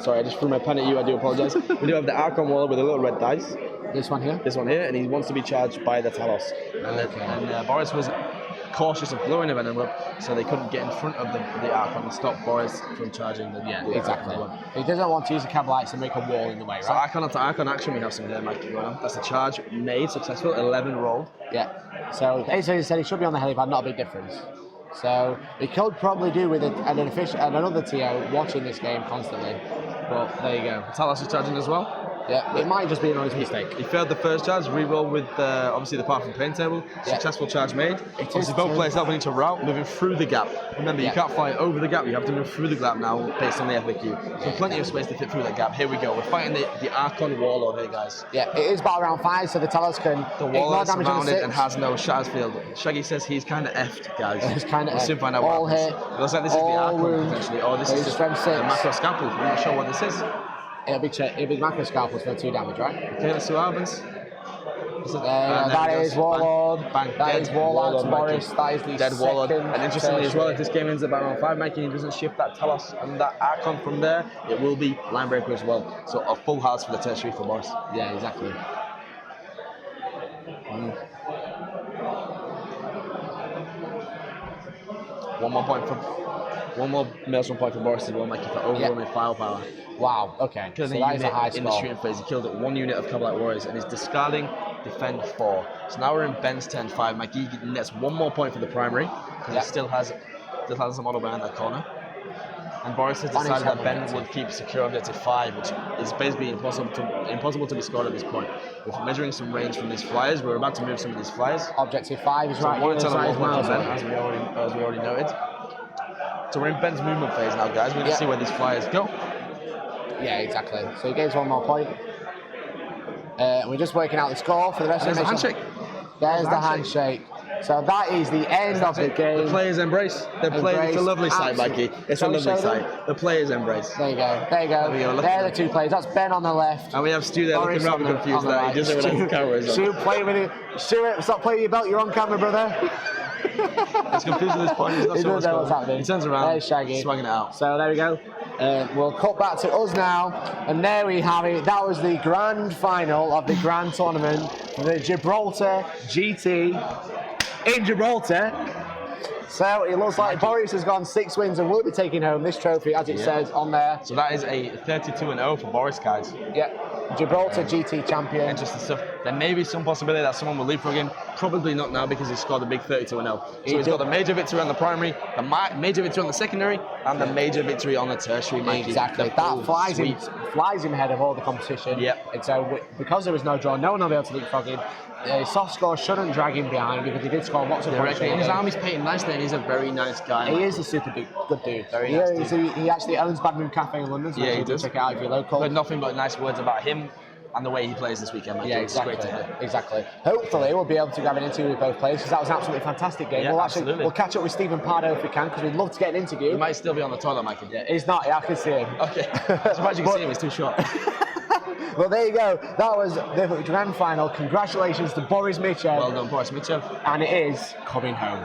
S2: sorry, I just threw my pen at you, I do apologise. We do have the Archon wall with a little red dice.
S1: This one here?
S2: This one here, and he wants to be charged by the Talos. And Boris was cautious of blowing a venom up, so they couldn't get in front of the Archon and stop Boris from charging the
S1: exactly. He doesn't want to use the Cabalites and make a wall in the way, right?
S2: So Archon to Archon action, we have some here, Mikey, going on. That's a charge made, successful, 11 rolled.
S1: Yeah. So basically he said he should be on the helipad, not a big difference. So we could probably do with another TO watching this game constantly, but there you go.
S2: Talos is charging as well.
S1: Yeah, it might just be an honest mistake.
S2: He failed the first charge, re-roll with obviously the part from pain table. Successful charge made. Obviously both players helping to route, moving through the gap. Remember, you can't fly over the gap, you have to move through the gap now based on the FAQ. So plenty of space to fit through that gap. Here we go, we're fighting the Archon wall over here, guys.
S1: Yeah, it is battle round 5, so the Talos can
S2: ignore damage on the 6. And has no shatters field. Shaggy says he's kind of effed, guys.
S1: He's kind of
S2: we'll soon find out what happens. It looks like this is the Archon potentially. Oh, this is just the macro scalpel. I'm not sure what this is.
S1: It'll be macro scalpels for 2 damage, right?
S2: Okay, let's see what happens.
S1: That is Warlord. That is Warlord to Boris. That is the
S2: dead Warlord. And interestingly as well, if this game ends at round 5, Mikey, and he doesn't shift that Talos and that Archon from there, it will be Linebreaker as well. So a full house for the tertiary for Boris.
S1: Yeah, exactly.
S2: One more Maelstrom point for Boris as well, Mikey, for overwhelming firepower.
S1: Wow, okay.
S2: So that is a high score. In the shooting phase, he killed 1 unit of Cabalite Warriors and is discarding defend 4. So now we're in Ben's turn 5. Mikey nets 1 more point for the primary because he still has a model behind that corner. And Boris has decided that Ben would keep secure objective 5, which is basically impossible to be scored at this point. We're measuring some range from these flyers. We're about to move some of these flyers.
S1: Objective 5 is right here.
S2: As we already noted. So we're in Ben's movement phase now, guys. We're going to see where these flyers go.
S1: Yeah, exactly. So he gains 1 more point. We're just working out the score for the rest of the
S2: handshake.
S1: There's the handshake. So that is the end of the game.
S2: The players embrace. It's a lovely sight, Mikey. It's a lovely sight. The players embrace.
S1: There you go. They're the 2 players. That's Ben on the left.
S2: And we have Stu there looking rather confused there. He doesn't realize the camera is on.
S1: Stu, play with it. Stu, stop playing your belt. You're on camera, brother.
S2: He's confused at this point. He's not sure what's happening. He turns around.
S1: There's Shaggy.
S2: Swinging it out.
S1: So there we go. We'll cut back to us now, and there we have it. That was the grand final of the grand tournament for the Gibraltar GT in Gibraltar. So it looks like Boris has gone 6 wins and will be taking home this trophy, as it says on there.
S2: So that is a 32-0 for Boris, guys.
S1: Yeah, Gibraltar GT champion.
S2: Interesting stuff. There may be some possibility that someone will leapfrog him. Probably not now because he scored a big 32-0. So he's got the major victory on the primary, the major victory on the secondary, and the major victory on the tertiary.
S1: Exactly. That flies him ahead of all the competition.
S2: Yep.
S1: And so because there was no draw, no one will be able to leapfrog him. Soft score shouldn't drag him behind because he did score lots of points.
S2: His army's painting nicely and he's a very nice guy.
S1: He is a super good dude.
S2: Very nice dude.
S1: He actually owns Bad Moon Cafe in London, so
S2: he does.
S1: check it out if you're local.
S2: But nothing but nice words about him and the way he plays this weekend.
S1: Yeah, exactly.
S2: It's great to hear.
S1: Exactly. Hopefully we'll be able to grab an interview with both players because that was an absolutely fantastic game.
S2: Yeah,
S1: We'll catch up with Stephen Pardo if we can because we'd love to get an interview.
S2: He might still be on the toilet, Mikey.
S1: Yeah, he's not. I can see him.
S2: Okay. As much as you can see him, he's too short.
S1: Well, there you go. That was the grand final. Congratulations to Boris Beachhead.
S2: Well done, Boris Beachhead.
S1: And it is coming home.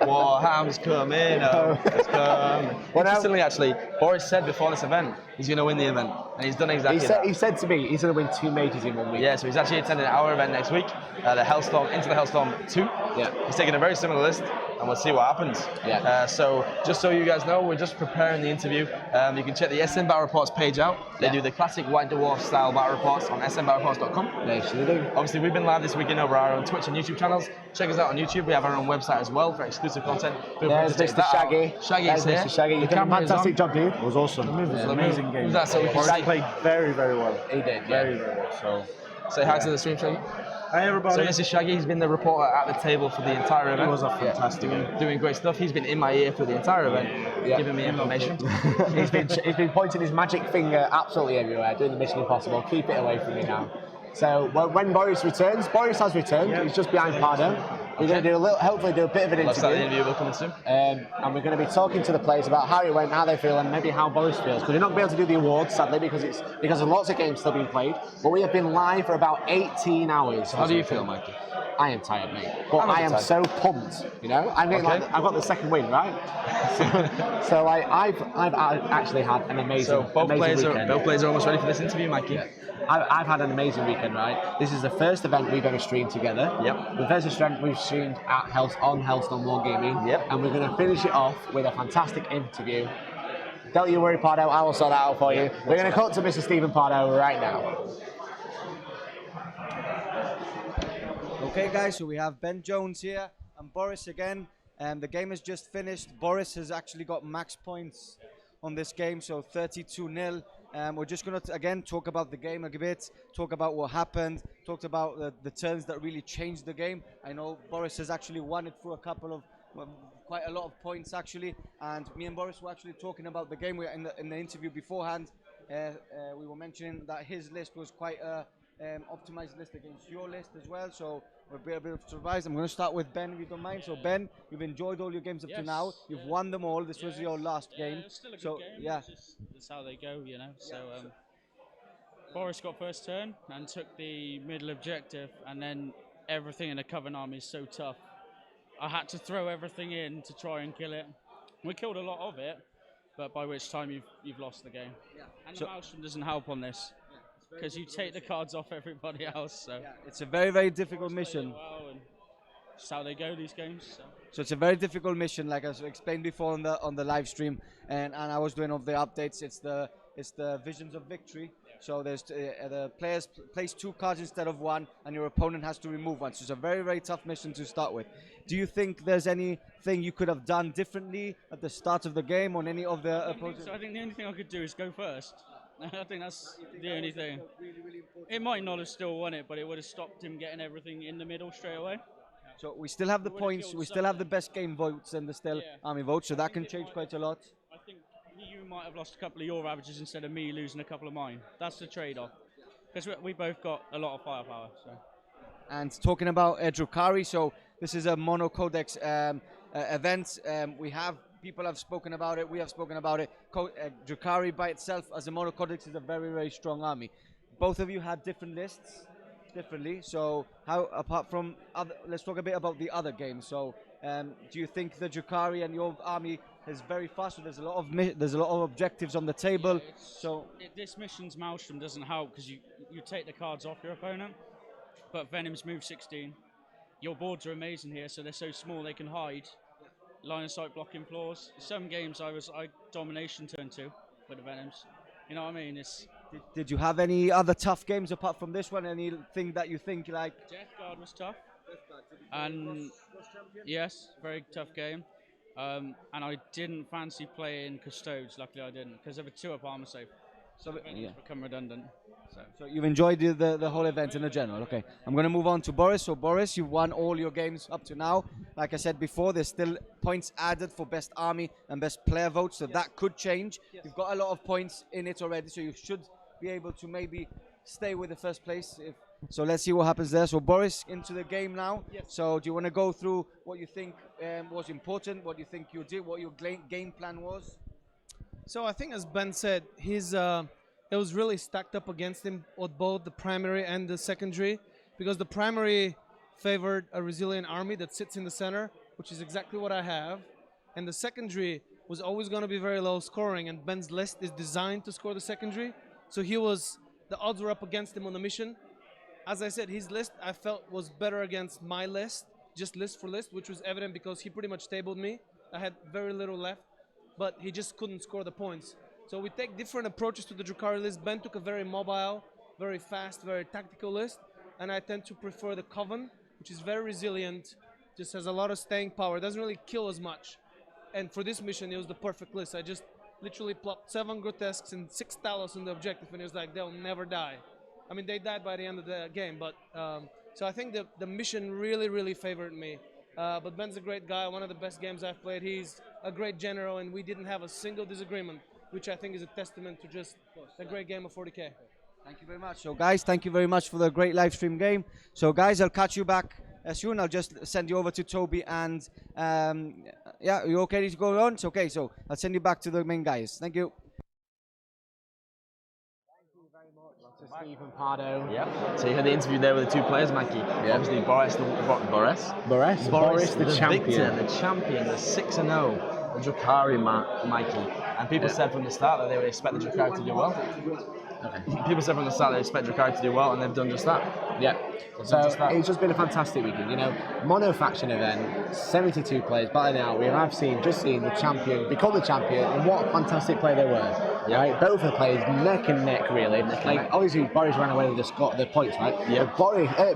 S2: Warhammer's coming home. It's coming. Interestingly, actually, Boris said before this event he's going to win the event, and he's done exactly that.
S1: He said to me he's going to win 2 majors in 1 week.
S2: Yeah, so he's actually attending our event next week, the Hellstorm, Into the Hellstorm 2.
S1: Yeah.
S2: He's taking a very similar list, and we'll see what happens.
S1: Yeah.
S2: So just so you guys know, we're just preparing the interview. You can check the SN Battle Reports page out. They do the classic White Dwarf style battle reports on snbattlereports.com.
S1: They sure do.
S2: Obviously, we've been live this weekend over our own Twitch and YouTube channels. Check us out on YouTube. We have our own website as well for exclusive content.
S1: There's Mr. Shaggy.
S2: Shaggy is here.
S1: Mr. Shaggy. You did a fantastic job, dude.
S3: It was awesome. It was an amazing game.
S2: That's what we can
S3: Boris
S2: say.
S3: played very, very well.
S1: He did,
S3: Very, very well. So,
S2: Say hi to the stream, Shaggy.
S3: hi everybody.
S2: So this is Shaggy. He's been the reporter at the table for the entire event.
S3: It was a fantastic game.
S2: Doing great stuff. He's been in my ear for the entire event, giving me information.
S1: he's been pointing his magic finger absolutely everywhere, doing the Mission Impossible. Keep it away from me now. So when Boris returns, Boris has returned. He's just behind Pardo. We're going to hopefully do a bit of an
S2: Looks like the
S1: interview.
S2: interview will come soon.
S1: And we're going to be talking to the players about how it went, how they feel, and maybe how Boris feels. Because we're not going to be able to do the awards, sadly, because there's lots of games still being played. But we have been live for about 18 hours.
S2: How do you feel, Mikey?
S1: I am tired, mate. But
S2: I'm a bit
S1: I am
S2: tired.
S1: so pumped. You know, I'm getting
S2: Okay.
S1: I've got the second win, right? So I've actually had an amazing.
S2: So both players
S1: weekend.
S2: are almost ready for this interview, Mikey.
S1: I've had an amazing weekend, right? This is the first event we've ever streamed together.
S2: Yep.
S1: The first event we've streamed at on Hellstorm Wargaming.
S2: Yep.
S1: And we're going to finish it off with a fantastic interview. Don't you worry, Pardo, I will sort that out for you. We're going to cut to Mr. Stephen Pardo right now.
S4: Okay, guys, so we have Ben Jones here and Boris again. The game has just finished. Boris has actually got max points on this game, so 32-0. We're just going to, again, talk about the game a bit, talk about what happened, talked about the turns that really changed the game. I know Boris has actually won it through a couple of, quite a lot of points, actually. And me and Boris were actually talking about the game. In the interview beforehand, we were mentioning that his list was quite a optimized list against your list as well. So we're a bit of a surprise. I'm going to start with Ben, if you don't mind. So Ben, you've enjoyed all your games up to now. You've won them all. This was your last game.
S5: It's still a good
S4: So
S5: game.
S4: yeah,
S5: That's how they go, you know. So Boris got first turn and took the middle objective, and then everything in the Coven army is so tough. I had to throw everything in to try and kill it. We killed a lot of it, but by which time you've lost the game. Yeah. And the Maelstrom doesn't help on this, because you take the cards off everybody else. So
S4: it's a very, very difficult mission.
S5: well, and just how they go, these games.
S4: So it's a very difficult mission, like I explained before on the live stream, and I was doing all the updates. It's the Visions of Victory. So there's the players place 2 cards instead of 1, and your opponent has to remove 1. So it's a very, very tough mission to start with. Do you think there's anything you could have done differently at the start of the game on any of the opposing?
S5: So I think the only thing I could do is go first. I think that's the only thing. It might not have still won it, but it would have stopped him getting everything in the middle straight away.
S4: So we still have the points, we still have the best game votes and the still army votes, so that can change quite a lot.
S5: I think you might have lost a couple of your averages instead of me losing a couple of mine. That's the trade-off. Because we both got a lot of firepower. So.
S4: And talking about Drukhari, so this is a mono codex event. People have spoken about it, we have spoken about it. Drukhari by itself as a mono codex is a very, very strong army. Both of you had different lists, differently. So how, apart from other, let's talk a bit about the other games. So do you think the Drukhari and your army is very fast? So there's a lot of objectives on the table.
S5: This mission's Maelstrom doesn't help because you take the cards off your opponent, but Venom's move 16, your boards are amazing here, so they're so small they can hide. Line of sight blocking floors. Some games I domination turn to with the Venoms. You know what I mean? It's
S4: Did you have any other tough games apart from this one? Anything that you think like?
S5: Death Guard was tough. And yes, very tough game. And I didn't fancy playing Custodes. Luckily, I didn't because there were 2 up armor safe. So the Venoms become redundant.
S4: So you've enjoyed the whole event in the general. Okay, I'm going to move on to Boris. So Boris, you've won all your games up to now. Like I said before, there's still points added for best army and best player votes, so that could change. You've got a lot of points in it already, so you should be able to maybe stay with the first place. So let's see what happens there. So Boris, into the game now. So do you want to go through what you think was important, what you think you did, what your game plan was?
S6: So I think, as Ben said, it was really stacked up against him with both the primary and the secondary, because the primary favored a resilient army that sits in the center, which is exactly what I have, and the secondary was always going to be very low scoring, and Ben's list is designed to score the secondary, so the odds were up against him on the mission. As I said, his list I felt was better against my list, just list for list, which was evident because he pretty much tabled me. I had very little left, but he just couldn't score the points. So we take different approaches to the Drukhari list. Ben took a very mobile, very fast, very tactical list, and I tend to prefer the Coven, which is very resilient, just has a lot of staying power, doesn't really kill as much. And for this mission, it was the perfect list. I just literally plopped 7 Grotesques and 6 Talos on the objective, and it was like, they'll never die. I mean, they died by the end of the game, but so I think the mission really, really favored me. But Ben's a great guy, one of the best games I've played. He's a great general, and we didn't have a single disagreement, which I think is a testament to just a great game of 40K.
S4: Thank you very much. So guys, thank you very much for the great live stream game. So guys, I'll catch you back soon. I'll just send you over to Toby and yeah, you okay to go on? It's okay, so I'll send you back to the main guys. Thank you.
S1: Stephen Pardo.
S2: Yeah. So you had the interview there with the 2 players, Mikey. Yeah. Obviously Boris the champion. The champion, the 6-0, the Drukhari Mikey. And people said from the start that they would expect the Drukhari to do well. Okay. People said from the start they expect Drukhari to do well, and they've done just that.
S1: Yeah. So it's just been a fantastic weekend. You know, mono faction event, 72 players battling out. We have just seen the champion become the champion, and what a fantastic play they were. Yeah. Right, both of the players neck and neck, really. Obviously, Boris ran away and just got the points, right? Yeah.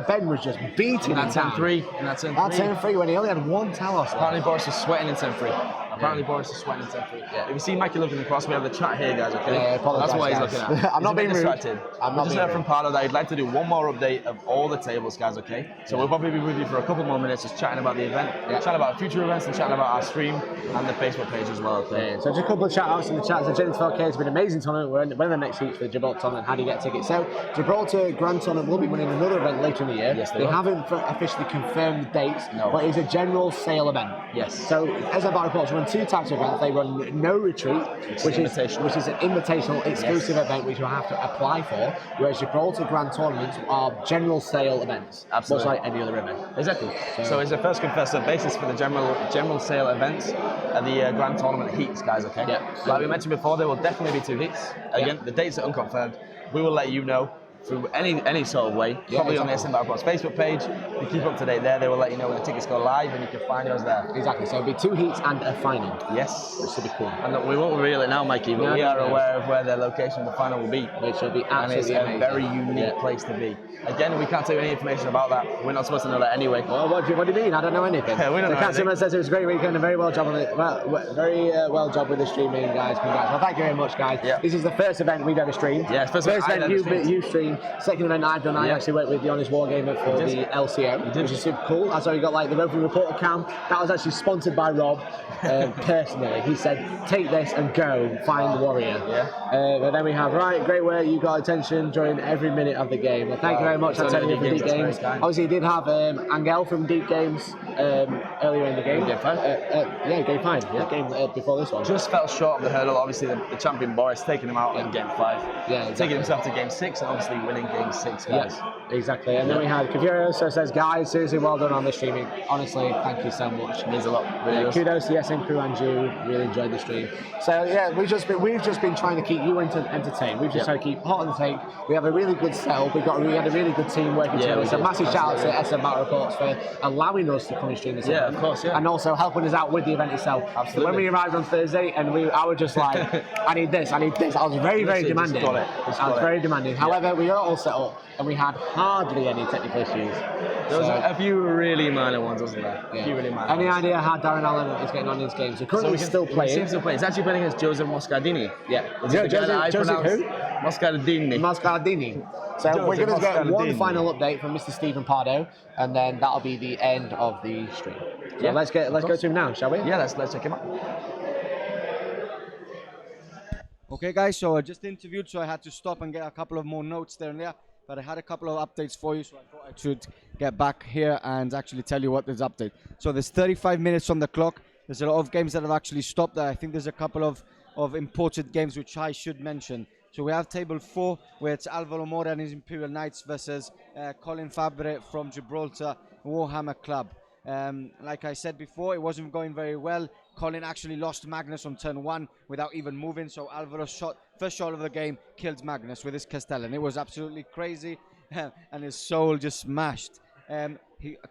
S1: Ben was just beating
S2: that 10-3.
S1: That 10-3 when he only had 1 Talos.
S2: Apparently, Boris was sweating in 10-3. Apparently, Boris is sweating in 10-3. Yeah. If you see Mikey looking across, we have the chat here, guys. Okay.
S1: Yeah,
S2: that's what he's looking at.
S1: I'm not being
S2: distracted.
S1: Rude. I'm not
S2: just heard from Pardo that he'd like to do one more update of all the tables, guys. Okay. So we'll probably be with you for a couple more minutes, just chatting about the event, chatting about future events, and chatting about our stream and the Facebook page as well. Okay.
S1: Yeah, so just a couple of shout outs in the chat. So James 4K, it's been an amazing tournament. When are the next heats for the Gibraltar tournament? How do you get tickets? So Gibraltar Grand Tournament will be running another event later in the year.
S2: Yes,
S1: they haven't officially confirmed the dates, but it's a general sale event.
S2: Yes.
S1: So as a reports run 2 types of events. They run No Retreat, which is an invitational exclusive event which you'll have to apply for, whereas Gibraltar Grand Tournaments are general sale events.
S2: Absolutely.
S1: Much like any other event.
S2: Exactly. So it's a first come first served basis for the general sale events at the Grand Tournament heats, guys. Okay. Yeah. Like we mentioned before, there will definitely be 2 heats. Again, the dates are unconfirmed. We will let you know through any sort of way, probably on the SM Battle Reports Facebook page. You keep up to date there, they will let you know when the tickets go live and you can find yours there.
S1: Exactly, so it'll be 2 heats and a final.
S2: Yes.
S1: Which should be cool.
S2: And look, we won't reveal it now, Mikey, but we are aware of where the location of the final will be.
S1: Which will be absolutely
S2: amazing. And it's a very unique place to be. Again, we can't tell you any information about that. We're not supposed to know that anyway.
S1: Well, what do you mean? I don't know anything.
S2: We don't know anything.
S1: Says it was a great weekend and very well job on it. Very well job with the streaming, guys. Congrats. Well, thank you very much, guys. Yeah. This is the first event we've ever streamed.
S2: Yeah, first event
S1: you streamed. Second event I've done. I actually worked with the Honest Wargamer for the LCO, which is super cool. That's why we got like the roving reporter cam. That was actually sponsored by Rob personally. He said, "Take this and go find the warrior." Yeah. But then we have great work. You got attention during every minute of the game. Well, thank you very much. I'm telling you for Deep Games. Obviously, you did have Angel from Deep Games earlier in the game.
S2: Game 5.
S1: Game 5. Yeah, game before this one.
S2: Just fell short of the hurdle. Obviously, the champion Boris taking him out in game 5.
S1: Yeah, exactly.
S2: Taking himself to game 6 and obviously winning game 6, guys.
S1: Yeah. Exactly, and then we had Kaviro, so says, guys, seriously well done on the streaming. Honestly, thank you so much.
S2: It means a lot. Really
S1: Kudos to the SM crew and you. Really enjoyed the stream. So yeah, we've just been trying to keep you entertained. We've just tried to keep hot on the take. We have a really good setup. We had a really good team working together. So massive shout out to SM Battle Reports for allowing us to come and stream this event.
S2: Of course,
S1: and also helping us out with the event itself.
S2: Absolutely.
S1: So when we arrived on Thursday, and I was just like, I need this. I was very demanding. I was very demanding. However, we got it all set up, and we had hardly any technical issues.
S2: There was a few really minor ones, wasn't there?
S1: Yeah.
S2: A few really minor
S1: Any
S2: ones.
S1: idea how Darren Allen is getting on in this game? So currently he's still playing.
S2: He's still playing. He's actually playing against Joseph Moscardini.
S1: Yeah.
S2: Joseph
S1: who?
S2: Moscardini.
S1: Moscardini. So we're going to get one final update from Mr. Stephen Pardo, and then that'll be the end of the stream. So let's go to him now, shall we?
S2: Yeah, let's check him out.
S4: Okay, guys, so I just interviewed, so I had to stop and get a couple of more notes there and there. But I had a couple of updates for you, so I thought I should get back here and actually tell you what this update. So there's 35 minutes on the clock. There's a lot of games that have actually stopped there. I think there's a couple of imported games which I should mention. So we have table 4, where it's Alvaro Mora and his Imperial Knights versus Colin Fabre from Gibraltar Warhammer Club. Like I said before, it wasn't going very well. Colin actually lost Magnus on turn 1 without even moving, so Alvaro's first shot of the game killed Magnus with his Castellan. It was absolutely crazy, and his soul just smashed.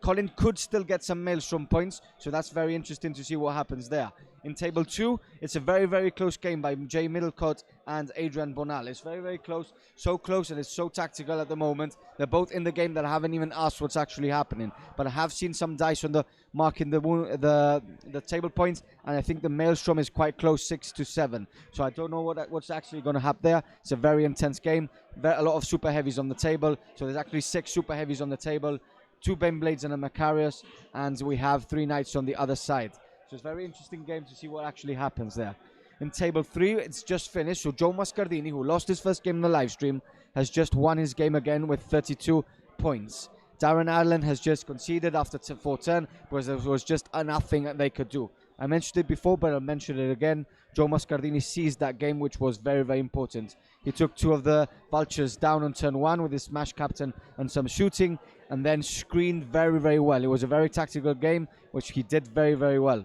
S4: Colin could still get some Maelstrom points, so that's very interesting to see what happens there. In table 2, it's a very close game by Jay Middlecott and Adrian Bonal. It's very close, so close, and it's so tactical at the moment. They're both in the game that I haven't even asked what's actually happening, but I have seen some dice on the marking the table points, and I think the Maelstrom is quite close, 6-7. So I don't know what's actually going to happen there. It's a very intense game. A lot of super heavies on the table. So there's actually 6 super heavies on the table, 2 Baneblades and a Macarius, and we have 3 Knights on the other side. So it's a very interesting game to see what actually happens there. In table 3, it's just finished. So Joe Moscardini, who lost his first game in the live stream, has just won his game again with 32 points. Darren Ireland has just conceded after 4 turn because there was just nothing that they could do. I mentioned it before, but I'll mention it again. Joe Moscardini seized that game, which was very important. He took 2 of the vultures down on turn 1 with his Smash Captain and some shooting, and then screened very well. It was a very tactical game, which he did very well.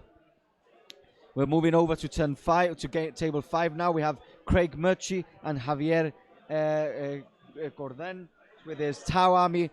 S4: We're moving over to turn 5, to table 5 now. We have Craig Murchie and Javier Corden with his Tau army.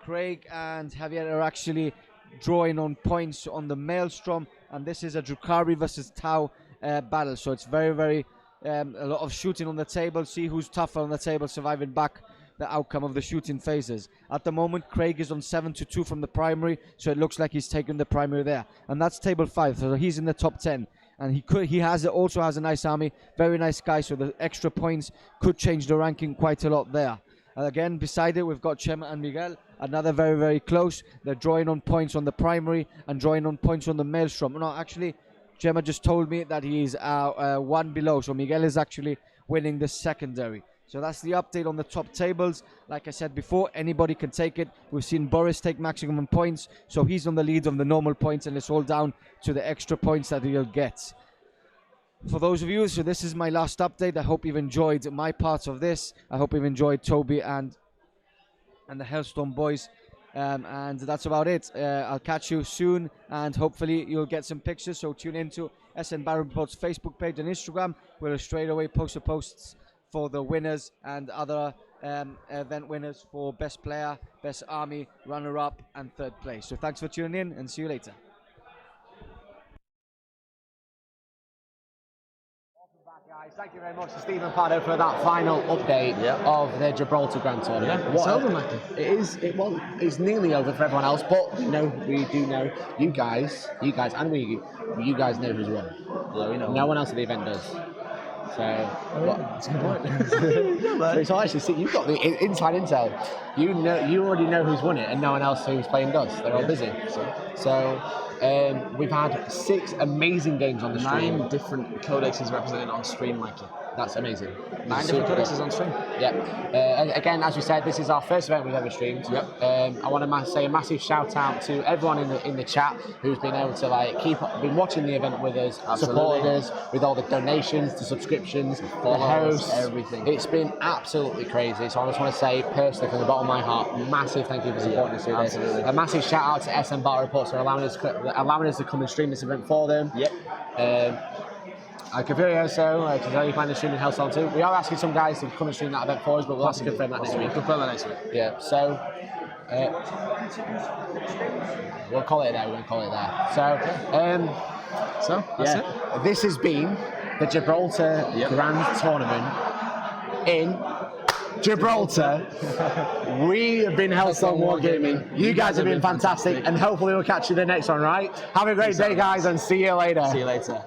S4: Craig and Javier are actually drawing on points on the Maelstrom, and this is a Drukhari versus Tau battle. So it's very a lot of shooting on the table. See who's tougher on the table, surviving back the outcome of the shooting phases. At the moment, Craig is on 7-2 from the primary, so it looks like he's taken the primary there. And that's table 5, so he's in the top 10. And he also has a nice army, very nice guy, so the extra points could change the ranking quite a lot there. Again, beside it, we've got Chema and Miguel, another very close. They're drawing on points on the primary and drawing on points on the Maelstrom. No, actually, Chema just told me that he's 1 below, so Miguel is actually winning the secondary. So that's the update on the top tables. Like I said before, anybody can take it. We've seen Boris take maximum points, so he's on the lead of the normal points, and it's all down to the extra points that he'll get. For those of you, so this is my last update. I hope you've enjoyed my part of this. I hope you've enjoyed Toby and the Hellstorm boys. And that's about it. I'll catch you soon, and hopefully you'll get some pictures. So tune into SN Battle Reports Facebook page and Instagram. We'll straight away post the posts for the winners and other event winners for best player, best army, runner-up, and 3rd place. So thanks for tuning in, and see you later.
S1: Guys, thank you very much to Stephen Pardo for that final update of the Gibraltar Grand Tournament.
S2: Yeah, it's over, Matthew.
S1: It's nearly over for everyone else, but we do know you guys and you guys know who's won.
S2: Yeah, we know.
S1: No one else at the event does. So,
S2: That's a good point.
S1: so it's actually, you've got the inside intel. You already know who's won it, and no one else who's playing does. They're all busy. So we've had 6 amazing games on the stream.
S2: 9 different codexes represented on stream, Mikey.
S1: That's amazing.
S2: 9 different codexes on stream.
S1: Yeah. Again, as we said, this is our first event we've ever streamed.
S2: Yep.
S1: I want to say a massive shout out to everyone in the chat who's been able to been watching the event with us, supporting us with all the donations, the subscriptions, the hosts,
S2: everything.
S1: It's been absolutely crazy. So I just want to say personally, from the bottom of my heart, massive thank you for supporting us through this.
S2: Absolutely.
S1: A massive shout out to SM Battle Reports for allowing us to come and stream this event for them.
S2: Yep.
S1: I can feel also, because you plan to stream in Hellstorm too. We are asking some guys to come and stream that event for us, but we'll have to confirm that next week.
S2: Confirm that next week.
S1: Yeah, so we'll call it there. We're going to call it there. So
S2: that's it.
S1: This has been the Gibraltar Grand Tournament in Gibraltar. We have been Hellstorm Wargaming. You guys have been fantastic, and hopefully we'll catch you in the next one, right? Have a great day, guys, and see you later.
S2: See you later.